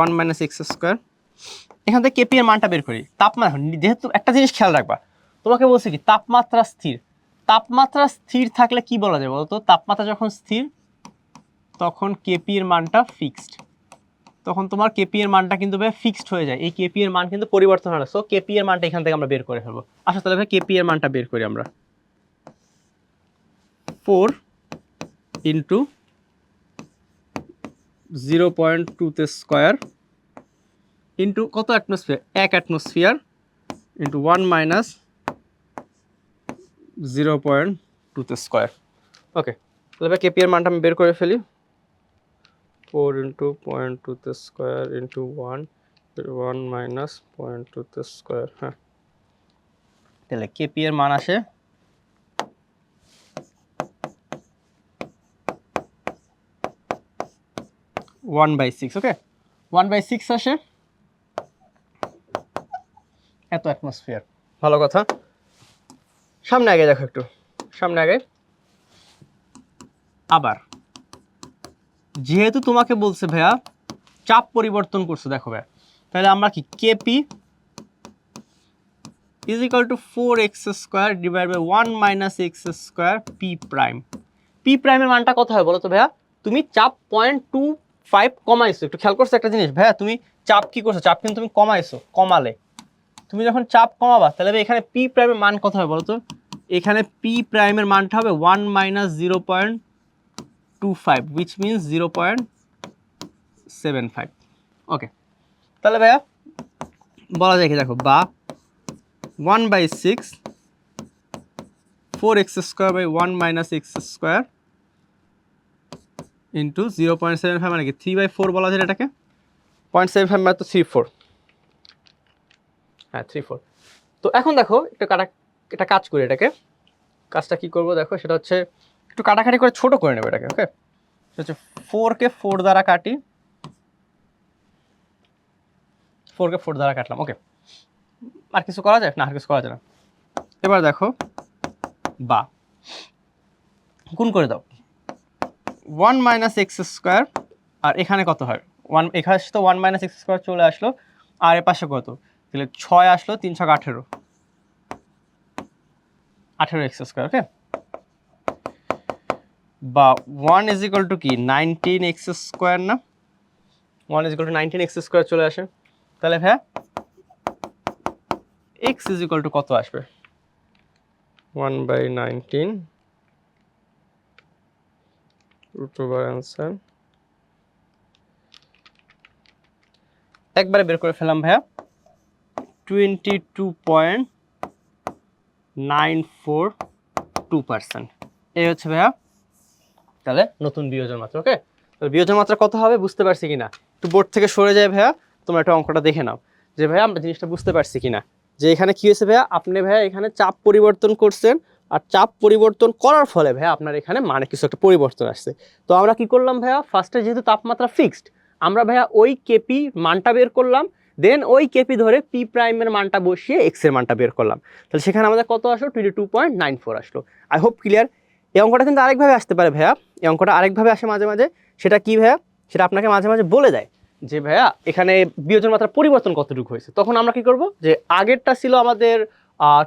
1 - x square. এখান থেকে কেপি এর মানটা বের করি। তাপমাত্রা, যেহেতু একটা জিনিস খেয়াল রাখবা, তোমাকে বলছে কি তাপমাত্রা স্থির। তাপমাত্রা স্থির থাকলে কি বলা যায় বলতো? তাপমাত্রা যখন স্থির তখন কেপি এর মানটা ফিক্সড। তখন তোমার কেপি এর মানটা কিন্তু ভাই ফিক্সড হয়ে যায়, এই কেপি এর মান কিন্তু পরিবর্তন হয় না। সো কেপি এর মানটা এখান থেকে আমরা বের করে ফেলবো। আচ্ছা তাহলে ভাই কেপি এর মানটা বের করি আমরা। 4 ইন্টু 0.2 স্কোয়ার ইন্টু কত atmosphere? 1 atmosphere into 1 - 0.2 square. Okay, তাহলে ভাই কেপি এর মানটা আমি বের করে ফেলি। 4 ইন্টু 0.2 স্কোয়ার ইন্টু 1 -0.2 স্কোয়ার। হ্যাঁ, তাহলে কেপি এর মান আসে 1/6। ওকে, 1/6 আসে এত অ্যাটমসফিয়ার। ভালো কথা, সামনে আগে দেখো, একটু সামনে আগে। আবার যেহেতু তোমাকে বলছে ভাইয়া চাপ পরিবর্তন করছে, দেখো ভাইয়া তাহলে আমরা কি KP is equal to 4x square divide by 1 - x square P prime. P প্রাইমের মানটা কত হয় বলো তো ভাইয়া? তুমি চাপ 0.25 কমাইছো। একটু খেয়াল করছো একটা জিনিস ভাইয়া, তুমি চাপ কি করছো? চাপ কিন্তু তুমি কমাইছো। কমালে তুমি যখন চাপ কমাবা, তাহলে এখানে পি প্রাইমের মান কত হবে বলো তো? এখানে পি প্রাইমের মানটা হবে 1 - 0.25 which means 0.75। ওকে, তাহলে ভাইয়া বলা যায় কি, দেখো বা 1/6 4x square by 1 - x square into 0.75 মানে কি 3/4 বলা যায় এটাকে, 0.75 মানে তো 3/4, হ্যাঁ 3/4। তো এখন দেখো এটা কাজ করি, এটাকে কাজটা কি করব দেখো, সেটা হচ্ছে একটু কাটাকাটি করে ছোট করে নেবো এটাকে। ওকে, সেটা হচ্ছে 4 কে 4 দ্বারা কাটি, 4 কে 4 দ্বারা কাটলাম। ওকে, আর কিছু করা যায় না? আর কিছু করা যায় না। এবার দেখো বা গুণ করে দাও 1 মাইনাস এক্স স্কোয়ার, আর এখানে কত হয় 1, এখানে তো 1 মাইনাস এক্স স্কোয়ার চলে আসলো, আর এ পাশে কত, তাহলে 6 আসলো, 3 ছক 18, 18 এক্স স্কোয়ার। ওকে, বা 1 ইজ ইকুয়াল টু কি 19 এক্স স্কোয়ার না, 1 is equal two 19 x square চলে আসে। তাহলে হ্যাঁ এক্স ইজ ইকুয়াল টু কত আসবে, 1/19 রুট ওভার অ্যান্সার। একবারে বের করে ফেলাম ভাইয়া, 22.942%। এই হচ্ছে ভাইয়া তাহলে নতুন বিয়োজন মাত্রা। ওকে, তাহলে বিয়োজন মাত্রা কত হবে বুঝতে পারছি কিনা, একটু বোর্ড থেকে সরে যায় ভাইয়া, তোমরা একটা অঙ্কটা দেখে নাও যে ভাইয়া আমরা জিনিসটা বুঝতে পারছি কিনা, যে এখানে কি হয়েছে ভাইয়া, আপনি ভাইয়া এখানে চাপ পরিবর্তন করছেন, আর চাপ পরিবর্তন করার ফলে ভাইয়া আপনার এখানে মানে কিছু একটা পরিবর্তন আসছে। তো আমরা কি করলাম ভাইয়া, ফার্স্টে যেহেতু তাপমাত্রা ফিক্সড, আমরা ভাইয়া ওই কেপি মানটা বের করলাম, দেন ওই কেপি ধরে পি প্রাইমের মানটা বসিয়ে এক্স এর মানটা বের করলাম। তাহলে সেখানে আমাদের কত আসলো, 22.94 আসলো। I hope clear. এই অঙ্কটা কিন্তু আরেকভাবে আসতে পারে ভাইয়া, এই অঙ্কটা আরেকভাবে আসে মাঝে মাঝে, সেটা কি ভাইয়া, সেটা আপনাকে মাঝে মাঝে বলে দেয় যে ভাইয়া এখানে বিয়োজন মাত্রা পরিবর্তন কতটুকু হয়েছে। তখন আমরা কি করব, যে আগেরটা ছিল আমাদের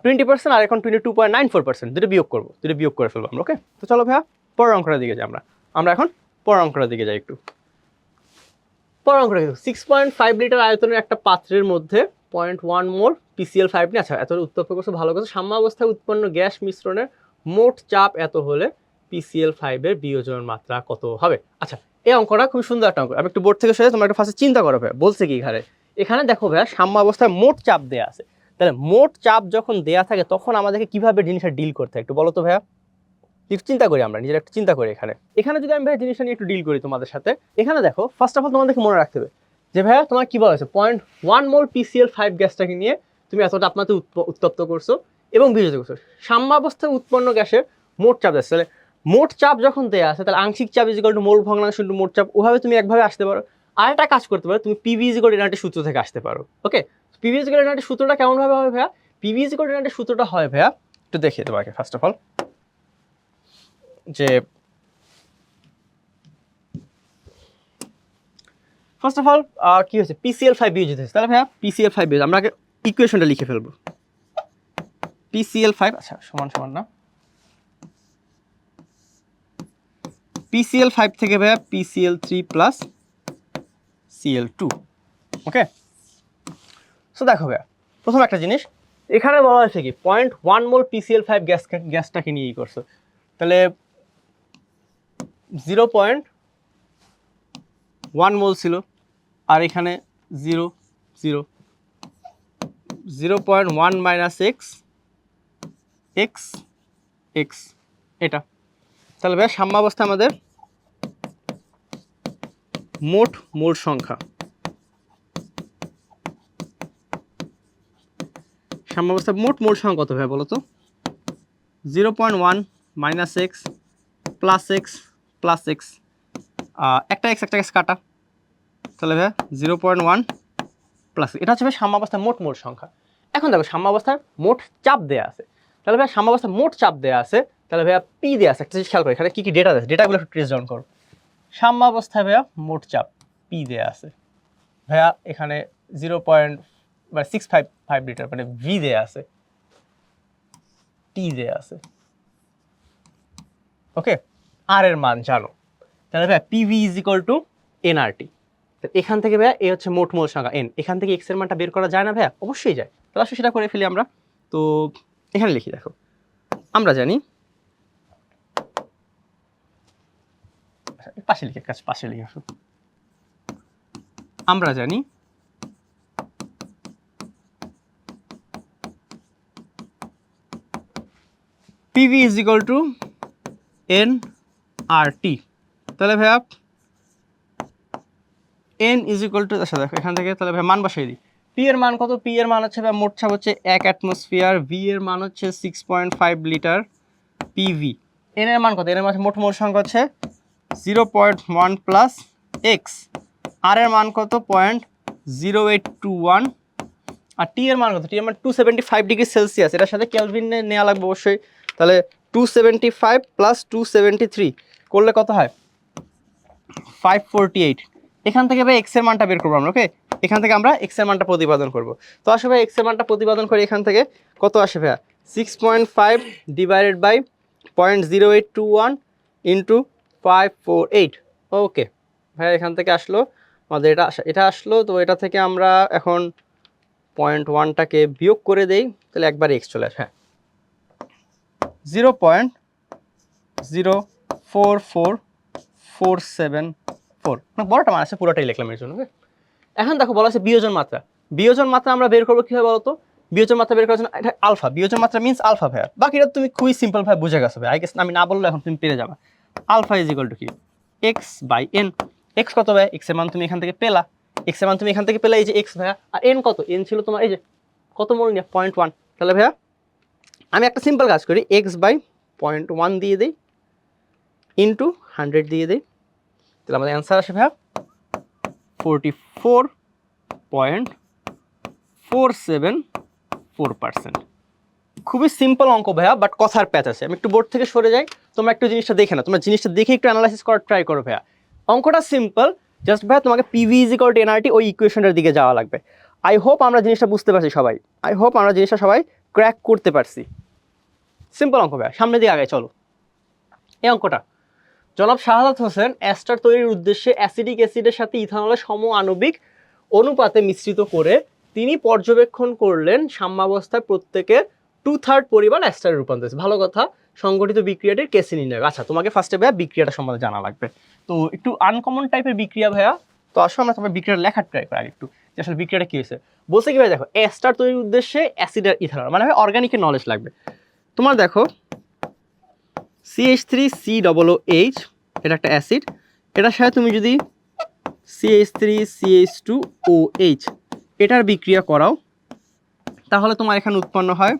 20%, আর এখন 22.94%, দুটো বিয়োগ করবো, দুটো বিয়োগ করে ফেলবো আমরা। ওকে, তো চলো ভাইয়া পরের অঙ্কটার দিকে যাই। আমরা এখন পরের অঙ্কটার দিকে যাই একটু। পরের অঙ্কটা কিন্তু 6.5 লিটার আয়তনের একটা পাত্রের মধ্যে 0.1 মোল PCl5 নিয়ে, আচ্ছা এত উত্তপ্ত করছে ভালো কথা, সাম্যাবস্থায় উৎপন্ন গ্যাস মিশ্রণের মোট চাপ এত হলে PCl5 এর বিয়োজন মাত্রা কত হবে। আচ্ছা, এই অঙ্কটা খুব সুন্দর একটা অঙ্ক। আমি একটু বোর্ড থেকে সরে, তোমরা একটু ফার্স্টে চিন্তা করো ভাইয়া বলছে কি এখানে দেখো ভাইয়া সাম্যাবস্থায় মোট চাপ দেয়া আছে। তাহলে মোট চাপ যখন দেয়া থাকে তখন আমাদেরকে কিভাবে জিনিসটা ডিল করতে হয় একটু বলো তো ভাইয়া, একটু চিন্তা করি, আমরা নিজেরা একটু চিন্তা করি। এখানে যদি আমি ভাই জিনিসটা নিয়ে একটু ডিল করি তোমাদের সাথে, এখানে দেখো ফার্স্ট অফ অল তোমাদেরকে মনে রাখতে হবে যে ভাইয়া তোমার কি বলা হয়েছে, 0.1 মোল PCl5 গ্যাসটাকে নিয়ে তুমি এত তাপমাত্রা উত্তপ্ত করছো এবং বিয়োজিত করছো। সাম্যাবস্থায় উৎপন্ন গ্যাসের মোট চাপ আছে, তাহলে মোট চাপ যখন দেয়া আছে তাহলে আংশিক চাপ ইজ ইকুয়াল টু মোল ভগ্নাংশ ইনটু মোট চাপ, ওভাবে তুমি একভাবে আসতে পারো। আর একটা কাজ করতে পারো, তুমি PV is equal to NRT সূত্র থেকে আসতে পারো। Okay, PV is equal to NRT সূত্রটা কেমন ভাবে হবে ভাইয়া, PV is equal to NRT সূত্রটা হয় ভাইয়া, একটু দেখিয়ে তোমাকে ফার্স্ট অফ অল, যে ফার্স্ট অফ অল কি হয়েছে, PCl5 বিয়োজিত হয়েছে। তাহলে ভাইয়া PCl5 বিয়োজিত, আমরা আগে ইকুয়েশনটা লিখে ফেলবো। PCl5 আচ্ছা সমান সমান না, PCl5 থেকে ভাইয়া PCl3 প্লাস Cl2। ওকে, সো দেখো ভাইয়া প্রথম একটা জিনিস এখানে বলা হয়েছে কি 0.1 মোল PCl5 গ্যাসটাকে নিয়েই করছো, তাহলে 0.1 মোল ছিল, আর এখানে 0 0 0.1 মাইনাস এক্স এক্স এক্স এটা। তাহলে ভাই সাম্যাবস্থা আমাদের মোট মোল সংখ্যা, সাম্যাবস্থার মোট মোল সংখ্যা কত ভাই বলো তো, 0.1 minus x plus x plus x, একটা এক্স কাটা, তাহলে ভাই 0.1 প্লাস, এটা হচ্ছে ভাই সাম্যাবস্থার মোট মোল সংখ্যা। এখন দেখো সাম্যাবস্থার মোট চাপ দেওয়া আছে, তাহলে ভাই সাম্যাবস্থার মোট চাপ দেওয়া আছে, তাহলে ভাইয়া পি দেওয়া আছে। একটা জিনিস খেয়াল করো এখানে কি কি ডেটা আছে, ডেটাগুলো একটু ট্রেস ডাউন করো। সাম্যাবস্থায় ভাইয়া মোট চাপ পি দেওয়া আছে ভাইয়া, এখানে 0.655 লিটার মানে ভি দেওয়া আছে, টি দেওয়া আছে। ওকে, আর এর মান জানো, তাহলে ভাইয়া PV is equal to nRT. এখান থেকে ভাইয়া এ হচ্ছে মোট মোল সংখ্যা এন, এখান থেকে এক্স এর মানটা বের করা যায় না ভাইয়া, অবশ্যই যায়। তাহলে আসলে সেটা করে ফেলি আমরা। তো এখানে লিখি দেখো, আমরা জানি পাশে লিখে কাজ পাশে লিখে আসো, আমরা জানি PV is equal to N R T. তাহলে ভাইয়া n ইজ ইকুয়াল টু, আচ্ছা দেখো এখান থেকে তাহলে ভাই মান বসাই দিই। পি এর মান কত? পি এর মান হচ্ছে ভাই মোট চাপ হচ্ছে 1 অ্যাটমসফিয়ার, ভি এর মান হচ্ছে 6.5 লিটার পিভি। এন এর মান কত? এন এর মান মোট মোল সংখ্যা হচ্ছে 0.1 প্লাস এক্স। আর এর মান কত? 0.0821। আর টি এর মান কত? টি এর মান 275 ডিগ্রি সেলসিয়াস, এটার সাথে কেলভিনে নেওয়া লাগবে অবশ্যই। তাহলে 275 প্লাস 273 করলে কত হয়? 548। এখান থেকে ভাই এক্স এর মানটা বের করবো আমরা। ওকে, এখান থেকে আমরা এক্স এর মানটা প্রতিপাদন করব। তো আসলে ভাই এক্স এর মানটা প্রতিপাদন করে এখান থেকে কত আসে ভাইয়া? 6.5 ডিভাইডেড বাই 0.0821 ইন্টু 548। ওকে ভাইয়া, এখান থেকে আসলো আমাদের এটা আসলো। তো এটা থেকে আমরা এখন 0.1টাকে বিয়োগ করে দেই, তাহলে একবার এক্স চলে আসে। হ্যাঁ, 0.044474, বড়টা মান আছে, পুরোটাই লিখলাম এর জন্য। এখন দেখো বলা আছে বিয়োজন মাত্রা। বিয়োজন মাত্রা আমরা বের করবো কিভাবে বলতো? বিয়োজন মাত্রা বের করার জন্য এটা আলফা, বিয়োজন মাত্রা মিন্স আলফা ভাইয়া। বাকিটা তুমি খুবই সিম্পল ভাবে বুঝে গেছো ভাই, আই গেস আমি না বললে এখন তুমি পেরে যাবা। আলফা ইজ ইকুয়াল টু কি? X by n. এক্স কত ভাই? এক্স এর মান তুমি এখান থেকে পেলা, এক্স এর মান তুমি এখান থেকে পেলা, এই যে এক্স ভাইয়া। আর এন কত? এন ছিল তোমার এই যে কত মোল নিয়ে 0.1। তাহলে ভাইয়া আমি একটা সিম্পল কাজ করি, এক্স বাই 0.1 দিয়ে দিই ইন্টু 100 দিয়ে দিই, তাহলে আমাদের অ্যান্সার আসে ভাইয়া 44.474%। খুবই সিম্পল অঙ্ক ভাইয়া, বাট কথার প্যাচ আছে। আমি একটু বোর্ড থেকে সরে যাই, তোমরা একটু জিনিসটা দেখে না, তোমরা জিনিসটা দেখে একটু অ্যানালাইসিস করার ট্রাই করো ভাইয়া। অঙ্কটা সিম্পল, জাস্ট ভাইয়া তোমাকে PV is equal to nRT ওই ইকুয়েশনটার দিকে যাওয়া লাগবে। আই হোপ আমরা জিনিসটা বুঝতে পারছি সবাই, আই হোপ আমরা জিনিসটা সবাই ক্র্যাক করতে পারছি। সিম্পল অঙ্ক ভাইয়া, সামনের দিকে আগে চলো। এই অঙ্কটা জনাব শাহাদাত হোসেন এস্টার তৈরির উদ্দেশ্যে অ্যাসিডিক অ্যাসিডের সাথে ইথানলের সম আণবিক অনুপাতে মিশ্রিত করে তিনি পর্যবেক্ষণ করলেন সাম্যাবস্থায় প্রত্যেকে 2/3 পরিমাণ অ্যাস্টারে রূপান্তর হয়েছে। ভালো কথা, সংগঠিত বিক্রিয়াটির কেসি নির্ণয়। আচ্ছা, তোমাকে ফার্স্টে ভাইয়া বিক্রিয়াটা সম্বন্ধে জানা লাগবে। তো একটু আনকমন টাইপের বিক্রিয়া ভাইয়া, তো আসলে আমরা তোমার বিক্রিয়াটা লেখার ট্রাই করি একটু, যে আসলে বিক্রিয়াটা কি হয়েছে। বলছে কি ভাই, দেখো এস্টার তৈরির উদ্দেশ্যে অ্যাসিড আর ইথানল, মানে অর্গানিকের নলেজ লাগবে তোমার। দেখো CH3COOH, এটা একটা অ্যাসিড, এটার সাথে তুমি যদি CH3CH2OH এটার বিক্রিয়া করাও, তাহলে তোমার এখানে উৎপন্ন হয়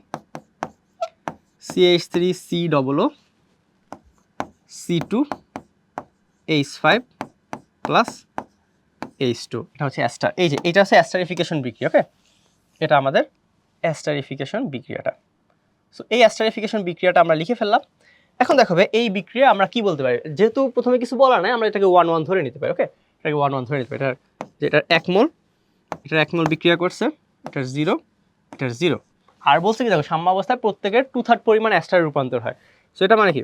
CH3COO C2H5 প্লাস H2, এটা হচ্ছে অ্যাস্টার। এই যে এটা হচ্ছে অ্যাস্টারিফিকেশন বিক্রিয়া। ওকে, এটা আমাদের অ্যাস্টারিফিকেশন বিক্রিয়াটা। সো এই অ্যাস্টারিফিকেশন বিক্রিয়াটা আমরা লিখে ফেললাম। এখন দেখো ভাই, এই বিক্রিয়া আমরা কি বলতে পারি, যেহেতু প্রথমে কিছু বলা নাই, আমরা এটাকে 1-1 ধরে নিতে পারি। ওকে, এটাকে 1-1 ধরে নিতে পারি। এটার যেটার 1 মোল, এটার 1 মোল বিক্রিয়া করছে, এটার 0, এটার 0। আর বলছে কি দেখো, সাম্যাবস্থায় প্রত্যেকের 2/3 পরিমাণ অ্যাস্টারে রূপান্তর হয়। সো এটা মানে কি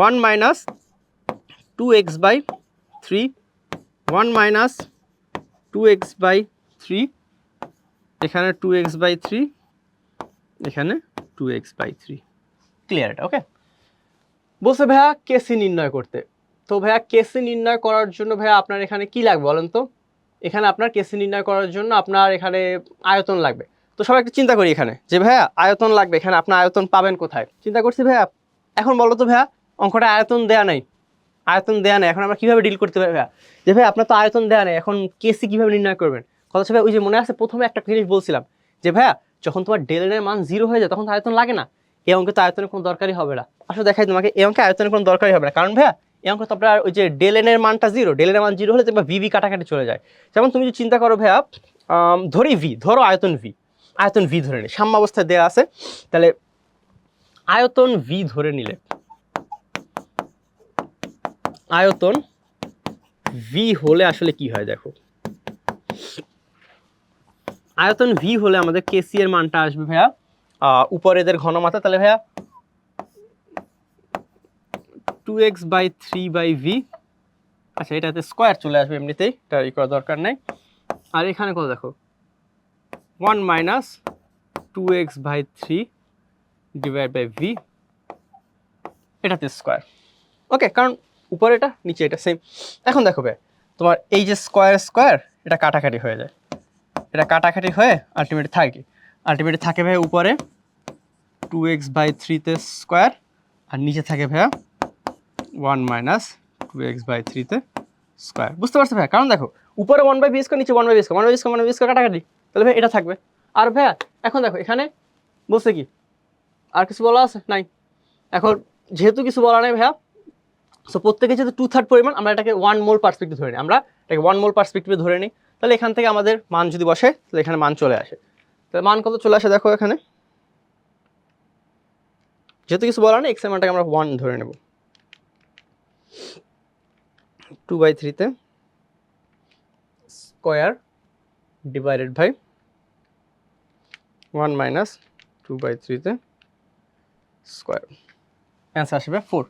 1 মাইনাস 2x/3, 1 মাইনাস 2x/3, এখানে 2x/3, এখানে 2x/3। ক্লিয়ার এটা? ওকে, বলছে ভাইয়া কেসি নির্ণয় করতে। তো ভাইয়া কেসি নির্ণয় করার জন্য ভাইয়া আপনার এখানে কি লাগবে বলেন তো? এখানে আপনার কেসি নির্ণয় করার জন্য আপনার এখানে আয়তন লাগবে। তো সবাই একটু চিন্তা করি এখানে, যে ভাইয়া আয়তন লাগবে, এখানে আপনার আয়তন পাবেন কোথায়? চিন্তা করছি ভাইয়া, এখন বলো তো ভাইয়া, অঙ্কটা আয়তন দেয়া নাই, আয়তন দেয়া নেই, এখন আমরা কিভাবে ডিল করতে পারি ভাইয়া? যে ভাই আপনার তো আয়তন দেয়া নেই, এখন কেসি কিভাবে নির্ণয় করবেন? কথা হচ্ছে ভাই, ওই যে মনে আছে প্রথমে একটা জিনিস বলছিলাম, যে ভাইয়া যখন তোমার ডেল এর মান 0 হয়ে যায় তখন তো আয়তন লাগে না। এই অঙ্কে তো আয়তনের কোনো দরকারই হবে না। আসলে দেখাই তোমাকে, এই অঙ্কে আয়তনের কোনো দরকারই হবে না, কারণ ভাইয়া এই অঙ্কে তো আপনার ওই যে ডেল এর মানটা 0, ডেল এর মান 0 হলে দেখবা ভিভি কাটাকাটি চলে যায়। যেমন তুমি যদি চিন্তা করো ভাইয়া, ধরি ভি, ধরো আয়তন ভি, আয়তন ভি ধরে নি, সাম্যাবস্থায় দেওয়া আছে, তাহলে আয়তন ভি ধরে নিলে, আয়তন ভি হলে আসলে কি হয় দেখো, আয়তন ভি হলে আমাদের কেসি এর মানটা আসবে ভাইয়া উপরে এদের ঘনমাত্রা, তাহলে ভাইয়া 2x/3/v। আচ্ছা, এটাতে স্কোয়ার চলে আসবে এমনিতেই, এটা ই করার দরকার নেই। আর এখানে কত দেখো, 1 মাইনাস 2x/3 ডিভাইড বাই v, এটাতে স্কোয়ার। ওকে, কারণ উপরে এটা নিচে এটা সেম। এখন দেখো ভাই, তোমার এই যে স্কোয়ার স্কোয়ার এটা কাটাকাটি হয়ে যায়, এটা কাটাকাটি হয়ে আলটিমেটলি থাকে, আলটিমেটলি থাকে ভাই উপরে 2x/3 তে স্কোয়ার, আর নিচে থাকে ভাইয়া 1 মাইনাস 2x/3 তে স্কয়ার। বুঝতে পারছো ভাইয়া? কারণ দেখো উপরে 1/b², নিচে 1/b², 1/b² কাটাকাটি, তাহলে ভাই এটা থাকবে। আর ভাইয়া এখন দেখো এখানে বলছে কি আর কিছু বলা আছে? নাই। এখন যেহেতু কিছু বলা নাই ভাইয়া, সো প্রত্যেকে যেহেতু 2/3 পরিমাণ, আমরা এটাকে 1 মোল পার্সপেক্টিভ ধরে নিই, আমরা এটাকে 1 মোল পার্সপেক্টিভে ধরে নিই। তাহলে এখান থেকে আমাদের মান যদি বসে তাহলে এখানে মান চলে আসে। তাহলে মান কত চলে আসে দেখো এখানে, যেহেতু কিছু বলা নেই এক্স এর মানটাকে আমরা 1 ধরে নেব। 2/3 তে স্কয়ার ডিভাইডেড বাই 1 মাইনাস 2/3 তে স্কয়ার। অ্যান্সার আসবে 4।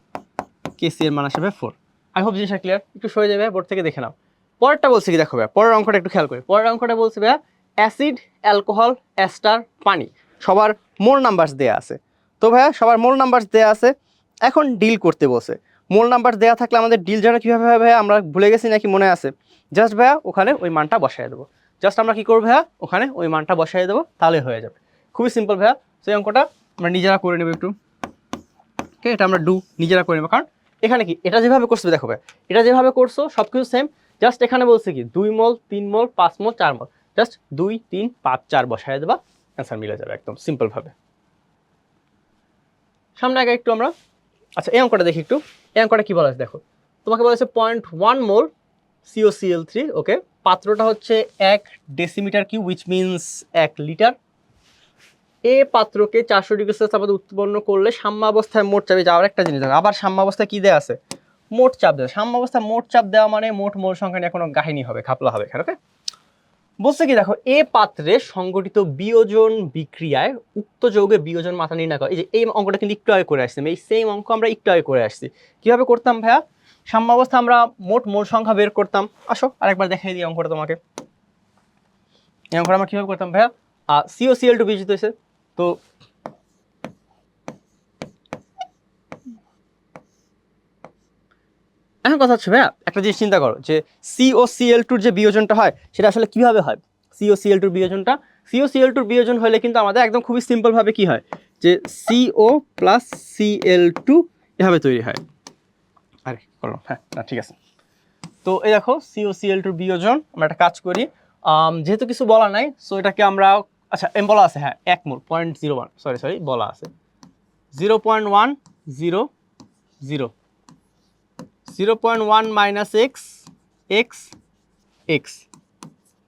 কেসি এর মান আসবে 4। আই হোপ জিনিসটা ক্লিয়ার। একটু সরে যাবে, বোর্ড থেকে দেখে নাও। পরেরটা বলছে কি দেখো ভাইয়া, পরের অঙ্কটা একটু খেয়াল করি। পরের অঙ্কটা বলছে ভাইয়া অ্যাসিড, অ্যালকোহল, এস্টার, পানি সবার মোল নাম্বারস দেয়া আছে। তো ভাইয়া সবার মোল নাম্বারস দেয়া আছে, এখন ডিল করতে বলছে। মোল নাম্বার দেয়া থাকলে আমাদের ডিল জানা কীভাবে হয় ভাইয়া, আমরা ভুলে গেছি নাকি মনে আছে? জাস্ট ভাইয়া ওখানে ওই মানটা বসাই দেবো। জাস্ট আমরা কী করবো ভাইয়া, ওখানে ওই মানটা বসাই দেবো, তাহলে হয়ে যাবে। খুবই সিম্পল ভাইয়া। সেই অঙ্কটা আমরা নিজেরা করে নেবো একটু। ওকে, এটা আমরা নিজেরা করে নেবো, কারণ এখানে কি এটা যেভাবে করছো দেখো ভাই, এটা যেভাবে করছো সব কিছু সেম। জাস্ট এখানে বলছে কি 2 মোল, 3 মোল, 5 মোল, 4 মোল, জাস্ট 2, 3, 5, 4 বসায় দেবা, অ্যান্সার মিলে যাবে একদম সিম্পল ভাবে। সামনে আগে একটু আমরা, আচ্ছা এই অঙ্কটা দেখি একটু। এই অঙ্কটা কি বলা আছে দেখো, তোমাকে বলেছে 0.1 মোল COCl3। ওকে, পাত্রটা হচ্ছে 1 decimetre cube, which means 1 litre. এ পাত্রকে 400 ডিগ্রি সেলসিয়াস তাপমাত্রায় উৎপন্ন করলে সাম্যাবস্থায় মোট চাপে যাওয়ার একটা জিনিস দেখো, আবার সাম্যাবস্থায় কি দেওয়া আছে? মোট চাপ দেওয়া। সাম্যাবস্থায় মোট চাপ দেওয়া মানে মোট মোল সংখ্যা নিয়ে কোনো কাহিনী হবে, খাপলা হবে এখানে। ওকে, বলছে কি দেখো, এ পাত্রে সংগঠিত বিয়োজন বিক্রিয়ায় উক্ত যৌগের বিয়োজন মাত্রা নির্ণয় করে। এই যে এই অঙ্কটা কিন্তু একটু আগে করে আসছি, এই সেম অঙ্ক আমরা একটু আগে করে আসছি। কিভাবে করতাম ভাইয়া? সাম্যাবস্থা আমরা মোট মোল সংখ্যা বের করতাম। আসো আরেকবার দেখাই দিই অঙ্কটা তোমাকে। এই অঙ্কটা আমরা কিভাবে করতাম ভাইয়া? COCl2 বিয়োজিত হয়েছে, তো এখন কথা হচ্ছে ভাইয়া একটা জিনিস চিন্তা করো যে COCl2 যে বিয়োজনটা হয় সেটা আসলে কিভাবে হয়? COCl2 বিয়োজনটা, COCl2 বিয়োজন হলে কিন্তু আমাদের একদম খুবই সিম্পল ভাবে কি হয় যে CO প্লাস Cl2 এভাবে তৈরি হয়। আরে করলাম, হ্যাঁ না ঠিক আছে। তো এই দেখো COCl2 বিয়োজন, আমরা একটা কাজ করি, যেহেতু কিছু বলা নাই সো এটাকে আমরা, আচ্ছা বলা আছে হ্যাঁ 1 মোল 0.01, সরি বলা আছে 0.100 0.1 মাইনাস এক্স এক্স এক্স।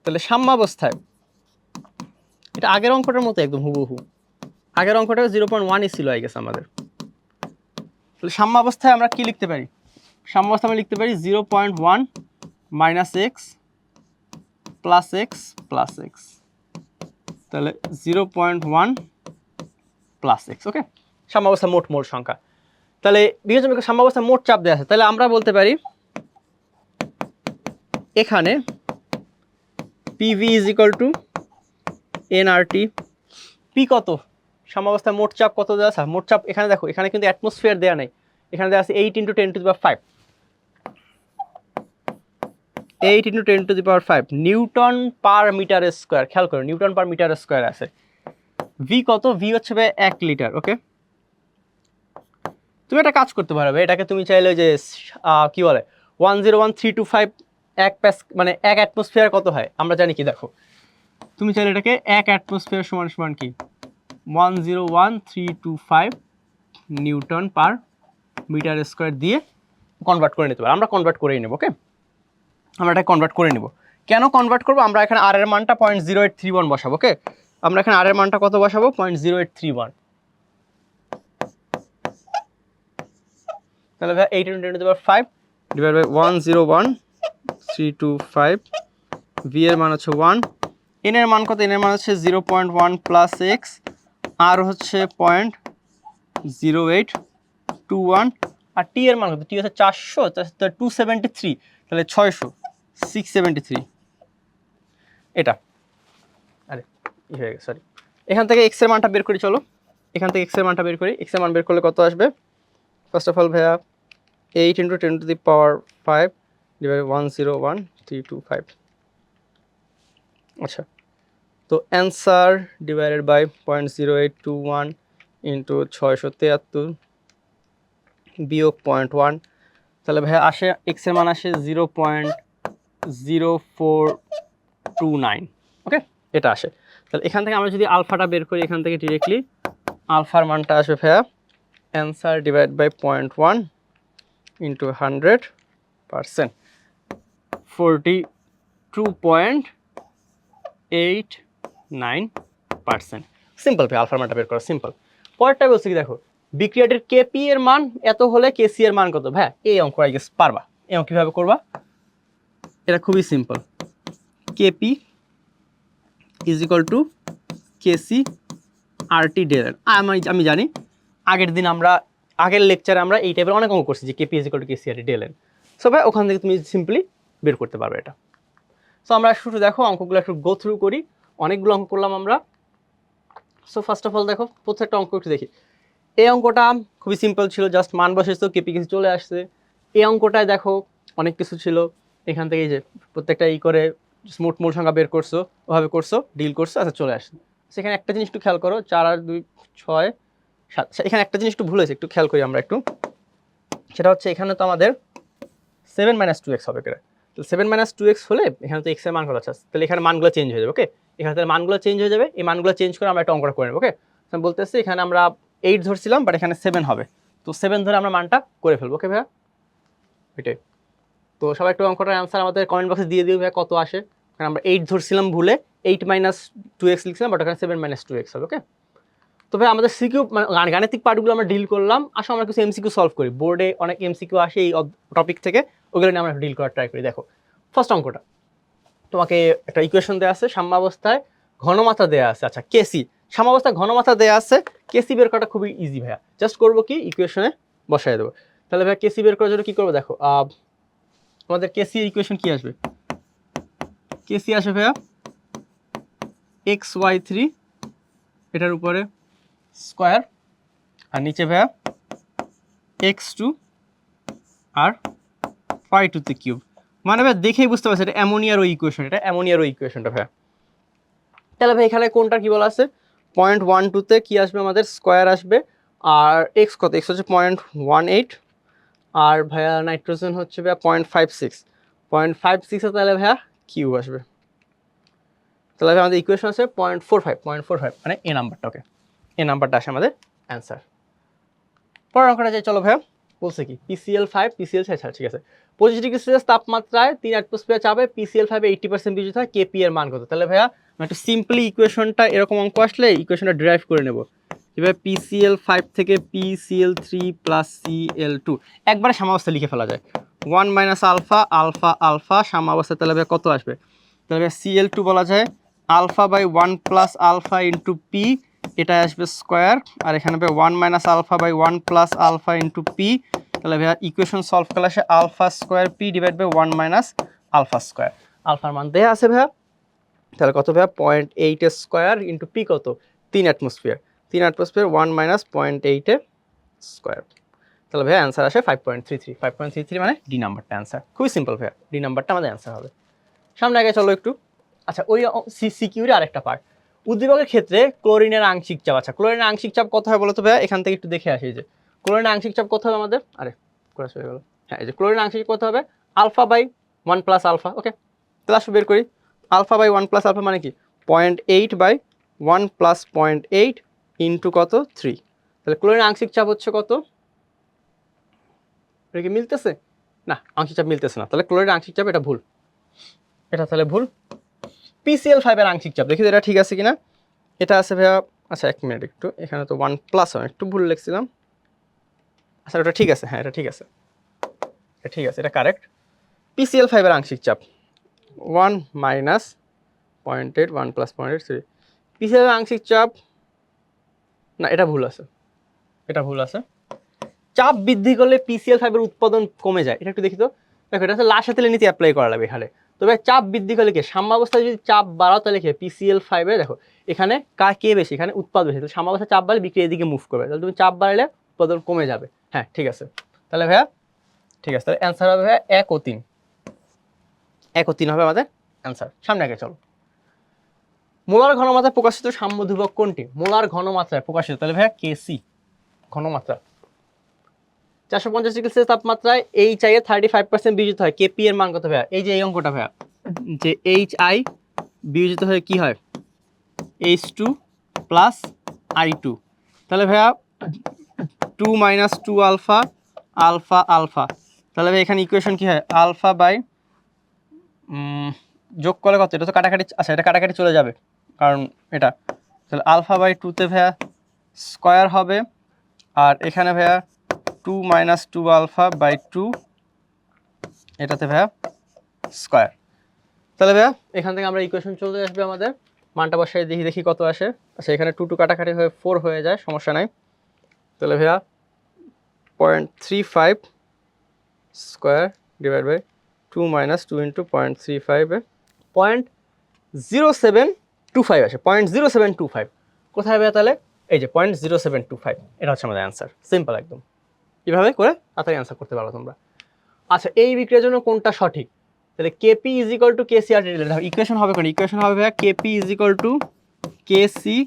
তাহলে সাম্যাবস্থায় এটা আগের অঙ্কটার মতো একদম হুবহু, আগের অঙ্কটা 0.1ই ছিল আই গেস আমাদের। তাহলে সাম্যাবস্থায় আমরা কি লিখতে পারি? সাম্যাবস্থায় আমরা লিখতে পারি 0.1 minus x plus x plus x, তাহলে 0.1 প্লাস এক্স। ওকে, সাম্যাবস্থা মোট মোল সংখ্যা। তাহলে বিয়োজন সাম্যাবস্থা মোট চাপ দেওয়া আছে, তাহলে আমরা বলতে পারি এখানে PV is equal two nRT। P কত? সাম্যাবস্থায় মোট চাপ কত দেওয়া আছে? মোট চাপ এখানে দেখো, এখানে কিন্তু অ্যাটমসফিয়ার দেওয়া নেই, এখানে দেওয়া আছে 8 × 10⁵, 8 × 10⁵ নিউটন পার মিটার স্কোয়ার। খেয়াল করো নিউটন পার মিটার স্কোয়ার আছে। ভি কত? ভি হচ্ছে 1 লিটার। ওকে, তুমি একটা কাজ করতে পারবে, এটাকে তুমি চাইলে যে কি বলে 101325 মানে 1 অ্যাটমসফিয়ার কত হয় আমরা জানি কি, দেখো তুমি চাইলে এটাকে 1 অ্যাটমসফিয়ার সমান সমান কি 101325 নিউটন পার মিটার স্কোয়ার দিয়ে কনভার্ট করে নিতে পারো। আমরা কনভার্ট করেই নেব। ওকে, আমরা এটা কনভার্ট করে নেব। কেন কনভার্ট করবো? আমরা এখানে আর এর মানটা 0.0831 বসাবো। ওকে, আমরা এখানে আর এর মানটা কত বসাবো? 0.0831। তাহলে ভাই 8 × 10⁵ ডিভাইড বাই 101325, ভি এর মান হচ্ছে 1, এন এর মান কত? এন এর মান হচ্ছে 0.1 প্লাস এক্স, আর হচ্ছে 0.0821, আর টি এর মান কত? টি হচ্ছে 400, 273, তাহলে 600, 673 এটা। আরে ই হয়ে গেছে, সরি। এখান থেকে এক্স এর মানটা বের করি, চলো এখান থেকে এক্স এর মানটা বের করি। এক্স এর মান বের করলে কত আসবে? ফার্স্ট অফ অল ভাইয়া 8 × 10⁵ ডিভাইড 101325। আচ্ছা, তো অ্যান্সার ডিভাইডেড বাই 0.0821 ইন্টু 673 বিয়োগ 0.1, তাহলে ভাইয়া আসে এক্স এর মান আসে 0.0429। ওকে, এটা আসে। তাহলে এখান থেকে আমরা যদি আলফাটা বের করি, এখান থেকে ডিরেক্টলি আলফার মানটা আসবে ভাইয়া অ্যান্সার ডিভাইড বাই 0.1 ইন্টু 100%, 42.89%। সিম্পল ভাই, আলফার মানটা বের করা সিম্পল। পরেরটা বলছে কি দেখো, বিক্রিয়াটির কেপি এর মান এত হলে কেসি এর মান কত? ভাই এই অঙ্ক আই গেস পারবা। এই অঙ্ক কিভাবে করবা? এটা খুবই simple. KP is equal to KC RT del n. আমি জানি আগের লেকচারে আমরা এই টাইপের অনেক অঙ্ক করছি যে KP is equal to KC RT del n. So ভাই ওখান থেকে তুমি সিম্পলি বের করতে পারবে এটা। সো আমরা শুরু দেখো অঙ্কগুলো একটু গো থ্রু করি। অনেকগুলো অঙ্ক করলাম আমরা। সো ফার্স্ট অফ অল দেখো প্রত্যেকটা অঙ্ক একটু দেখি। এই অঙ্কটা খুবই সিম্পল ছিল, জাস্ট মান বসেছো, কেপি কিছু চলে আসছে। এই অঙ্কটায় দেখো অনেক কিছু ছিল, এখান থেকে যে প্রত্যেকটা করে স্মুথ মূল সংখ্যা বের করছো, ওভাবে করছো, ডিল করছো, আচ্ছা চলে আসছে। সেখানে একটা জিনিস একটু খেয়াল করো, 4 আর 2 6 7। এখানে একটা জিনিস একটু ভুল হয়েছে, একটু খেয়াল করি আমরা একটু। সেটা হচ্ছে এখানে তো আমাদের 7 - 2x হবে করে। তো 7 - 2x হলে এখানে তো x এর মান কত আছে, তাহলে এখানে মানগুলো চেঞ্জ হয়ে যাবে। ওকে, এখানে তাহলে মানগুলো চেঞ্জ হয়ে যাবে। এই মানগুলো চেঞ্জ করে আমরা একটা অঙ্কটা করে নেব। ওকে, আমি বলতেছি এখানে আমরা 8 ধরছিলাম, বাট এখানে 7 হবে। তো 7 ধরে আমরা মানটা করে ফেলবো। ওকে ভাইয়া, এটাই। তো সবাই একটু অঙ্কটার অ্যান্সার আমাদের কমেন্ট বক্সে দিয়ে দিও ভাইয়া কত আসে। কারণ আমরা 8 ধরছিলাম ভুলে, 8 - 2x লিখছিলাম, বাট ওখানে 7 - 2x হবে। ওকে, তো ভাই আমাদের সিকিউ মানে গাণিতিক পার্টগুলো আমরা ডিল করলাম। আসলে আমরা কিছু এমসিকিউ সলভ করি, বোর্ডে অনেক এমসিকিউ আসে এই টপিক থেকে, ওগুলো নিয়ে আমরা ডিল করার ট্রাই করি। দেখো ফার্স্ট অঙ্কটা, তোমাকে একটা ইকুয়েশন দেওয়া আছে, সাম্যাবস্থায় ঘনমাত্রা দেওয়া আছে। আচ্ছা কেসি, সাম্যাবস্থায় ঘনমাত্রা দেওয়া আছে, কেসি বের করাটা খুবই ইজি ভাইয়া। জাস্ট করবো কি, ইকুয়েশনে বসাই দেবো। তাহলে ভাইয়া কেসি বের করার জন্য কি করবো দেখো, আমাদের কেসি ইকুয়েশন কি আসবে? কেসি আসবে ভাইয়া xy3 এটার উপরে স্কোয়ার, আর নিচে ভাইয়া x2 আর y2 তে কিউব। মানে ভাই দেখেই বুঝতে পারছি এটা অ্যামোনিয়ার ওই ইকুয়েশন, এটা অ্যামোনিয়ার ওই ইকুয়েশনটা ভাইয়া। তাহলে ভাই এখানে কোনটা কি বলা আছে? 0.12 তে কি আসবে আমাদের? স্কোয়ার আসবে। আর এক্স কত? এক্স হচ্ছে 0.18। আর ভাইয়া নাইট্রোজেন হচ্ছে ভাইয়া 0.56। 0.56 তাহলে ভাইয়া কিউব আসবে। তাহলে ভাই আমাদের ইকুয়েশন আছে 0.45, 0.45 মানে এ নাম্বারটা। ওকে, এ নাম্বারটা আসে আমাদের অ্যান্সার। পরের অঙ্কটা যাই, চলো ভাইয়া। বলছে কি PCl5, PCl6, ঠিক আছে। 25 ডিগ্রি সেলসিয়াস তাপমাত্রায় 3 অ্যাটমসফিয়ার চাপে PCl5 80% বিদ্যুৎ হয়, কেপি এর মান কত? তাহলে ভাইয়া একটু সিম্পলি ইকুয়েশনটা এরকম অঙ্ক আসলে ইকুয়েশনটা ডিরাইভ করে নেব। এবার PCl5 থেকে PCl3 প্লাস Cl2 একবারে সাম্যাবস্থা লিখে ফেলা যায়। 1 মাইনাস আলফা আলফা আলফা সাম্যাবস্থা, তাহলে ভাইয়া কত আসবে? তাহলে ভাইয়া Cl2 বলা যায় alpha by 1 plus alpha into P, এটা আসবে স্কোয়ার। আর এখানে ভাই 1 minus alpha by 1 plus alpha into P. তাহলে ভাইয়া ইকুয়েশন সলভ করলে আসে alpha square P divide by 1 minus alpha square. আলফার মান দেয়া আছে ভাইয়া, তাহলে কত ভাইয়া? 0.8 স্কোয়ার ইন্টু পি কত? 3 অ্যাটমসফিয়ার। 3 atmosphere 1 minus 0.8 square. তাহলে ভাইয়া অ্যান্সার আসে 5.33। 5.33 মানে ডি নাম্বারটা অ্যান্সার। খুবই সিম্পল ভাইয়া, ডি নাম্বারটা আমাদের অ্যান্সার হবে। সামনে আগে চলো একটু। আচ্ছা ওই সিকিউরি আরেকটা পার্ট, উদ্দীপকের ক্ষেত্রে ক্লোরিনের আংশিক চাপ। আচ্ছা ক্লোরিনের আংশিক চাপ কত হয় বলো তো ভাইয়া? এখান থেকে একটু দেখে আসি যে ক্লোরিনের আংশিক চাপ কত হবে আমাদের। আরে ক্লাস হয়ে গেল। হ্যাঁ, এই যে ক্লোরিনের আংশিক কত হবে? Alpha by 1 plus alpha. Okay, class বের করি। আলফা বাই 1 প্লাস আলফা মানে কি? 0.8 বাই 1 প্লাস 0.8 ইন্টু কত? 3। তাহলে ক্লোরিনের আংশিক চাপ হচ্ছে কত? এটা কি মিলতেছে? না, আংশিক চাপ মিলতেছে না। তাহলে ক্লোরিনের আংশিক চাপ এটা ভুল, এটা তাহলে ভুল। PCl5 এর আংশিক চাপ দেখি এটা ঠিক আছে কিনা। এটা আছে ভাইয়া, আচ্ছা 1 মিনিট, একটু এখানে তো 1 প্লাস হয়, একটু ভুল লিখছিলাম। আচ্ছা এটা ঠিক আছে, হ্যাঁ এটা ঠিক আছে, এটা ঠিক আছে, এটা কারেক্ট। PCl5 এর আংশিক চাপ 1 মাইনাস 0.8 1 প্লাস 0.8 3। PCl এর আংশিক চাপ, না এটা ভুল আছে, এটা ভুল আছে। চাপ বৃদ্ধি করলে PCl5 এর উৎপাদন কমে যায়, এটা একটু দেখি তো। দেখো এটা হচ্ছে লাসা তেলের নীতি অ্যাপ্লাই করা লাগবে এখানে। তবে চাপ বৃদ্ধি করলে কি সাম্যাবস্থায় যদি চাপ বাড়াও তাহলে কি PCl5 এ দেখো এখানে কে বেশি? এখানে উৎপাদন বেশি। তাহলে সাম্যাবস্থায় চাপ বাড়লে বিক্রিয়া এদিকে মুভ করবে, তাহলে তুমি চাপ বাড়লে উৎপাদন কমে যাবে। হ্যাঁ ঠিক আছে, তাহলে ভাইয়া ঠিক আছে, তাহলে অ্যান্সার হবে ভাইয়া 1 ও 3। 1 ও 3 হবে আমাদের অ্যান্সার। সামনে আগে চলো। মোলার ঘনমাত্রায় প্রকাশিত সাম্য ধ্রুবক কোনটি? মোলার ঘনমাত্রায় প্রকাশিত, তাহলে ভাইয়া কেসি ঘনমাত্রা। 450 ডিগ্রি সেলসিয়াস তাপমাত্রায় HI এর 35% বিয়োজিত হয়, KP এর মান কত ভাইয়া? এই যে এই অঙ্কটা ভাইয়া, যে HI বিয়োজিত হয়ে কি হয়? H2 plus I2। তাহলে ভাইয়া 2 মাইনাস 2 আলফা আলফা আলফা, তাহলে ভাই এখানে ইকুয়েশন কি হয়? আলফা বাই যোগ করলে কত? এটা তো কাটাকাটি, আচ্ছা এটা কাটাকাটি চলে যাবে কারণ এটা, তাহলে আলফা বাই 2 তে ভাইয়া স্কোয়ার হবে, আর এখানে ভাইয়া 2 মাইনাস 2 আলফা বাই 2, এটাতে ভাইয়া স্কোয়ার। তাহলে ভাইয়া এখান থেকে আমরা ইকুয়েশন চলে আসবে আমাদের, মানটা বসাই দেখি কত আসে। আচ্ছা এখানে 2 কাটাকাটি হয়ে 4 হয়ে যায়, সমস্যা নাই। তাহলে ভাইয়া 0.35 square divide by 2 minus 2 into 0.35 0.0725 আসে, 0.0725। কোথায় ভাইয়া? তাহলে এই যে 0.0725, এটা হচ্ছে আমাদের অ্যান্সার। সিম্পল একদম, এভাবে করে তাড়াতাড়ি অ্যান্সার করতে পারো তোমরা। আচ্ছা এই বিক্রিয়ার জন্য কোনটা সঠিক? তাহলে KP is equal to KC R T del N. Equation হবে কোন? ইকুয়েশন হবে ভাইয়া KP is equal to KC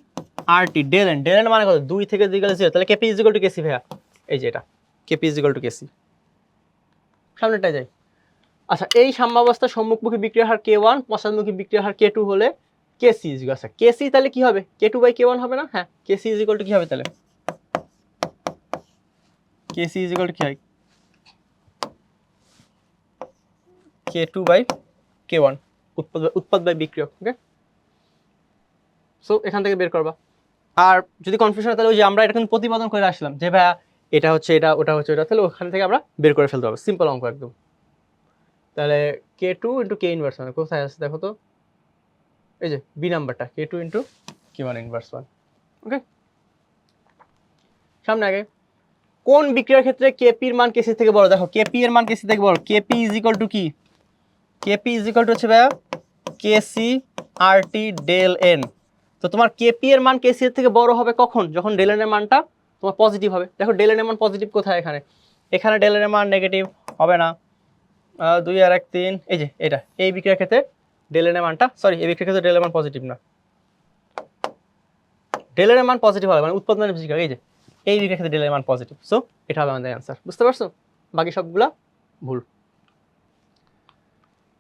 R T del N. Del N মানে কত? 2 থেকে 2 গেলে 0, তাহলে KP is equal to KC ভাইয়া, এই যে এটা KP is equal to KC. সামনেটাই যাই। আচ্ছা এই সাম্যাবস্থা সম্মুখমুখী বিক্রিয়ার হার K1, পশ্চাৎমুখী বিক্রিয়ার হার K2 হলে কেসি ইজ ইকুয়াল, আচ্ছা কেসি তাহলে কি হবে? K2 বাই K1 হবে না? হ্যাঁ, কেসি ইজ ইকুয়াল টু কি হবে তাহলে? কেসি ইজ ইকুয়াল টু কি হয়? K2 বাই K1, উৎপাদ বাই বিক্রিয়ক। ওকে, সো এখান থেকে বের করবা। আর যদি কনফিউশন হয় তাহলে ওই যে আমরা এটা কিন্তু প্রতিপাদন করে আসলাম যে ভাইয়া এটা হচ্ছে এটা, ওটা হচ্ছে ওটা, তাহলে ওখান থেকে আমরা বের করে ফেলতে হবে। সিম্পল অঙ্ক একদম। তাহলে K2 ইন্টু K ইনভার্স 1 কোথায় আছে দেখো তো, এই যে বি নাম্বারটা, K2 ইন্টু K1 ইনভার্স 1। ওকে, সামনে আগে কোন বিক্রিয়ার ক্ষেত্রে কেপি এর মান কেসি থেকে বড়? দেখো কেপি এর মান কেসি থেকে বড়, কেপি ইজ ইকুয়াল টু কি? কেপি ইজ ইকুয়াল টু হচ্ছে ভাইয়া কেসি আর টি ডেল এন। তো তোমার কেপি এর মান কেসি এর থেকে বড় হবে কখন? যখন ডেল এন এর মানটা তোমার পজিটিভ হবে। দেখো ডেল এন এর মান পজিটিভ কোথায়? এখানে, এখানে ডেল এন এর মান নেগেটিভ হবে না। 2 আর 1 3, এই যে এটা এই বিক্রিয়ার ক্ষেত্রে ডেল এন এর মানটা, সরি এই বিক্রিয়ার ক্ষেত্রে ডেল এর মান পজিটিভ না, ডেল এর মান পজিটিভ হবে মানে উৎপাদনের বিক্রিয়া, এই যে এই বিক্রিয়ার ক্ষেত্রে ডেল এর মান পজিটিভ। সো এটা হবে আমাদের অ্যান্সার। বুঝতে পারছো? বাকি সবগুলা ভুল।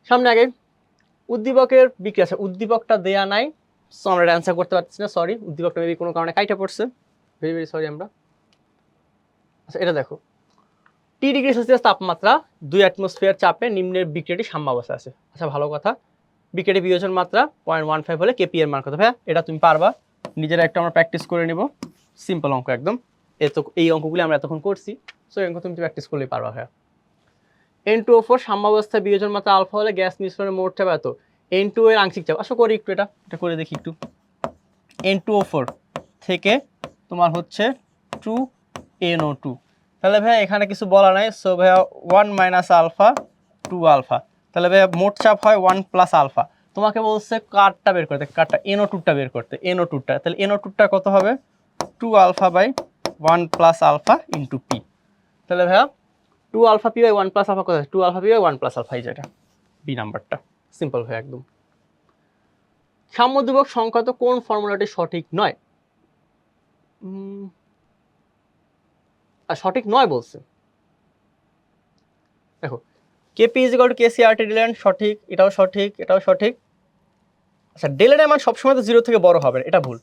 সামনে আগে উদ্দীপকের বিক্রিয়া, আছে উদ্দীপকটা দেয়া নাই, সো আমরা অ্যান্সার করতে পারছি না, সরি। উদ্দীপকটা মেবি কোনো কারণে কাইটা পড়ছে, ভেরি ভেরি সরি আমরা। আচ্ছা এটা দেখো, টি ডিগ্রি সেলসিয়াস তাপমাত্রা 2 অ্যাটমসফিয়ার চাপে নিম্নের বিক্রিয়াটি সাম্যাবস্থা আছে। আচ্ছা ভালো কথা, বিক্রিয়াটি বিয়োজন মাত্রা 0.15 হলে কেপি এর মান কত? ভাইয়া এটা তুমি পারবা, নিজেরা একটা আমরা প্র্যাকটিস করে নিব। সিম্পল অঙ্ক একদম, এই অঙ্কগুলি আমরা এতক্ষণ করছি, সো এই অঙ্ক তুমি প্র্যাকটিস করলেই পারবা। ভাইয়া N2O4 সাম্যাবস্থা বিয়োজন মাত্রা আলফা হলে গ্যাস মিশ্রণের মোট চাপ এত। N2 এর আংশিক চাপ, আশা করি একটু এটা করে দেখি একটু। N2O4 থেকে তোমার হচ্ছে 2NO2, তাহলে ভাইয়া এখানে কিছু বলা নাই, সো ভাইয়া 1 মাইনাস আলফা 2 আলফা, তাহলে ভাইয়া মোট চাপ হয় 1 প্লাস আলফা। তোমাকে বলছে কারটা বের করতে, কারটা NO2টা বের করতে, NO2টা, তাহলে NO2টা কত হবে? 2 alpha by 1 plus alpha into P. তাহলে ভাইয়া 2 alpha P by 1 plus alpha কোথায়? 2 alpha P by 1 plus alpha, এই যেটা বি নাম্বারটা। সিম্পল ভাই একদম। সাম্যধ্রুবক সংখ্যাত কোন ফর্মুলাটি সঠিক নয়? আর সঠিক নয় বলছে, দেখো KP is equal to KC R T del N, সঠিক, এটাও সঠিক, এটাও সঠিক। আচ্ছা ডেল এন এর মান সবসময় তো 0 থেকে বড় হবে না, এটা ভুল।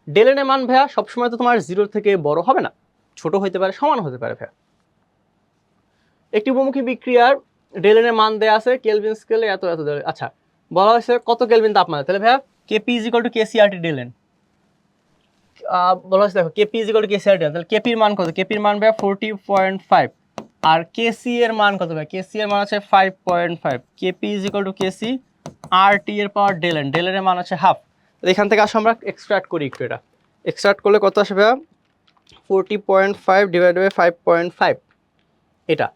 ডেল এন এর মান ভাইয়া সবসময় তো তোমার 0 থেকে বড় হবে না, ছোট হইতে পারে, সমান হতে পারে ভাইয়া। একটি উপমুখী বিক্রিয়ার ডেল এন এর মান দেয়া আছে কেলভিন স্কেলে এত এত, আচ্ছা বলা হয়েছে কত কেলভিন তাপমাত্রা, তাহলে ভাইয়া KP is equal to KC R T del N. বলা হয়েছে দেখো KP is equal to KC R T, তাহলে কেপির মান কত? কেপির মান ভাইয়া 40.5, আর কেসি এর মান কত? ভাই কেসি এর মান আছে 5.5। KP is equal to KC R T এর পাওয়ার ডেল এন, ডেল এর মান আছে হাফ। এখান থেকে আসো আমরা এক্সট্রাক্ট করি একটু, এটা এক্সট্রাক্ট করলে কত আসবে ভাইয়া? 40.5 ডিভাইড বাই 5.5, এটা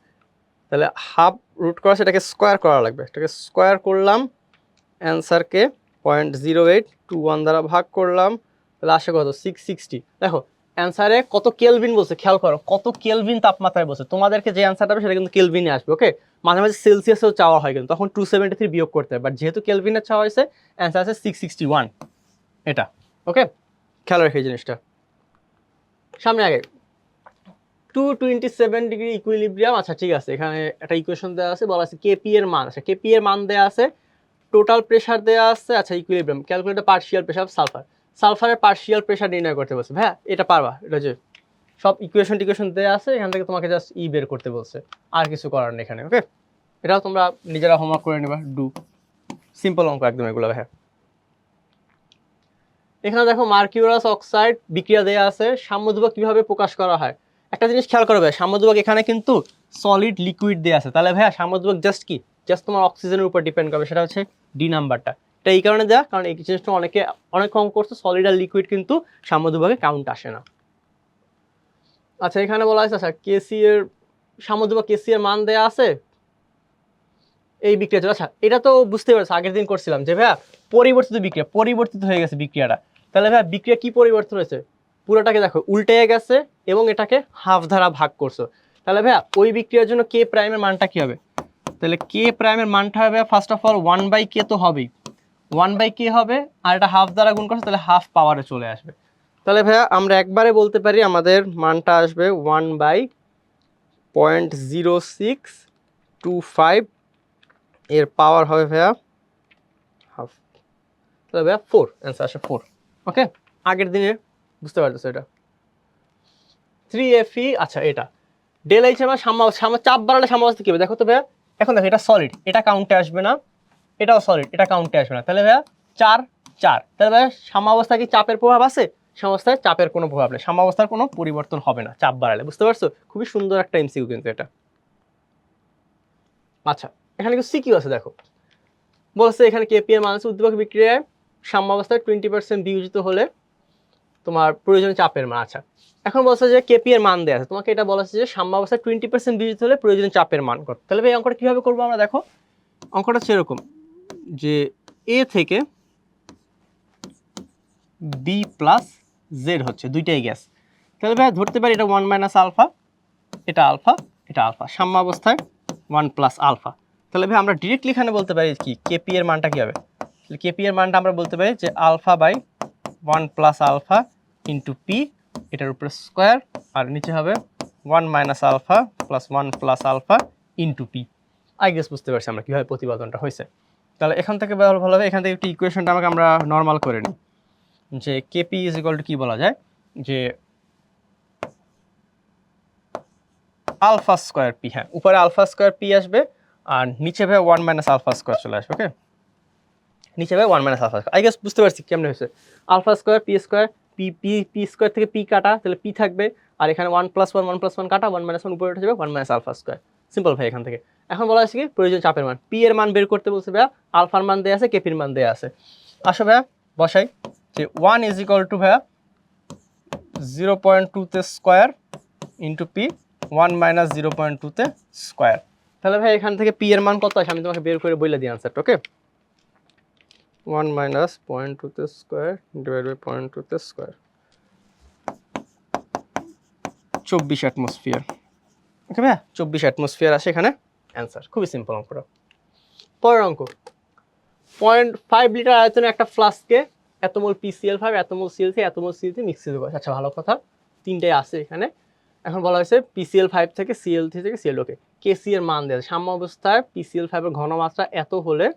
তাহলে হাফ রুট করা, সেটাকে স্কোয়ার করা লাগবে, এটাকে স্কোয়ার করলাম, অ্যান্সারকে 0.0821 দ্বারা ভাগ করলাম, তাহলে আসে কত? 660। দেখো অ্যান্সারে কত কেলভিন বলছে, খেয়াল করো কত কেলভিন তাপমাত্রায় বলছে। তোমাদেরকে যে অ্যান্সারটা হবে সেটা কিন্তু কেলভিনে আসবে। ওকে, মাঝে মাঝে সেলসিয়াসেও চাওয়া হয় কিন্তু তখন 273 বিয়োগ করতে হবে, বাট যেহেতু কেলভিনে চাওয়া হয়েছে অ্যান্সার আছে 661, এটা। ওকে, খেয়াল রেখে এই জিনিসটা। সামনে আগে 227 ডিগ্রি ইকুইলিব্রিয়াম। আচ্ছা ঠিক আছে, এখানে একটা ইকুয়েশন দেওয়া আছে, বলা আছে কেপি এর মান। আচ্ছা কেপি এর মান দেওয়া আছে, টোটাল প্রেসার দেওয়া আছে। আচ্ছা equilibrium calculate partial pressure sulphur, সালফারের পার্শিয়াল প্রেসার নির্ণয় করতে বলছে। হ্যাঁ এটা পারবা, এটা যে সব ইকুয়েশন দেওয়া আছে, এখান থেকে তোমাকে জাস্ট বের করতে বলছে, আর কিছু করার নেই এখানে। ওকে, এটাও তোমরা নিজেরা হোমওয়ার্ক করে নেবা, ডু সিম্পল অঙ্ক একদম এগুলো। হ্যাঁ এখানে দেখো মার্কিউরাস অক্সাইড বিক্রিয়া দেওয়া আছে, সাম্যধ্রুবক কিভাবে প্রকাশ করা হয়। একটা জিনিস খেয়াল করবে, সাম্যধ্রুবক এখানে কিন্তু সলিড লিকুইড দেওয়া আছে, তাহলে ভাইয়া সাম্যধ্রুবক জাস্ট কি, জাস্ট তোমার অক্সিজেনের উপর ডিপেন্ড করবে, সেটা হচ্ছে ডি নাম্বারটা। এটা এই কারণে দেওয়া, কারণ এই জিনিসটা অনেক অঙ্ক করছে, সলিড আর লিকুইড কিন্তু সাম্যধ্রুবকে কাউন্ট আসে না। আচ্ছা এখানে বলা আছে, আচ্ছা কেসি এর সাম্যধ্রুবক কেসি এর মান দেওয়া আছে এই বিক্রিয়া। আচ্ছা এটা তো বুঝতে পারছো, আগের দিন করছিলাম যে ভাইয়া পরিবর্তিত বিক্রিয়া, পরিবর্তিত হয়ে গেছে বিক্রিয়াটা। তাহলে ভাইয়া বিক্রিয়া কি পরিবর্তন হয়েছে, পুরোটাকে দেখো উল্টে গেছে এবং এটাকে হাফ দ্বারা ভাগ করছো। তাহলে ভাইয়া ওই বিক্রিয়ার জন্য কে প্রাইমের মানটা কি হবে, তাহলে কে প্রাইমের মানটা হবে ফার্স্ট অফ অল 1/k তো হবেই, 1/k হবে, আর এটা হাফ দ্বারা গুণ করছে, তাহলে হাফ পাওয়ারে চলে আসবে। তাহলে ভাইয়া আমরা একবারে বলতে পারি আমাদের মানটা আসবে 1/0.0625, এর পাওয়ার হবে ভাইয়া হাফ। তাহলে ভাইয়া 4, অ্যান্সার আসে 4। ওকে, আগের দিনে বুঝতে পারতেছো এটা 3Fe। আচ্ছা এটা ডেল এইচ আমার চাপ বাড়ালে সাম্যাবস্থা কি হবে দেখো তো ভাইয়া। এখন দেখো এটা সলিড, এটা কাউন্টে আসবে না, এটাও সলিড, এটা কাউন্টে আসবে না। তাহলে ভাইয়া 4 4, তাহলে ভাইয়া সাম্যাবস্থা কি চাপের প্রভাব আছে, সাম্যাবস্থায় চাপের কোনো প্রভাব নেই, সাম্যাবস্থার কোনো পরিবর্তন হবে না চাপ বাড়ালে। বুঝতে পারছো, খুবই সুন্দর একটা এমসিকিউ কিন্তু এটা। আচ্ছা এখানে কিছু সিকিউ আছে দেখো, বলছে এখানে কেপি এর মান আছে, উদ্দীপক বিক্রিয়ায় সাম্যাবস্থায় 20% বিয়োজিত হলে তোমার প্রয়োজনীয় চাপের মান। আচ্ছা এখন বলছে যে কেপি এর মান দেওয়া আছে, তোমাকে এটা বলা আছে যে সাম্যাবস্থায় 20% বিয়োজিত হলে প্রয়োজনীয় চাপের মান কত। তাহলে ভাই অঙ্কটা কিভাবে করবো আমরা, দেখো অঙ্কটা সেরকম যে এ থেকে বি প্লাস জেড হচ্ছে দুইটাই গ্যাস। তাহলে ভাই ধরতে পারি এটা 1 মাইনাস আলফা, এটা আলফা, এটা আলফা, সাম্যাবস্থায় 1 প্লাস আলফা। তাহলে ভাই আমরা ডিরেক্টলি এখানে বলতে পারি কি কেপি এর মানটা কি হবে, কেপি এর মানটা আমরা বলতে পারি যে alpha by 1 plus alpha into P, এটার উপরে স্কোয়ার, আর নিচে হবে 1 minus alpha plus 1 plus alpha into P. I guess বুঝতে পারছি আমরা কীভাবে প্রতিপাদনটা হয়েছে। তাহলে এখান থেকে ভালো হবে, এখান থেকে একটু ইকুয়েশনটা আমাকে আমরা নর্মাল করে নিই, যে কেপি ইজ ইকুয়াল টু কী বলা যায়, যে আলফা স্কোয়ার পি। হ্যাঁ উপরে আলফা স্কোয়ার পি আসবে, আর নিচে ভাই 1 মাইনাস আলফা স্কোয়ার চলে আসবে। ওকে, নিচে ভাই 1 minus alpha square. I guess বুঝতে পারছি কেমন হয়েছে, alpha square P square, P P P square থেকে পি কাটা, তাহলে পি থাকবে, আর এখানে 1 প্লাস 1 কাটা, 1 মাইনাস 1 উপরে উঠে যাবে 1 মাইনাস আলফা স্কোয়ার। সিম্পল ভাই এখান থেকে। এখন বলা হচ্ছে কি প্রয়োজন চাপের মান, পি এর মান বের করতে বলছে ভাইয়া, আলফার মান দেওয়া আছে, কেপির মান দেওয়া আছে। আসো ভাইয়া বসাই, যে 1 ইজ ইকুয়াল টু ভাইয়া 0.2 তে স্কোয়ার ইন্টু পি 1 মাইনাস 0.2 তে স্কোয়ার। তাহলে ভাই এখান থেকে পি এর মান কত আসে আমি তোমাকে বের করে বলে দিই আনসারটা। ওকে, 1 মাইনাস 0.2 তে স্কোয়ার ডিভাইড বাই 0.2 তে স্কোয়ার, 24 অ্যাটমসফিয়ার। ওকে ভাইয়া 24 অ্যাটমসফিয়ার আসে এখানে অ্যান্সার। খুবই সিম্পল অঙ্কটা। পরের অঙ্ক, 0.5 লিটার আয়তনে একটা ফ্লাস্কে এত মোল PCl5, এত মোল Cl3, এত মোল Cl3 মিক্স করে। আচ্ছা ভালো কথা, তিনটাই আছে এখানে। এখন বলা হয়েছে PCl5 থেকে Cl3 থেকে Cl, ওকে Kc এর মান দেওয়া, সাম্য অবস্থায় PCl5 এর ঘনমাত্রা এত হলে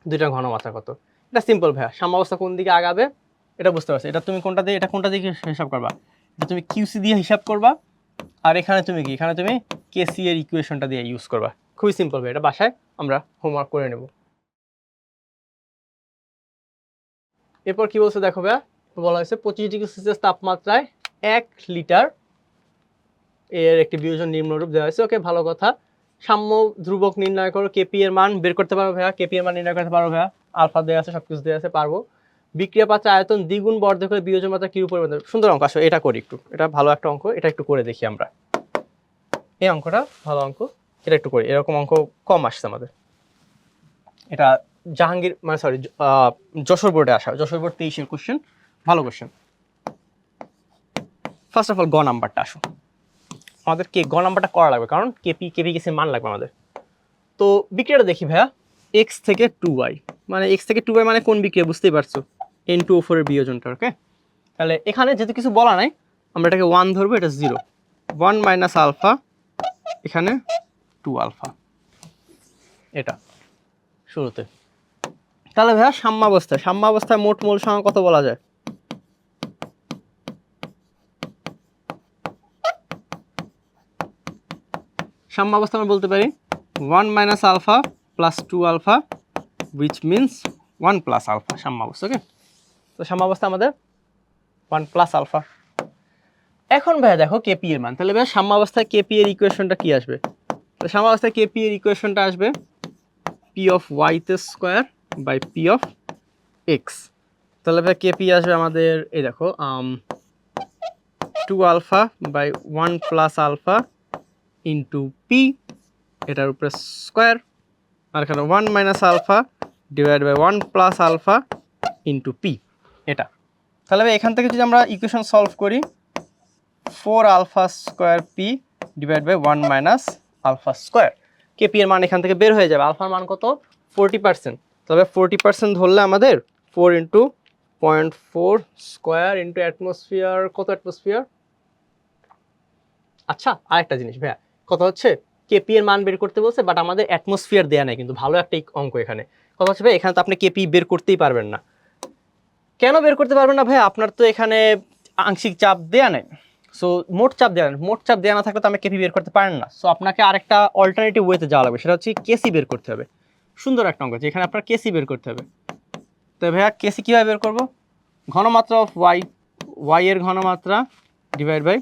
দুইটার ঘনমাত্রা কত। এটা সিম্পল ভাইয়া, সাম্য অবস্থা কোন দিকে আগাবে এটা বুঝতে পারছি। এটা তুমি কোনটা দিয়ে, এটা কোনটা দিয়ে হিসাব করবা, এটা তুমি QC দিয়ে হিসাব করবা, আর এখানে তুমি কি, এখানে তুমি Kc এর ইকুয়েশনটা দিয়ে ইউজ করবা। খুবই সিম্পল ভাই, এটা বাসায় আমরা হোমওয়ার্ক করে নেব। এরপর কি বলছে দেখো ভাইয়া, বলা হয়েছে 25 ডিগ্রি সেলসিয়াস তাপমাত্রায় 1 লিটার এর একটি বিয়োজন নিম্নরূপ দেওয়া হয়েছে। ওকে ভালো কথা, সাম্য ধ্রুবক নির্ণয় করো, কেপি এর মান বের করতে পারো ভাইয়া, কেপি এর মান নির্ণয় করতে পারো ভাইয়া, আলফা দেওয়া আছে, সবকিছু দেওয়া আছে, পারবো। বিক্রিয়া পাত্রের আয়তন দ্বিগুণ বর্ধক হলে বিয়োজন মাত্রা কি পরিবর্তন। সুন্দর অঙ্ক, আসো এটা করি একটু, এটা ভালো একটা অঙ্ক, এটা একটু করে দেখি আমরা। এই অঙ্কটা ভালো অঙ্ক, এটা একটু করি, এরকম অঙ্ক কম আসছে আমাদের। এটা জাহাঙ্গীর মানে সরি যশোর বোর্ডে আসা, যশোর বোর্ড 23-এর কোশ্চেন, ভালো কোশ্চেন। ফার্স্ট অফ অল গ নাম্বারটা আসো, আমাদের কে গ নাম্বারটা করা লাগবে, কারণ কেপি কেসির মান লাগবে আমাদের। তো বিক্রিয়াটা দেখি ভাইয়া, x থেকে 2y, মানে x থেকে 2y মানে কোন বিক্রিয়া বুঝতেই পারছো, N2O4 এর বিয়োজনটা। ওকে, তাহলে এখানে যেহেতু কিছু বলা নাই আমরা এটাকে 1 ধরবো, এটা 0, 1 মাইনাস আলফা, এখানে 2 আলফা, এটা শুরুতে। তাহলে ভাইয়া সাম্যাবস্থায় মোট মোল সংখ্যা কত বলা যায়? সাম্যাবস্থা আমরা বলতে পারি 1 minus alpha plus 2 alpha which means 1 plus alpha, সাম্যাবস্থা। ওকে, তো সাম্যাবস্থা আমাদের 1 প্লাস আলফা। এখন ভাইয়া দেখো কেপি এর মান, তাহলে ভাইয়া সাম্যাবস্থায় কেপি এর ইকুয়েশনটা কি আসবে? তাহলে সাম্যাবস্থায় কেপি এর ইকুয়েশনটা আসবে পি অফ ওয়াই তে square by P of X. তাহলে ভাই কেপি আসবে আমাদের, এই দেখো 2 alpha by 1 plus alpha into P, এটার উপরে স্কোয়ার, আর এখানে 1 minus alpha divide by 1 plus alpha into P, এটা। তাহলে ভাই এখান থেকে যদি আমরা ইকুয়েশন সলভ করি 4 alpha square P divide by 1 minus alpha square, KP এর মান এখান থেকে বের হয়ে যাবে। আলফার মান কত? 40%। তবে 40% ধরলে আমাদের 4 ইন্টু 0.4 স্কোয়ার ইন্টু অ্যাটমসফিয়ার, কত অ্যাটমসফিয়ার? আচ্ছা, আরেকটা জিনিস ভাইয়া, কথা হচ্ছে কেপি এর মান বের করতে বলছে, বাট আমাদের অ্যাটমসফিয়ার দেয়া নাই, কিন্তু ভালো একটা অঙ্ক এখানে। কথা হচ্ছে ভাই এখানে তো আপনি কেপি বের করতেই পারবেন না। কেন বের করতে পারবেন না ভাই? আপনার তো এখানে আংশিক চাপ দেয়া নেই, সো মোট চাপ দেওয়া নেই। মোট চাপ দেওয়া না থাকলে তো আপনি কেপি বের করতে পারেন না। সো আপনাকে আরেকটা অল্টারনেটিভ ওয়েতে যাওয়া লাগবে, সেটা হচ্ছে কেসি বের করতে হবে। সুন্দর একটা অঙ্ক, যেখানে আপনার কেসি বের করতে হবে। তো ভাইয়া কেসি কীভাবে বের করবো? ঘনমাত্রা অফ ওয়াই, ওয়াই এর ঘনমাত্রা ডিভাইড বাই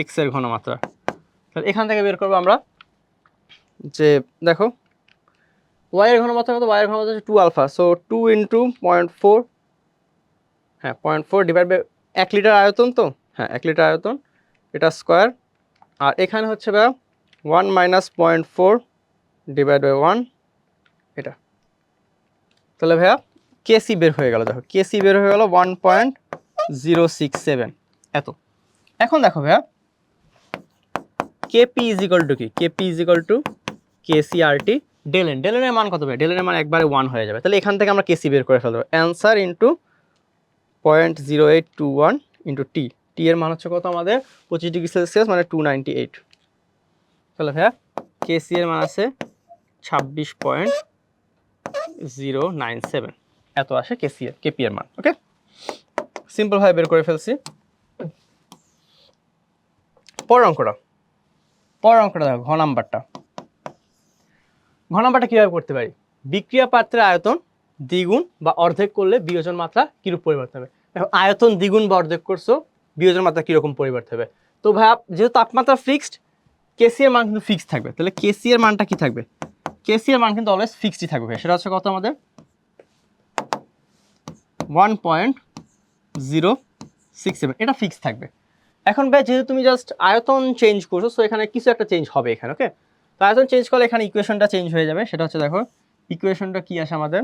এক্স এর ঘনমাত্রা। তাহলে এখান থেকে বের করবো আমরা, যে দেখো ওয়াই এর ঘনমাত্রা কত? ওয়াই এর ঘনমাত্রা হচ্ছে 2 আলফা, সো 2 ইন্টু 0.4, হ্যাঁ 0.4 ডিভাইড বাই 1 লিটার আয়তন, তো হ্যাঁ 1 লিটার আয়তন, এটা স্কোয়ার। আর এখানে হচ্ছে ভাইয়া 1 মাইনাস 0.4 ডিভাইড বাই 1, এটা। তাহলে ভাইয়া কেসি বের হয়ে গেল, দেখো কেসি বের হয়ে গেল 1.067, এত। এখন দেখো ভাইয়া কেপি ইজ ইকুয়াল টু কি? KP is equal to KC R T del N. Del এনের মান কত ভাই? ডেল এনের মান একবারে 1 হয়ে যাবে। তাহলে এখান থেকে আমরা কেসি বের করে ফেলবো। Answer into 0.0821 into T. টি এর মান হচ্ছে কত আমাদের? 25 ডিগ্রি সেলসিয়াস, মানে 298। তাহলে ভাইয়া কেসি এর মান আছে 26.097, এত আসে কেসি এর, কেপি এর মান। ওকে, সিম্পল ভাবে বের করে ফেলছি। পরের অঙ্কটা দেখো, ঘ নাম্বারটা কিভাবে করতে পারি? বিক্রিয়া পাত্রের আয়তন দ্বিগুণ বা অর্ধেক করলে বিয়োজন মাত্রা কিরূপ পরিবর্তন হবে? দেখো আয়তন দ্বিগুণ বা অর্ধেক করছো, বিয়োজন মাত্রা কিরকম পরিবর্তন হবে? তো ভাইয়া যেহেতু তাপমাত্রা ফিক্সড, কেসি এর মান কিন্তু ফিক্সড থাকবে। তাহলে কেসি এর মানটা কি থাকবে? কেসি এর মান কিন্তু অলওয়েজ ফিক্সডই থাকবে। সেটা হচ্ছে কত আমাদের? 1.067, এটা ফিক্সড থাকবে। এখন ভাই যেহেতু তুমি জাস্ট আয়তন চেঞ্জ করছো, সো এখানে কিছু একটা চেঞ্জ হবে এখানে। ওকে, তো আয়তন চেঞ্জ করলে এখানে ইকুয়েশনটা চেঞ্জ হয়ে যাবে। সেটা হচ্ছে দেখো ইকুয়েশনটা কি আসে আমাদের?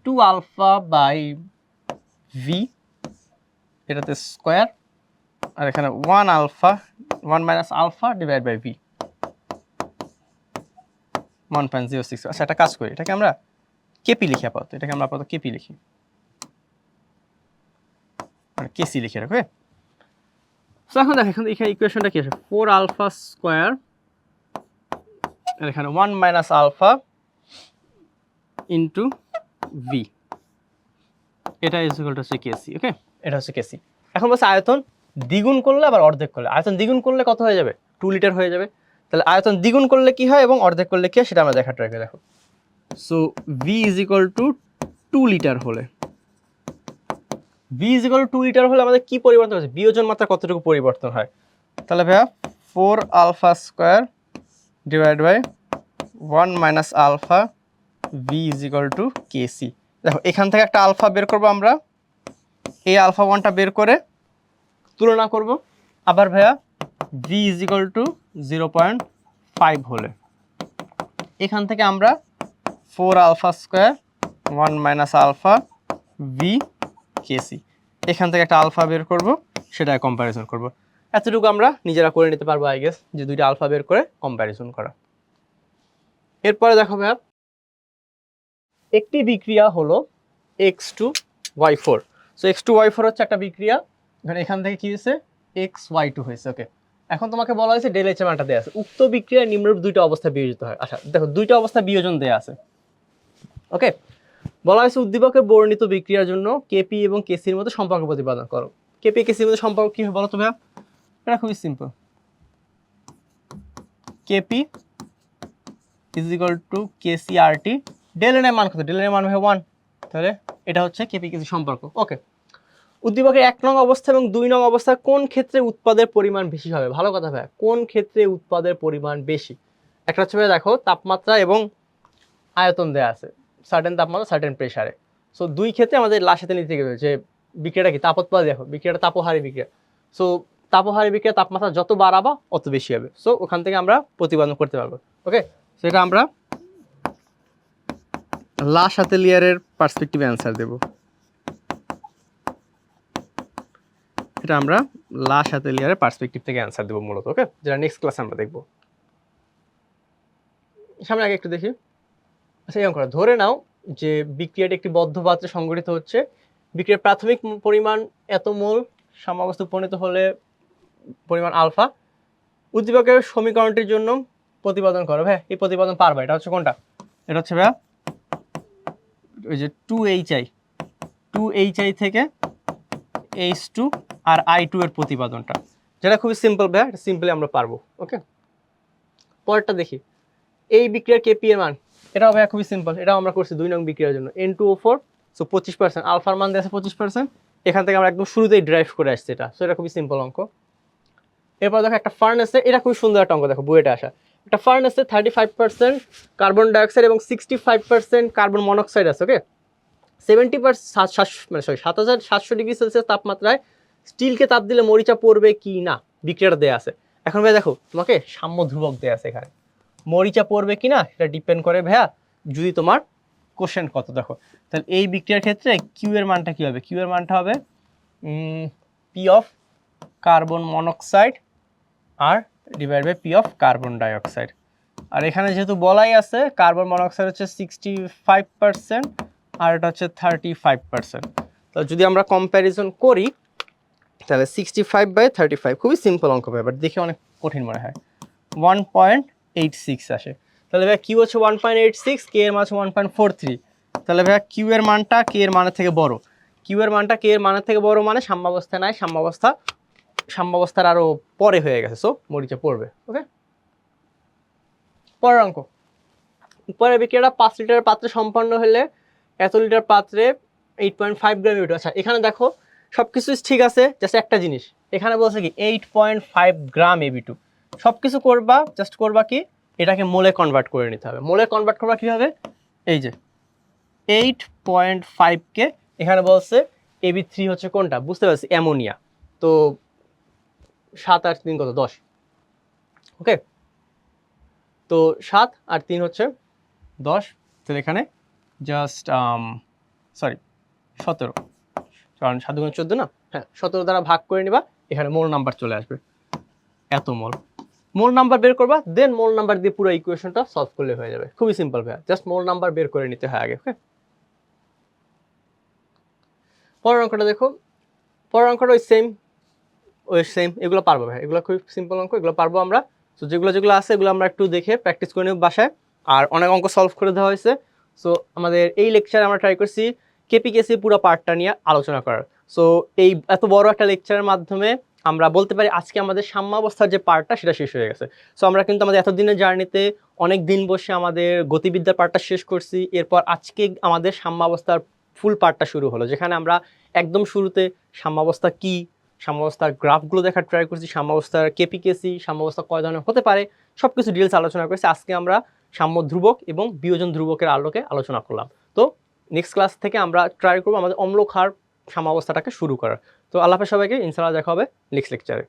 2 আলফা বাই ভি, এটাতে স্কোয়ার, আর এখানে 1 alpha 1 minus alpha divide by V 1.06। আচ্ছা একটা কাজ করি, এটাকে আমরা কেপি লিখি আপাতত, এটাকে আমরা আপাতত কেপি লিখি, মানে কেসি লিখে রাখো। সো এখন দেখো এখানে ইকুয়েশনটা কি আছে? 4 আলফা স্কোয়ার, আর এখানে 1 মাইনাস আলফা ইন্টু ভি, এটা ইজ ইকুয়াল টু কেসি। ওকে, এটা হচ্ছে কেসি। এখন বলছে আয়তন দ্বিগুণ করলে আবার অর্ধেক করলে। আয়তন দ্বিগুণ করলে কত হয়ে যাবে? 2 লিটার হয়ে যাবে। তাহলে আয়তন দ্বিগুণ করলে কি হয় এবং অর্ধেক করলে কি হয় সেটা আমরা দেখার ট্রাই করি। দেখো so V is equal to 2 litre হলে, V is equal to 2 litre হলে আমাদের কি পরিবর্তন হচ্ছে? বিয়োজন মাত্রা কতটুকু পরিবর্তন হয়? তাহলে ভাইয়া 4 alpha square divide by 1 minus alpha V is equal to KC. দেখো এখান থেকে একটা আলফা বের করবো আমরা, এই আলফা 1টা বের করে তুলনা করব। আবার ভাইয়া ভি ইজ ইকুয়াল টু 0.5 হলে এখান থেকে আমরা 4 alpha square 1 minus alpha V KC, এখান থেকে একটা আলফা বের করব, সেটা কম্প্যারিজন করব। এতটুকু আমরা নিজেরা করে নিতে পারবো আই গেস, যে দুইটা আলফা বের করে কম্প্যারিজন করা। এরপরে দেখো ভাইয়া একটি বিক্রিয়া হলো X2Y4। সো X2Y4 হচ্ছে একটা বিক্রিয়া। এখান থেকে কি হয়েছে? XY2 হয়েছে। ওকে, এখন তোমাকে বলা হয়েছে ডেল এইচ এর মানটা দেওয়া আছে। উক্ত বিক্রিয়া নিম্নরূপ দুইটা অবস্থা বিয়োজিত হয়। আচ্ছা দেখো, দুইটা অবস্থা বিয়োজন দেওয়া আছে। ওকে, বলা হয়েছে উদ্দীপকের বর্ণিত বিক্রিয়ার জন্য কেপি এবং কেসির মধ্যে সম্পর্ক প্রতিপাদন করো। কেপি কেসির মধ্যে সম্পর্ক কি হবে বলো তো ভাইয়া? এটা খুবই simple, KP is equal to KC R T, del এর মান কত? ডেল এর মান হবে 1, তাহলে এটা হচ্ছে কেপি কেসি সম্পর্ক। ওকে, উদ্দীপকের 1 নং অবস্থা এবং 2 নং অবস্থা কোন ক্ষেত্রে উৎপাদের পরিমাণ বেশি হবে? ভালো কথা ভাইয়া, কোন ক্ষেত্রে উৎপাদের পরিমাণ বেশি? একটা হচ্ছে ভাইয়া দেখো, তাপমাত্রা এবং আয়তন দেওয়া আছে, সার্টেন তাপমাত্রা সার্টেন প্রেসারে। সো দুই ক্ষেত্রে আমাদের লাস্ট সাথে নিতে হবে যে বিক্রিয়াটা কি তাপোৎপাদী। দেখো বিক্রিয়াটা তাপহারী বিক্রিয়া, সো তাপহারী বিক্রিয়া তাপমাত্রা যত বাড়াবা অত বেশি হবে। সো ওখান থেকে আমরা প্রতিপাদন করতে পারবো। ওকে, সেটা আমরা লাস্ট সাথে লেয়ারের পার্সপেক্টিভে অ্যান্সার দেব। এটা আমরা লাস্ট সাথে লেয়ারের পার্সপেক্টিভ থেকে অ্যান্সার দেবো মূলত। ওকে, যেটা নেক্সট ক্লাসে আমরা দেখবো। সামনে আগে একটু দেখি। আচ্ছা, এরকম করে ধরে নাও যে বিক্রিয়াটি একটি বদ্ধ পাত্রে সংঘটিত হচ্ছে। বিক্রিয়ার প্রাথমিক পরিমাণ এত মোল, সাম্যাবস্থা উপনীত হলে পরিমাণ আলফা। উদ্দীপকের সমীকরণটির জন্য প্রতিপাদন করো। ভাই এই প্রতিপাদন পারবা, এটা হচ্ছে কোনটা? এটা হচ্ছে ভাইয়া ওই যে 2hi থেকে H2 আর I2 এর প্রতিপাদনটা, যেটা খুবই সিম্পল ভাইয়া, এটা সিম্পলি আমরা পারবো। ওকে, পরেরটা দেখি। এই বিক্রিয়ার কেপি এর মান, এটাও ভাইয়া খুবই সিম্পল, এটাও আমরা করছি 2 নং বিক্রিয়ার জন্য N2O4, সো 25%, আলফার মান দেওয়া আছে 25%। এখান থেকে আমরা একদম শুরুতেই ড্রাইভ করে আসছি এটা, সো এটা খুবই সিম্পল অঙ্ক। এরপর দেখো একটা ফার্নেসে, এটা খুবই সুন্দর একটা অঙ্ক, দেখো বইটা আসা। একটা ফার্নেসে 35% কার্বন ডাইঅক্সাইড এবং 65% কার্বন মনোক্সাইড আছে। ওকে, 7700 ডিগ্রি সেলসিয়াস তাপমাত্রায় স্টিলকে তাপ দিলে মরিচা পড়বে কি না, বিক্রিয়াটা দেওয়া আছে। এখন ভাই দেখো তোমাকে সাম্য ধ্রুবক দেওয়া আছে এখানে, মরিচা পড়বে কি না এটা ডিপেন্ড করে ভাইয়া যদি তোমার কোশ্চেন কত। দেখো তাহলে এই বিক্রিয়ার ক্ষেত্রে কিউ এর মানটা কি হবে? কিউ এর মানটা হবে পি অফ কার্বন মনোক্সাইড আর divide by P of carbon dioxide. আর এখানে যেহেতু বলাই আছে কার্বন মনোক্সাইড হচ্ছে 65% আর এটা হচ্ছে 35%। তো যদি আমরা কম্প্যারিজন করি তাহলে 65/35 খুবই সিম্পল অঙ্ক হবে, বাট দেখে অনেক কঠিন মনে হয়। 1.86 আসে। তাহলে ভাইয়া কিউ হচ্ছে 1.86, কে এর মান হচ্ছে 1.43। তাহলে ভাইয়া কিউ এর মানটা কে এর মানের থেকে বড়। কিউ এর মানটা কে এর মানের থেকে বড় মানে সাম্যাবস্থা নাই, সাম্যাবস্থার আরো পরে হয়ে গেছে, সো মরিচা পড়বে। ওকে, পরের অঙ্ক। পরের বিক্রিয়াটা 5 লিটার পাত্রে সম্পন্ন হলে এত লিটার পাত্রে 8.5 গ্রাম ইউরিয়া। আচ্ছা এখানে দেখো সবকিছু ঠিক আছে, জাস্ট একটা জিনিস এখানে বলছে কি 8.5 গ্রাম AB2। সবকিছু করবা, জাস্ট করবা কি এটাকে মোলে কনভার্ট করে নিতে হবে। মোলে কনভার্ট করবা কিভাবে? এই যে 8.5 কে এখানে বলছে AB3 হচ্ছে কোনটা বুঝতে পারছি, অ্যামোনিয়া। তো 7 আর 3 কত? 10। ওকে, তো 7 আর 3 হচ্ছে 10। তো এখানে জাস্ট 17, কারণ 7 গুণ 14 না, হ্যাঁ 17 দ্বারা ভাগ করে নিবা, এখানে মোল নাম্বার চলে আসবে এত মোল। মোল নাম্বার বের করবা, দেন মোল নাম্বার দিয়ে পুরো ইকুয়েশনটা সলভ করলে হয়ে যাবে। খুবই সিম্পল ভাইয়া, জাস্ট মোল নাম্বার বের করে নিতে হয় আগে। ওকে, পরের অঙ্কটা দেখো। পরের অঙ্কটা ওই সেম এগুলো পারবো ভাই, এগুলো খুব সিম্পল অঙ্ক, এগুলো পারবো আমরা। সো যেগুলো আছে এগুলো আমরা একটু দেখে প্র্যাকটিস করে নেব বাসায়। আর অনেক অঙ্ক সলভ করে দেওয়া হয়েছে। সো আমাদের এই লেকচারে আমরা ট্রাই করছি কেপিকেসি পুরো পার্টটা নিয়ে আলোচনা করার। সো এই এত বড় একটা লেকচারের মাধ্যমে আমরা বলতে পারি আজকে আমাদের সাম্যাবস্থার যে পার্টটা সেটা শেষ হয়ে গেছে। সো আমরা কিন্তু আমাদের এতদিনের জার্নিতে অনেক দিন বসে আমাদের গতিবিদ্যার পার্টটা শেষ করছি। এরপর আজকে আমাদের সাম্যাবস্থার ফুল পার্টটা শুরু হলো, যেখানে আমরা একদম শুরুতে সাম্যাবস্থা কি, সাম্যাবস্থার গ্রাফগুলো দেখার ট্রাই করছি, সাম্যাবস্থার কেপিকেসি, সাম্যাবস্থা কয় ধরনের হতে পারে সব কিছু ডিটেলস আলোচনা করেছি। আজকে আমরা সাম্য ধ্রুবক এবং বিয়োজন ধ্রুবকের আলোকে আলোচনা করলাম। তো নেক্সট ক্লাস থেকে আমরা ট্রাই করবো আমাদের অম্লক্ষার সাম্যাবস্থাটাকে শুরু করার। তো আল্লাহ হাফেজ সবাইকে, ইনশাআল্লাহ দেখা হবে নেক্সট লেকচারে।